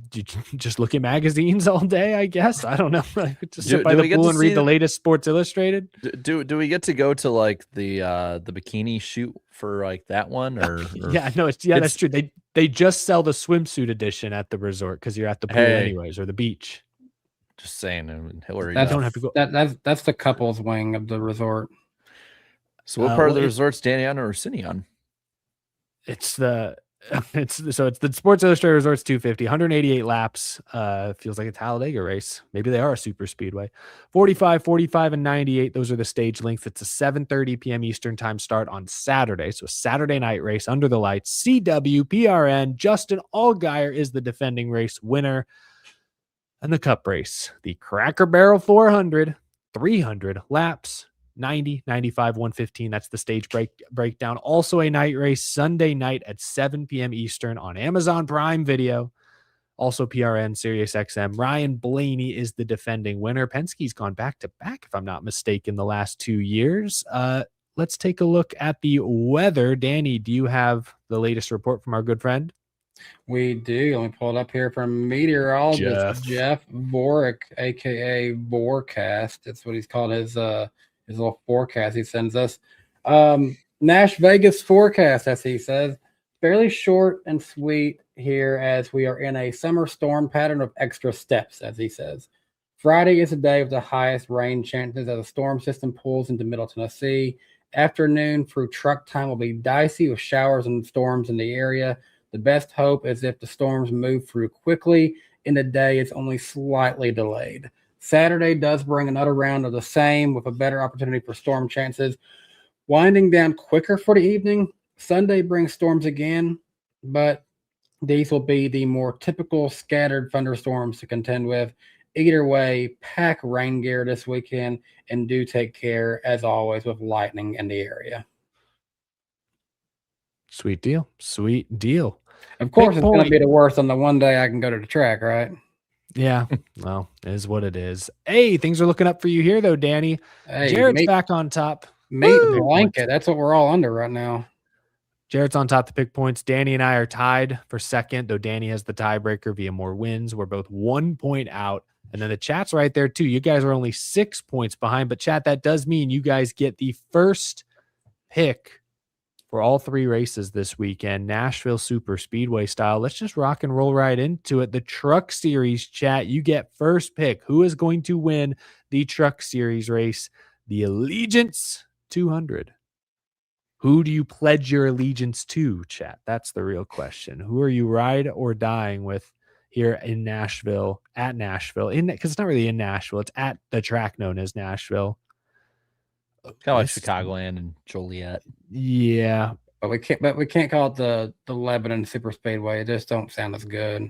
Just look at magazines all day, I guess. I don't know. Just sit by the pool and read the latest Sports Illustrated. Do we get to go to like the bikini shoot for like that one? Or yeah, no, that's true. They just sell the swimsuit edition at the resort because you're at the pool anyways, or the beach. Just saying, Hillary. Don't have to go. That's the couples wing of the resort. So what part of the resort's Danny on or Cindy on? It's the Sports Illustrated Resorts 250, 188 laps. Feels like a Talladega race. Maybe they are a super speedway. 45, 45, and 98. Those are the stage lengths. It's a 7:30 p.m. Eastern time start on Saturday. So a Saturday night race under the lights. CW, PRN, Justin Allgaier is the defending race winner. And the Cup race, the Cracker Barrel 400, 300 laps. 90, 95, 115. That's the stage breakdown. Also a night race Sunday night at 7 p.m. Eastern on Amazon Prime Video. Also PRN, Sirius XM. Ryan Blaney is the defending winner. Penske's gone back to back, if I'm not mistaken, the last 2 years. Let's take a look at the weather. Danny, do you have the latest report from our good friend? We do. Let me pull it up here from meteorologist Jeff Vorick, aka Vorcast. That's what he's called his little forecast he sends us. Nash Vegas forecast, as he says, fairly short and sweet here, as we are in a summer storm pattern of extra steps, as he says. Friday is the day of the highest rain chances as a storm system pulls into Middle Tennessee. Afternoon through truck time will be dicey with showers and storms in the area. The best hope is if the storms move through quickly. In the day, it's only slightly delayed. Saturday does bring another round of the same with a better opportunity for storm chances. Winding down quicker for the evening. Sunday brings storms again, but these will be the more typical scattered thunderstorms to contend with. Either way, pack rain gear this weekend and do take care, as always, with lightning in the area. Sweet deal. Sweet deal. Of course, it's going to be the worst on the one day I can go to the track, right? Yeah, well, it is what it is. Hey, things are looking up for you here, though, Danny. Hey, Jared's back on top. mate Woo! blanket. That's what we're all under right now. Jared's on top to pick points. Danny and I are tied for second, though Danny has the tiebreaker via more wins. We're both 1 point out. And then the chat's right there, too. You guys are only 6 points behind. But, chat, that does mean you guys get the first pick for all 3 races this weekend, Nashville Super Speedway style. Let's just rock and roll right into it. The Truck Series, chat, you get first pick. Who is going to win the Truck Series race? The Allegiance 200. Who do you pledge your allegiance to, chat? That's the real question. Who are you ride or dying with here in Nashville, at Nashville? Because it's not really in Nashville. It's at the track known as Nashville. Kind of like Chicagoland and Joliet. Yeah. But we can't call it the Lebanon Super Speedway. It just don't sound as good.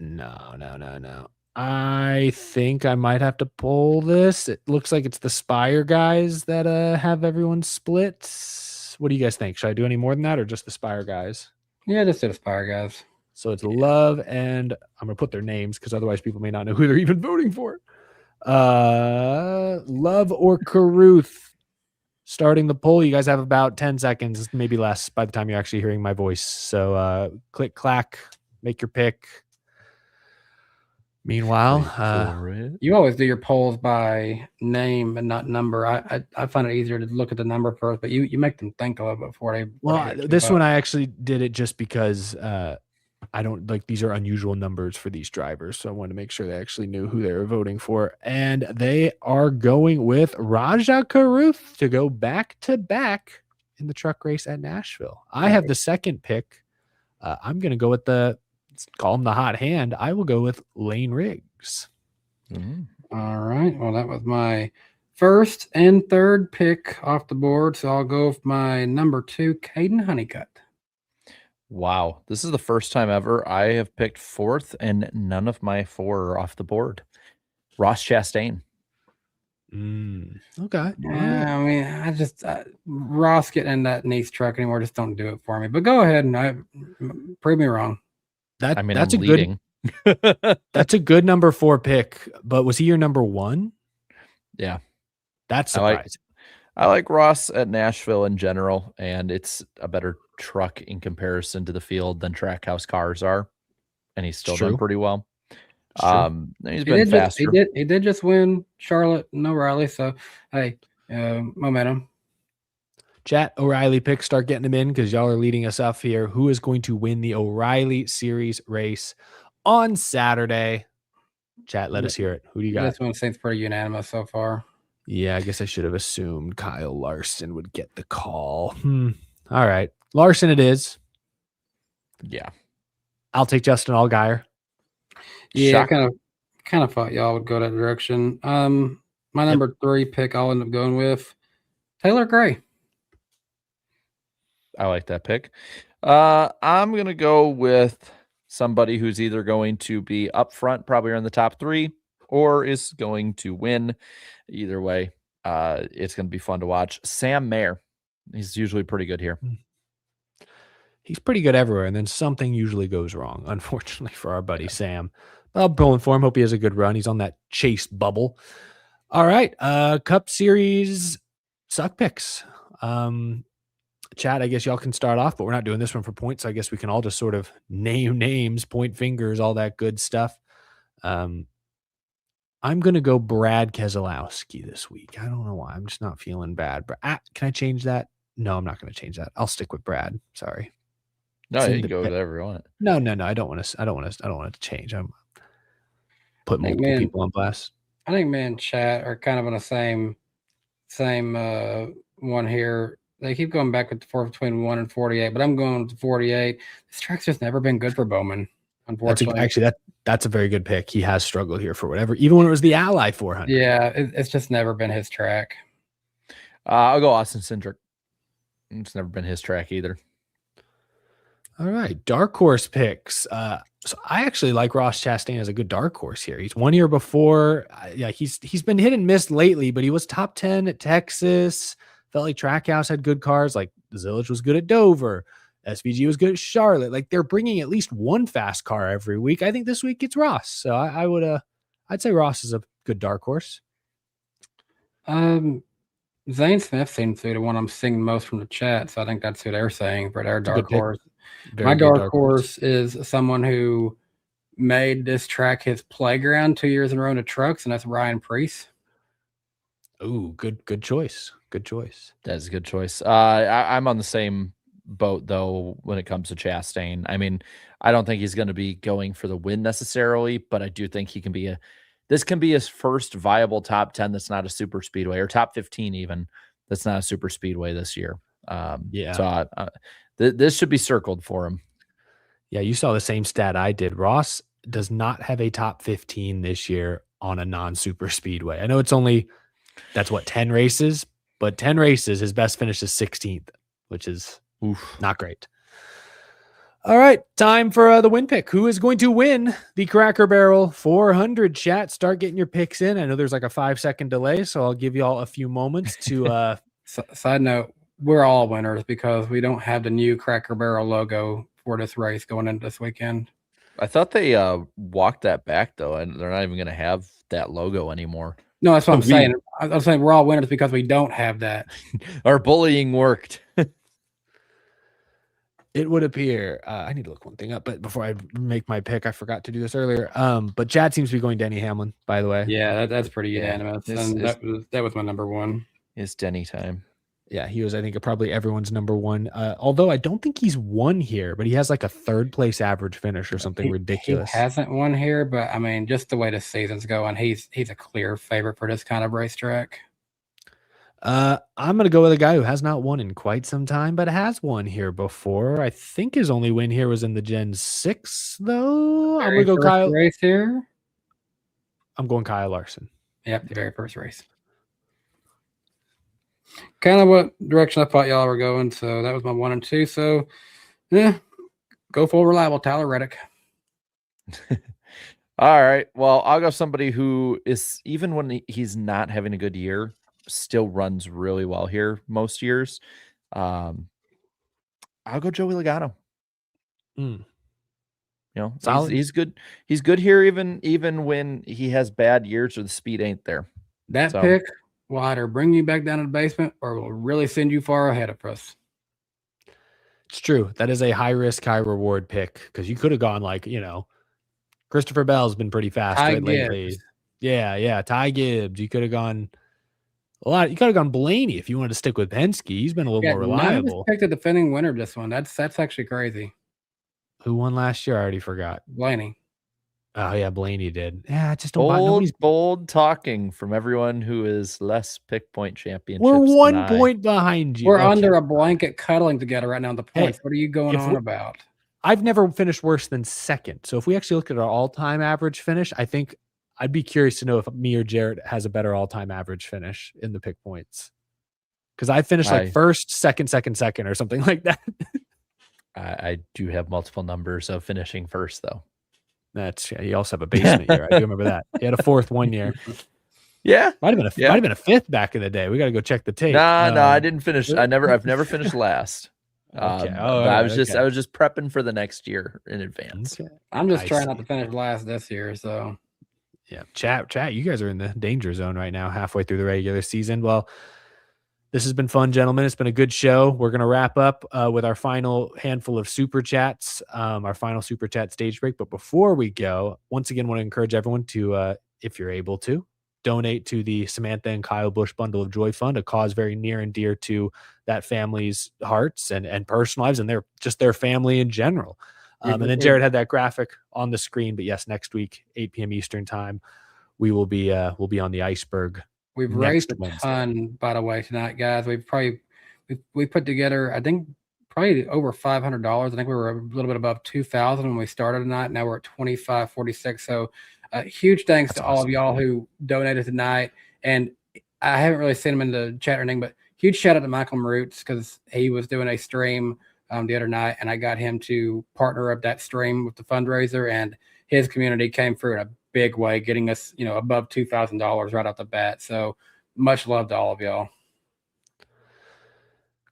No. I think I might have to pull this. It looks like it's the Spire guys that have everyone split. What do you guys think? Should I do any more than that or just the Spire guys? Yeah, just do the Spire guys. So it's Love and I'm going to put their names because otherwise people may not know who they're even voting for. Love or Caruth. Starting the poll, you guys have about 10 seconds, maybe less by the time you're actually hearing my voice. So click, clack, make your pick. Meanwhile, you always do your polls by name and not number. I find it easier to look at the number first, but you make them think a little bit before they. Well, this one I actually did it just because I don't like these are unusual numbers for these drivers, so I wanted to make sure they actually knew who they were voting for, and they are going with Raja Caruth to go back to back in the truck race at Nashville. I have the second pick. I'm going to go with call him the hot hand. I will go with Lane Riggs. All right. Well, that was my first and third pick off the board. So I'll go with my number 2, Caden Honeycutt. Wow. This is the first time ever I have picked fourth and none of my 4 are off the board. Ross Chastain. Okay. Yeah, I mean, Ross getting in that Nice truck anymore. Just don't do it for me. But go ahead and prove me wrong. That's a good number 4 pick, but was he your number 1? Yeah. That's surprising. I like Ross at Nashville in general, and it's a better truck in comparison to the field than Trackhouse cars are, and he's still done pretty well. He's been faster. He did just win Charlotte and O'Reilly, so hey, momentum. Chat, O'Reilly picks, start getting them in because y'all are leading us off here. Who is going to win the O'Reilly Series race on Saturday? Chat, let us hear it. Who do you got? This one seems pretty unanimous so far. Yeah, I guess I should have assumed Kyle Larson would get the call. All right. Larson it is. Yeah. I'll take Justin Allgaier. Yeah, I kind of thought y'all would go that direction. My number 3 pick I'll end up going with Taylor Gray. I like that pick. I'm going to go with somebody who's either going to be up front, probably in the top 3, or is going to win. Either way, it's going to be fun to watch. Sam Mayer. He's usually pretty good here. He's pretty good everywhere, and then something usually goes wrong, unfortunately, for our buddy Sam. I'm pulling for him. Hope he has a good run. He's on that chase bubble. All right. Cup Series suck picks. Chat, I guess y'all can start off, but we're not doing this one for points. So I guess we can all just sort of name names, point fingers, all that good stuff. I'm going to go Brad Keselowski this week. I don't know why. I'm just not feeling bad. But can I change that? No, I'm not going to change that. I'll stick with Brad. Sorry. No, you can go whatever you want. No. I don't want to change. I'm put multiple people on blast. I think me and Chat are kind of on the same one here. They keep going back with the 4 between 1 and 48, but I'm going with 48. This track's just never been good for Bowman, unfortunately. That's a very good pick. He has struggled here for whatever, even when it was the Ally 400. Yeah, it's just never been his track. I'll go Austin Cindric. It's never been his track either. All right, dark horse picks. So I actually like Ross Chastain as a good dark horse here. He's 1 year before. He's been hit and miss lately, but he was top 10 at Texas. Felt like Trackhouse had good cars. Like Zillage was good at Dover. SVG was good at Charlotte. Like they're bringing at least one fast car every week. I think this week it's Ross. So I'd say Ross is a good dark horse. Zane Smith seems to be the one I'm seeing most from the chat, so I think that's who they're saying for their dark horse. My dark horse is someone who made this track his playground 2 years in a row in the trucks, and that's Ryan Preece. Ooh, good choice. Good choice. That's a good choice. I'm on the same boat though when it comes to Chastain. I mean, I don't think he's going to be going for the win necessarily, but I do think he can be this can be his first viable top 10 that's not a super speedway, or top 15 even that's not a super speedway this year. So this should be circled for him. Yeah, you saw the same stat I did. Ross does not have a top 15 this year on a non-super speedway. I know it's only, that's what, 10 races, but 10 races, his best finish is 16th, which is not great. All right, time for the win pick. Who is going to win the Cracker Barrel 400? Chat, start getting your picks in. I know there's like a 5-second delay, so I'll give you all a few moments to Side note, we're all winners because we don't have the new Cracker Barrel logo for this race going into this weekend. I thought they walked that back though, and they're not even going to have that logo anymore. No, that's what I'm saying. I'm saying we're all winners because we don't have that. Our bullying worked. It would appear, I need to look one thing up, but before I make my pick, I forgot to do this earlier. But Chad seems to be going Denny Hamlin, by the way. Yeah, that's pretty unanimous. That was my number one. It's Denny time. Yeah, he was, I think, probably everyone's number one. Although I don't think he's won here, but he has like a 3rd place average finish or something ridiculous. He hasn't won here, but I mean, just the way the season's going, he's a clear favorite for this kind of racetrack. I'm going to go with a guy who has not won in quite some time, but has won here before. I think his only win here was in the Gen 6, though. I'm going to go Kyle. Race here. I'm going Kyle Larson. Yep, the very first race. Kind of what direction I thought y'all were going, so that was my 1 and 2. So, yeah, go full reliable, Tyler Reddick. All right. Well, I'll go somebody who is, even when he's not having a good year, still runs really well here most years. I'll go Joey Logano. You know, he's good. He's good here even when he has bad years or the speed ain't there. That pick will either bring you back down to the basement or will really send you far ahead of us. It's true. That is a high risk, high reward pick because you could have gone like, Christopher Bell's been pretty fast lately. Yeah. Ty Gibbs. You could have gone a lot. You could have gone Blaney if you wanted to stick with Penske. He's been a little more reliable. Picked the defending winner of this one. That's actually crazy. Who won last year? I already forgot. Blaney. Oh yeah, Blaney did. Yeah, I just don't. Bold talking from everyone who is less pick point championships. We're 1 point behind you. We're under a blanket cuddling together right now on the points. What are you going on about? I've never finished worse than 2nd. So if we actually look at our all-time average finish, I think I'd be curious to know if me or Jared has a better all-time average finish in the pick points. Because I finished like 1st, 2nd, or something like that. I do have multiple numbers of finishing 1st though. You also have a basement year. I do remember that. He had a 4th one year. Yeah, might have been a 5th back in the day. We got to go check the tape. No, I didn't finish. I've never finished last. Okay. I was just prepping for the next year in advance. Okay. I'm just trying not to finish last this year. So yeah, chat. You guys are in the danger zone right now, halfway through the regular season. Well, this has been fun, gentlemen. It's been a good show. We're going to wrap up with our final handful of super chats, our final super chat stage break. But before we go, once again, want to encourage everyone to, if you're able to, donate to the Samantha and Kyle Busch Bundle of Joy Fund, a cause very near and dear to that family's hearts and personal lives, and their family in general. And then Jared had that graphic on the screen. But yes, next week, 8 p.m. Eastern time, we'll be on the iceberg. We've raised a ton, by the way, tonight, guys. We put together, I think, probably over $500. I think we were a little bit above 2,000 when we started tonight. Now we're at 2,546. So huge thanks to all of y'all who donated tonight. And I haven't really seen them in the chat or anything, but huge shout out to Michael Marutz because he was doing a stream the other night, and I got him to partner up that stream with the fundraiser, and his community came through in a big way, getting us, above $2,000 right off the bat. So much love to all of y'all.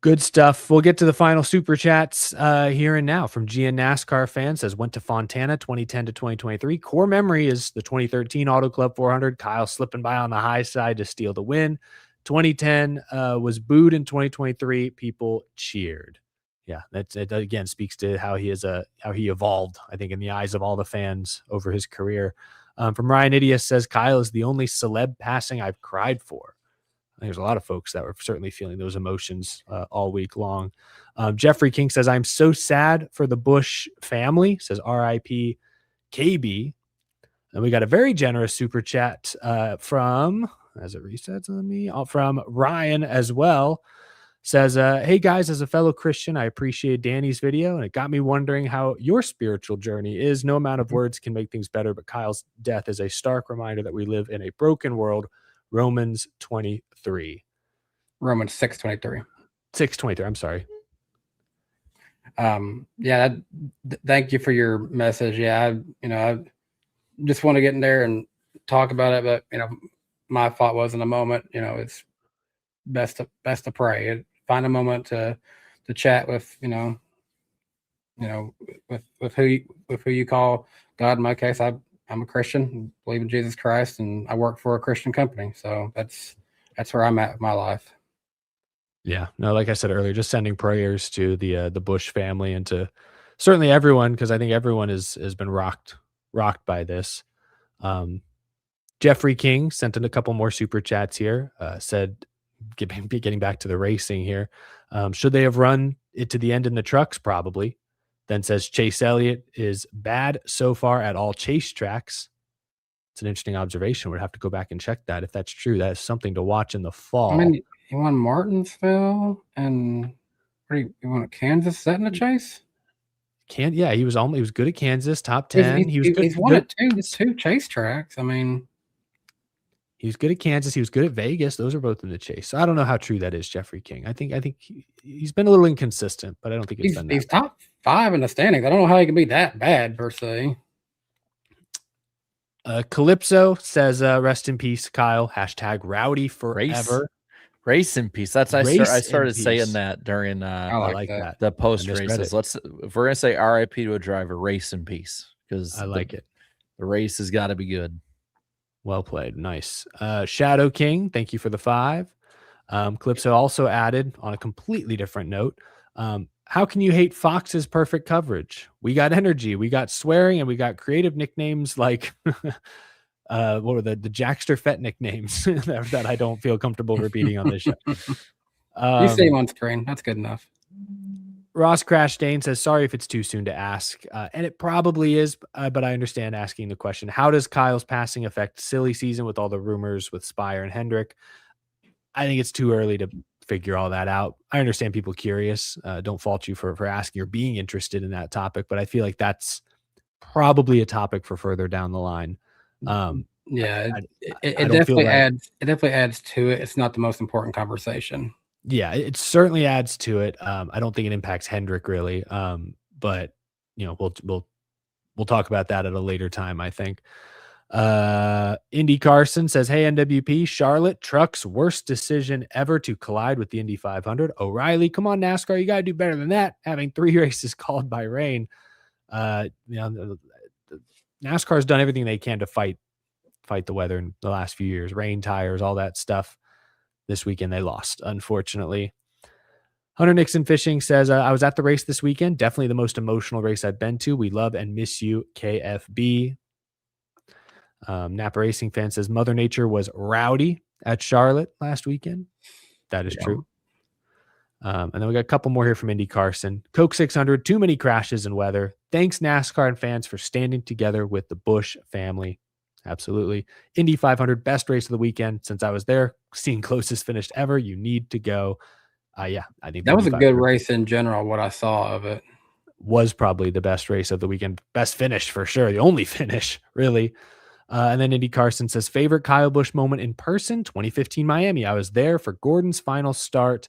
Good stuff. We'll get to the final super chats here and now from GN NASCAR fan says went to Fontana 2010 to 2023. Core memory is the 2013 Auto Club 400. Kyle slipping by on the high side to steal the win. 2010 was booed in 2023. People cheered. Yeah, it again speaks to how he evolved, I think, in the eyes of all the fans over his career. From Ryan Idias says Kyle is the only celeb passing I've cried for. There's a lot of folks that were certainly feeling those emotions all week long. Jeffrey King says, I'm so sad for the Busch family, says RIP KB. And we got a very generous super chat from, as it resets on me, from Ryan as well. Says, hey guys, as a fellow Christian, I appreciate Danny's video, and it got me wondering how your spiritual journey is. No amount of words can make things better, but Kyle's death is a stark reminder that we live in a broken world. Romans 23. Romans 6:23. 6:23. I'm sorry. Thank you for your message. Yeah, I just want to get in there and talk about it, but my thought was in a moment, it's best to pray. Find a moment to chat with, with who you call God. In my case, I'm a Christian, believe in Jesus Christ, and I work for a Christian company. So that's where I'm at with my life. Yeah, no, like I said earlier, just sending prayers to the Busch family and to certainly everyone, because I think everyone has been rocked by this. Jeffrey King sent in a couple more super chats here. Said, getting back to the racing here, should they have run it to the end in the trucks? Probably. Then says Chase Elliott is bad so far at all chase tracks. It's an interesting observation. We'd have to go back and check that. If that's true, that is something to watch in the fall. I mean, he won Martinsville and he won at Kansas. Is that in the chase? Yeah, he was good at Kansas, top 10. He's won at two chase tracks. I mean, he was good at Kansas. He was good at Vegas. Those are both in the chase. So I don't know how true that is, Jeffrey King. I think he's been a little inconsistent, but I don't think it's been that he's bad. top 5 in the standings. I don't know how he can be that bad per se. Calypso says, rest in peace, Kyle. # rowdy forever. Race in peace. That's I started saying that during I like that. the post races. If we're gonna say RIP to a driver, race in peace, because I like it. The race has got to be good. Well played. Nice. Shadow King, thank you for the 5. Calypso also added on a completely different note. How can you hate Fox's perfect coverage? We got energy, we got swearing, and we got creative nicknames like what were the Jackster Fett nicknames that I don't feel comfortable repeating on this show. You see him on screen. That's good enough. Ross Crash Dane says, sorry if it's too soon to ask. And it probably is, but I understand asking the question. How does Kyle's passing affect silly season with all the rumors with Spire and Hendrick? I think it's too early to figure all that out. I understand people curious. Don't fault you for asking or being interested in that topic, but I feel like that's probably a topic for further down the line. It definitely adds to it. It's not the most important conversation. Yeah, it certainly adds to it. I don't think it impacts Hendrick really. But we'll talk about that at a later time, I think. Indy Carson says, hey, NWP, Charlotte truck's worst decision ever to collide with the Indy 500. O'Reilly, come on, NASCAR, you got to do better than that. Having 3 races called by rain. NASCAR's done everything they can to fight the weather in the last few years, rain tires, all that stuff. This weekend they lost, unfortunately. Hunter Nixon Fishing says, I was at the race this weekend. Definitely the most emotional race I've been to. We love and miss you, KFB. Napa Racing Fan says, Mother Nature was rowdy at Charlotte last weekend. That is true. And then we got a couple more here from Indy Carson. Coke 600, too many crashes and weather. Thanks, NASCAR and fans, for standing together with the Busch family. Absolutely. Indy 500, best race of the weekend. Since I was there, seeing closest finish ever. You need to go. I think that was a good race in general. What I saw of it was probably the best race of the weekend. Best finish for sure. The only finish, really. And then Indy Carson says, favorite Kyle Busch moment in person, 2015 Miami. I was there for Gordon's final start,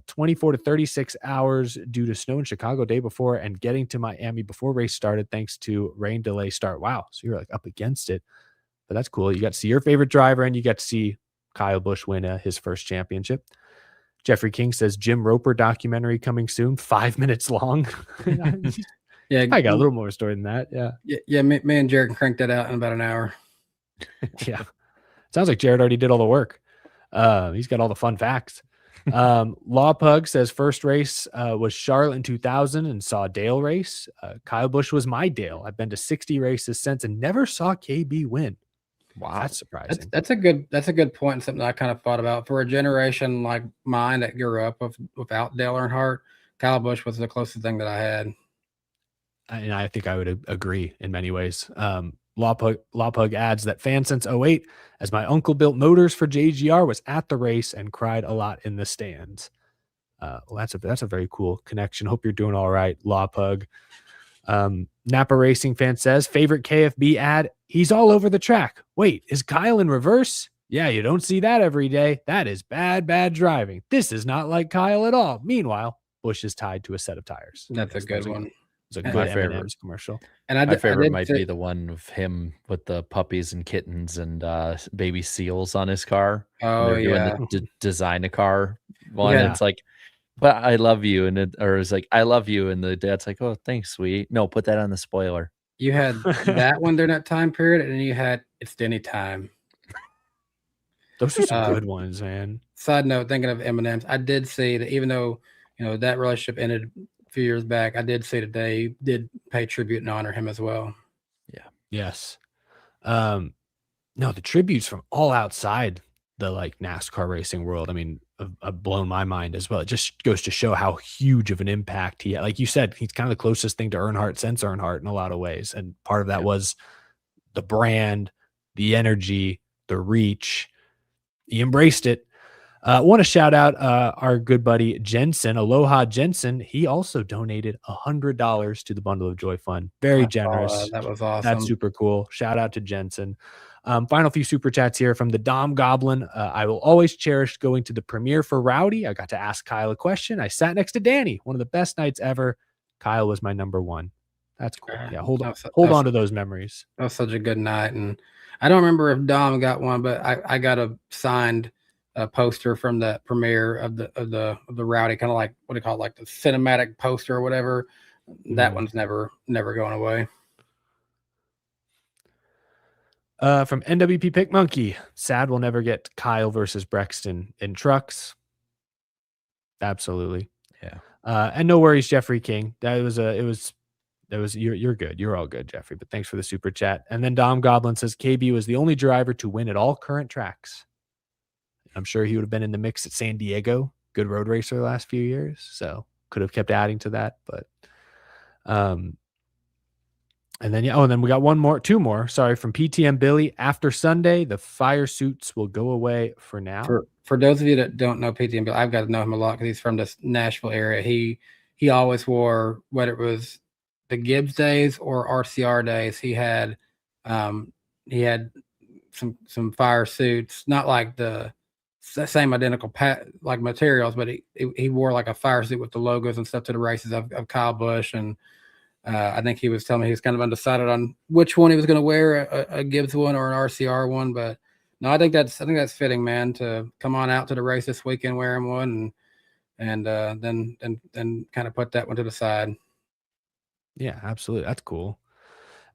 24 to 36 hours due to snow in Chicago day before, and getting to Miami before race started thanks to rain delay start. Wow. So you're like up against it. But that's cool. You got to see your favorite driver and you got to see Kyle Busch win his first championship. Jeffrey King says Jim Roper documentary coming soon, 5 minutes long. Yeah, I got a little more story than that. Yeah. Me and Jared can crank that out in about an hour. Yeah. Sounds like Jared already did all the work. He's got all the fun facts. Law Pug says first race was Charlotte in 2000 and saw Dale race. Kyle Busch was my Dale. I've been to 60 races since and never saw KB win. Wow, that's surprising. That's a good point, and something I kind of thought about. For a generation like mine that grew up without Dale Earnhardt, Kyle Busch was the closest thing that I had. And I think I would agree in many ways. Law Pug adds that fan since 08, as my uncle built motors for JGR, was at the race and cried a lot in the stands. Well, that's a very cool connection. Hope you're doing all right, Law Pug. Napa Racing fan says, favorite KFB ad, he's all over the track. Wait, is Kyle in reverse? Yeah, you don't see that every day. That is bad driving. This is not like Kyle at all. Meanwhile, Busch is tied to a set of tires. That's a good one. It's a good M&M's commercial. And my favorite might be the one of him with the puppies and kittens and baby seals on his car. Oh, yeah. Design a car one. Yeah. It's like, but I love you. And it's like, I love you. And the dad's like, oh, thanks, sweet. No, put that on the spoiler. You had that one during that time period. And then you had It's Denny Time. Those are some good ones, man. Side note, thinking of M&M's, I did see that even though, that relationship ended a few years back, I did see that they did pay tribute and honor him as well. Yeah. Yes. No, the tributes from all outside the NASCAR racing world, I mean, have blown my mind as well. It just goes to show how huge of an impact he had. Like you said, he's kind of the closest thing to Earnhardt since Earnhardt in a lot of ways. And part of that was the brand, the energy, the reach. He embraced it. I want to shout out our good buddy Jensen, Aloha Jensen. He also donated $100 to the Bundle of Joy Fund. Very generous. That was awesome. That's super cool. Shout out to Jensen. Final few super chats here from the Dom Goblin. I will always cherish going to the premiere for Rowdy. I got to ask Kyle a question. I sat next to Danny. One of the best nights ever. Kyle was my number one. That's cool. Yeah, hold on to those memories. That was such a good night. And I don't remember if Dom got one, but I got a signed poster from the premiere of the Rowdy, kind of like, what do you call it, like the cinematic poster or whatever. That one's never going away. From NWP Pick Monkey, sad we'll never get Kyle versus Brexton in trucks. Absolutely. Yeah. And no worries, Jeffrey King. You're good. You're all good, Jeffrey, but thanks for the super chat. And then Dom Goblin says KB was the only driver to win at all current tracks. I'm sure he would have been in the mix at San Diego. Good road racer the last few years. So could have kept adding to that, but, and then, and then we got two more. Sorry, from PTM Billy. After Sunday, the fire suits will go away for now. For those of you that don't know PTM Billy, I've got to know him a lot because he's from this Nashville area. He always wore, whether it was the Gibbs days or RCR days, he had some fire suits, not like the same identical materials, but he wore like a fire suit with the logos and stuff to the races of Kyle Busch. And I think he was telling me he was kind of undecided on which one he was going to wear, a Gibbs one or an RCR one. But no, I think that's fitting, man, to come on out to the race this weekend wearing one and then kind of put that one to the side. Yeah, absolutely. That's cool.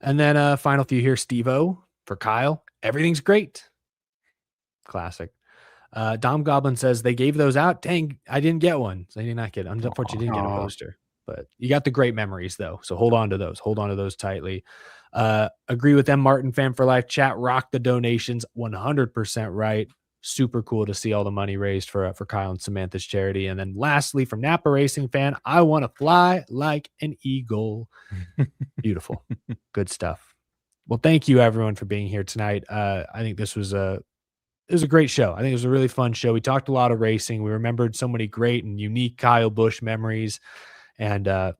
And then final few here, Steve-O for Kyle. Everything's great. Classic. Dom Goblin says they gave those out. Dang, I didn't get one. So I did not get. Unfortunately, didn't get a poster. But you got the great memories though. So hold on to those. Hold on to those tightly. Agree with them, Martin Fan for Life chat. Rock the donations. 100% right. Super cool to see all the money raised for Kyle and Samantha's charity. And then lastly, from Napa Racing Fan, I want to fly like an eagle. Beautiful. Good stuff. Well, thank you everyone for being here tonight. I think this was a great show. I think it was a really fun show. We talked a lot of racing. We remembered so many great and unique Kyle Busch memories. And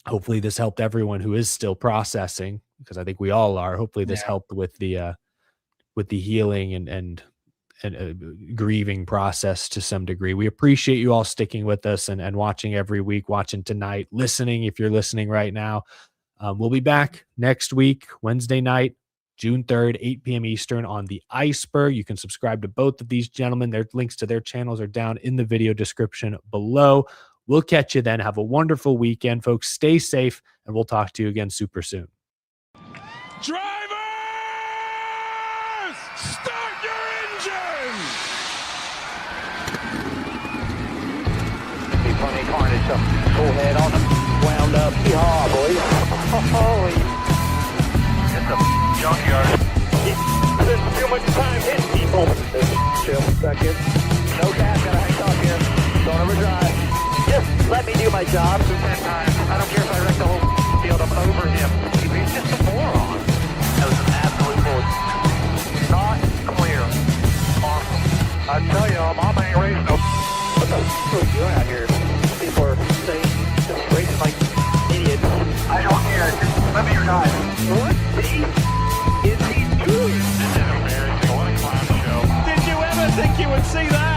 hopefully this helped everyone who is still processing, because I think we all are. Hopefully this helped with the healing and grieving process to some degree. We appreciate you all sticking with us and watching every week, watching tonight, listening if you're listening right now. We'll be back next week, Wednesday night, June 3rd, 8 p.m. Eastern on the Iceberg. You can subscribe to both of these gentlemen. Their links to their channels are down in the video description below. We'll catch you then. Have a wonderful weekend, folks. Stay safe, and we'll talk to you again super soon. Drivers, start your engine! Be plenty of carnage, so full head on them, wound up. Yeehaw, boys. Holy. It's a junkyard. You spend too much time hitting people. Chill, second. No gas, gotta hang top here. Don't overdrive. Just let me do my job. 10 times. I don't care if I wreck the whole field. I'm over him. He's just a moron. That was an absolute bullshit. Not clear. Awesome. I tell you, Mama ain't raising no. What the f*** are you doing out here? People are saying, just racing like idiots. I don't care. Just let me drive. What is he doing? This is embarrassing. What a clown show. Did you ever think you would see that?